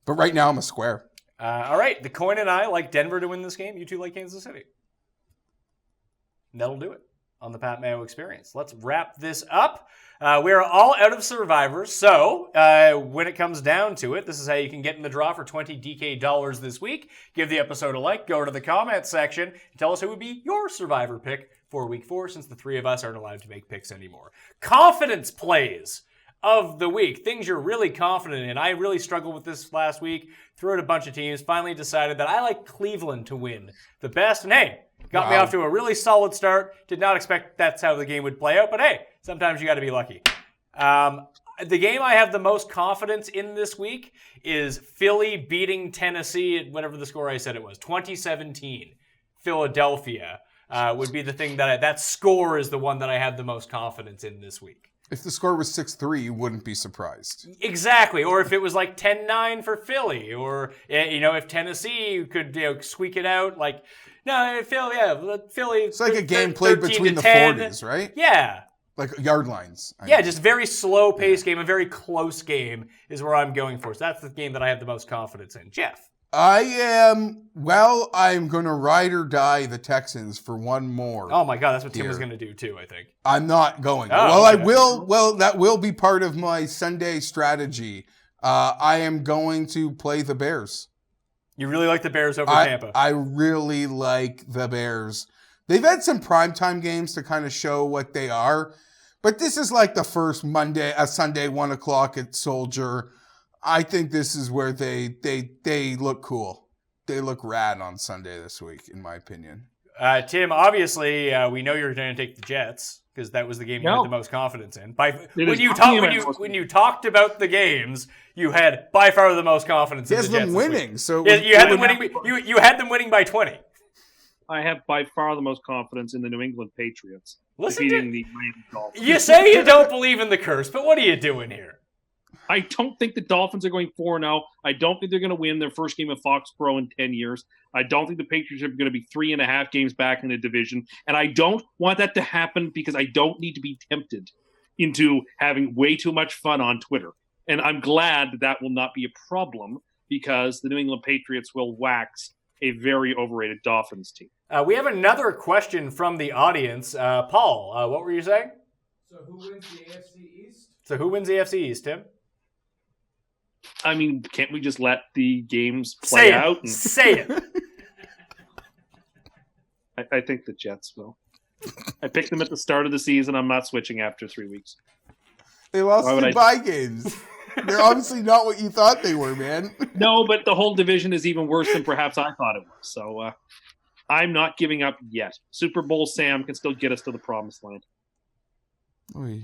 But right now I'm a square. All right. The coin and I like Denver to win this game. You two like Kansas City. And that'll do it on the Pat Mayo Experience. Let's wrap this up. We are all out of survivors, so when it comes down to it, this is how you can get in the draw for $20 DK this week. Give the episode a like, go to the comments section, and tell us who would be your survivor pick for week 4, since the 3 of us aren't allowed to make picks anymore. Confidence plays of the week. Things you're really confident in. I really struggled with this last week. Threw out a bunch of teams. Finally decided that I like Cleveland to win the best. And hey, got me off to a really solid start. Did not expect that's how the game would play out. But hey, sometimes you got to be lucky. The game I have the most confidence in this week is Philly beating Tennessee at whatever the score I said it was. 2017. Philadelphia would be the thing that score is the one that I have the most confidence in this week. If the score was 6-3, you wouldn't be surprised. Exactly. Or if it was like 10-9 for Philly, or if Tennessee could squeak it out, Philly. It's like a game played between the 40s, right? Yeah. Like yard lines. Just very slow paced game, a very close game is where I'm going for. So that's the game that I have the most confidence in. Jeff. I'm going to ride or die the Texans for one more. Oh my God, that's what Tim was going to do too, I think. I'm not going. I will. Well, that will be part of my Sunday strategy. I am going to play the Bears. You really like the Bears over Tampa? I really like the Bears. They've had some primetime games to kind of show what they are, but this is like the first Sunday 1 o'clock at Soldier. I think this is where they look cool. They look rad on Sunday this week, in my opinion. Tim, obviously, we know you're going to take the Jets because that was the game you had the most confidence in. When you talked about the games, you had by far the most confidence in the Jets. He has them winning, so you had them winning. You had them winning by 20. I have by far the most confidence in the New England Patriots defeating the Miami Dolphins. You say you don't believe in the curse, but what are you doing here? I don't think the Dolphins are going 4-0. I don't think they're going to win their first game of Foxborough in 10 years. I don't think the Patriots are going to be 3.5 games back in the division. And I don't want that to happen because I don't need to be tempted into having way too much fun on Twitter. And I'm glad that will not be a problem because the New England Patriots will wax a very overrated Dolphins team. We have another question from the audience. Paul, what were you saying? So who wins the AFC East? So who wins the AFC East, Tim? I mean, can't we just let the games play out? Say it. I think the Jets will. I picked them at the start of the season. I'm not switching after 3 weeks. They lost the bye games. They're obviously not what you thought they were, man. No, but the whole division is even worse than perhaps I thought it was. So I'm not giving up yet. Super Bowl Sam can still get us to the promised land. Oy.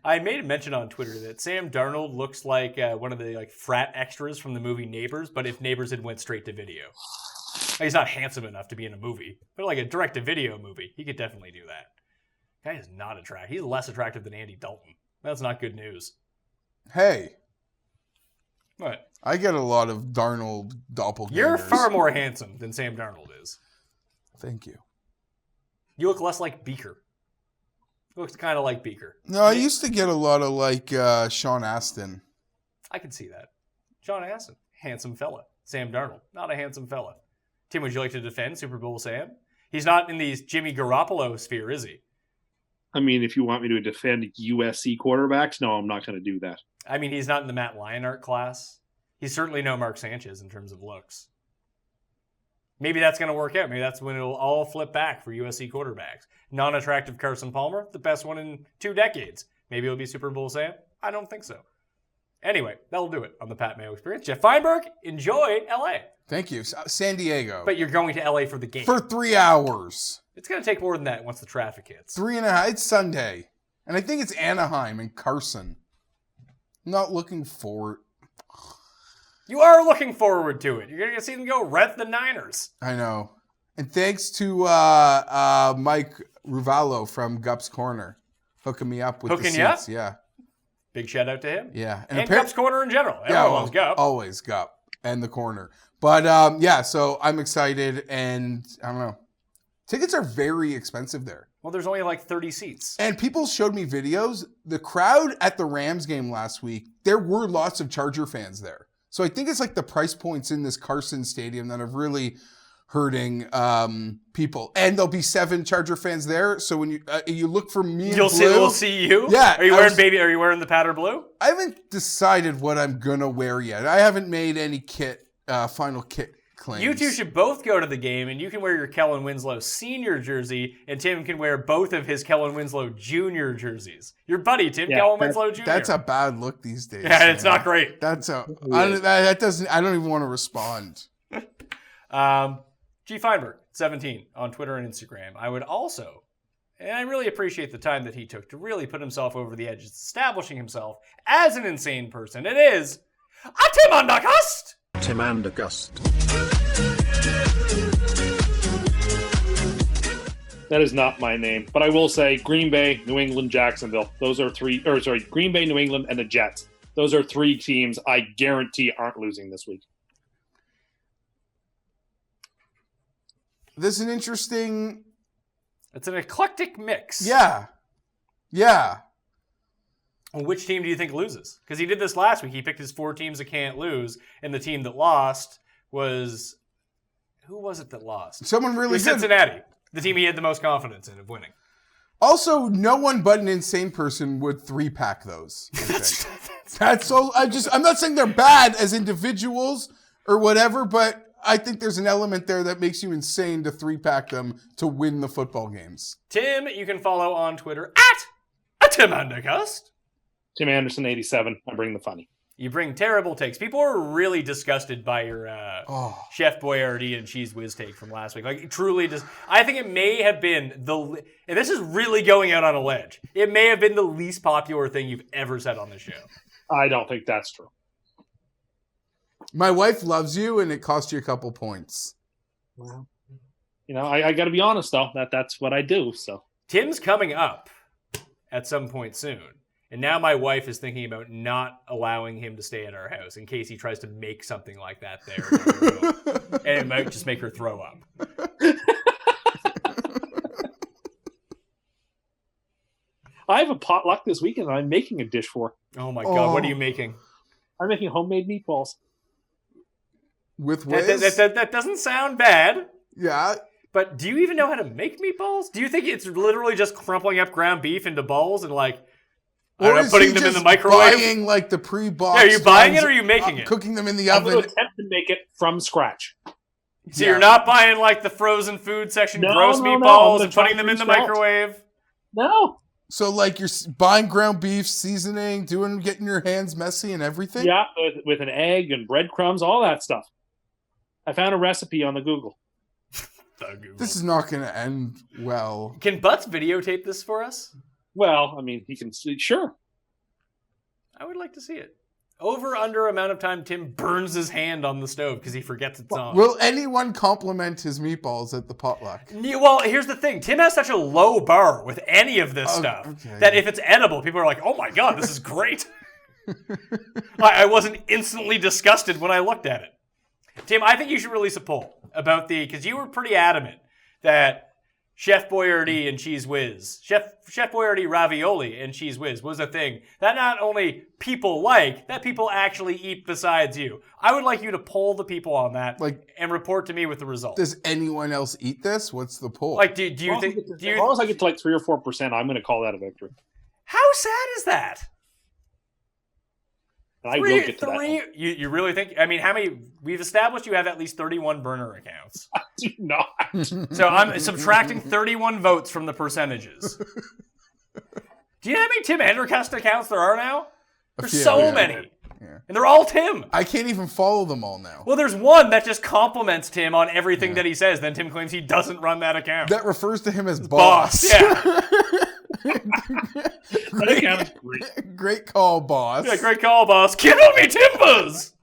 I made a mention on Twitter that Sam Darnold looks like one of the frat extras from the movie Neighbors, but if Neighbors had went straight to video. He's not handsome enough to be in a movie, but like a direct-to-video movie, he could definitely do that. Guy is not attractive. He's less attractive than Andy Dalton. That's not good news. Hey, What? I get a lot of Darnold doppelgangers. You're far more handsome than Sam Darnold is. Thank you. You look less like Beaker. You look kind of like Beaker. No, I used to get a lot of like Sean Astin. I can see that. John Aston, handsome fella. Sam Darnold, not a handsome fella. Tim, would you like to defend Super Bowl Sam? He's not in the Jimmy Garoppolo sphere, is he? I mean, if you want me to defend USC quarterbacks, no, I'm not going to do that. I mean, he's not in the Matt Leinart class. He's certainly no Mark Sanchez in terms of looks. Maybe that's going to work out. Maybe that's when it'll all flip back for USC quarterbacks. Non-attractive Carson Palmer, the best one in 2 decades. Maybe it'll be Super Bowl Sam. I don't think so. Anyway, that'll do it on the Pat Mayo Experience. Geoff Fienberg, enjoy LA. Thank you. San Diego. But you're going to LA for the game. For 3 hours. It's going to take more than that once the traffic hits. 3.5. It's Sunday. And I think it's Anaheim and Carson. I'm not looking forward. You are looking forward to it. You're going to see them go rent the Niners. I know. And thanks to Mike Ruvallo from Gup's Corner hooking me up with Hooking the you up? seats. Yeah. Big shout out to him. Yeah. And Gup's Corner in general. Yeah, Everyone loves Gup. always Gup and the corner. But yeah, so I'm excited, and I don't know. Tickets are very expensive there. Well, there's only like 30 seats. And people showed me videos. The crowd at the Rams game last week, there were lots of Charger fans there. So I think it's like the price points in this Carson Stadium that are really hurting people. And there'll be 7 Charger fans there. So when you look for me, We'll see you. Yeah, Are you wearing the powder blue? I haven't decided what I'm gonna wear yet. I haven't made any final kit claims. You two should both go to the game, and you can wear your Kellen Winslow senior jersey, and Tim can wear both of his Kellen Winslow junior jerseys. Your buddy, Tim Kellen Winslow Jr. That's a bad look these days. Yeah, it's not great. That doesn't. I don't even want to respond. G Feinberg 17 on Twitter and Instagram. I would also, and I really appreciate the time that he took to really put himself over the edge, establishing himself as an insane person. It is a Tim Undergust. Tim Andergust. That is not my name, but I will say Green Bay, New England, Jacksonville. Those are Green Bay, New England, and the Jets. Those are 3 teams I guarantee aren't losing this week. This is an interesting. It's an eclectic mix. Yeah. Well, which team do you think loses? Because he did this last week. He picked his 4 teams that can't lose, and the team that lost was... Who was it that lost? Someone really good. Cincinnati, the team he had the most confidence in of winning. Also, no one but an insane person would 3-pack those. That's so. I'm not saying they're bad as individuals or whatever, but I think there's an element there that makes you insane to 3-pack them to win the football games. Tim, you can follow on Twitter at a Tim Undergust. Tim Anderson, 87. I bring the funny. You bring terrible takes. People are really disgusted by your Chef Boyardee and Cheese Whiz take from last week. Like, truly, I think it may have been and this is really going out on a ledge, it may have been the least popular thing you've ever said on the show. I don't think that's true. My wife loves you, and it cost you a couple points. Well, I got to be honest, though. That's what I do, so. Tim's coming up at some point soon. And now my wife is thinking about not allowing him to stay at our house in case he tries to make something like that there. And it might just make her throw up. I have a potluck this weekend I'm making a dish for. Oh my God, what are you making? I'm making homemade meatballs. With Wiz? That doesn't sound bad. Yeah. But do you even know how to make meatballs? Do you think it's literally just crumpling up ground beef into balls and putting them in the microwave? Buying like the pre-boxed. Yeah, are you buying it or are you making it? Cooking them in the I'm oven. going to attempt to make it from scratch. So you're not buying like the frozen food section gross meatballs and putting them in the microwave? No. So like you're buying ground beef, seasoning, getting your hands messy and everything? Yeah, with an egg and breadcrumbs, all that stuff. I found a recipe on the Google. This is not going to end well. Can Butts videotape this for us? Well, I mean, he can see. Sure. I would like to see it. Over under amount of time Tim burns his hand on the stove because he forgets it's on. Will anyone compliment his meatballs at the potluck? Yeah, well, here's the thing. Tim has such a low bar with any of this stuff that if it's edible, people are like, oh my God, this is great. I wasn't instantly disgusted when I looked at it. Tim, I think you should release a poll about because you were pretty adamant that Chef Boyardee and Cheese Whiz, Chef Boyardee ravioli and Cheese Whiz was a thing that not only people like, that people actually eat besides you. I would like you to poll the people on that and report to me with the results. Does anyone else eat this? What's the poll? Like, do you think... As long as I get to like 3 or 4%, I'm going to call that a victory. How sad is that? And I will get to that. You really think? I mean, how many? We've established you have at least 31 burner accounts. I do not. So I'm subtracting 31 votes from the percentages. Do you know how many Tim Endercast accounts there are now? There's so many. Yeah. And they're all Tim. I can't even follow them all now. Well, there's one that just compliments Tim on everything that he says. Then Tim claims he doesn't run that account. That refers to him as boss. Yeah. Great call, boss. Yeah, great call, boss. Get on me, Timbers!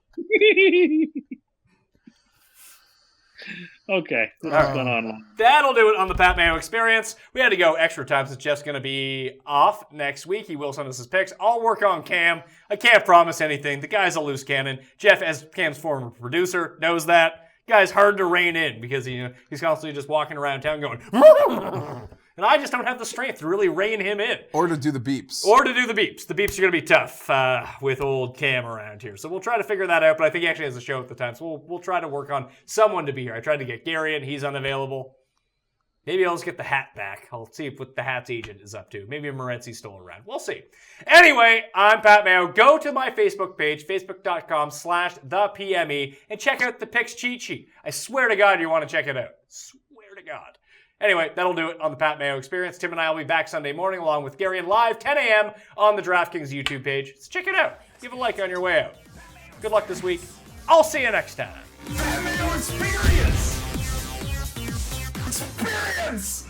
Okay. On. That'll do it on the Pat Mayo Experience. We had to go extra time since Jeff's going to be off next week. He will send us his picks. I'll work on Cam. I can't promise anything. The guy's a loose cannon. Jeff, as Cam's former producer, knows that. Guy's hard to rein in because he's constantly just walking around town going, and I just don't have the strength to really rein him in. Or to do the beeps. The beeps are going to be tough with old Cam around here. So we'll try to figure that out, but I think he actually has a show at the time. So we'll try to work on someone to be here. I tried to get Gary in. He's unavailable. Maybe I'll just get the hat back. I'll see what the Hat's agent is up to. Maybe Morenzi's still around. We'll see. Anyway, I'm Pat Mayo. Go to my Facebook page, facebook.com/thepme, and check out the picks cheat sheet. I swear to God you want to check it out. Swear to God. Anyway, that'll do it on the Pat Mayo Experience. Tim and I will be back Sunday morning along with Gary and live 10 a.m. on the Draftkings YouTube page. So check it out. Give a like on your way out. Good luck this week. I'll see you next time. Pat Mayo Experience! Experience!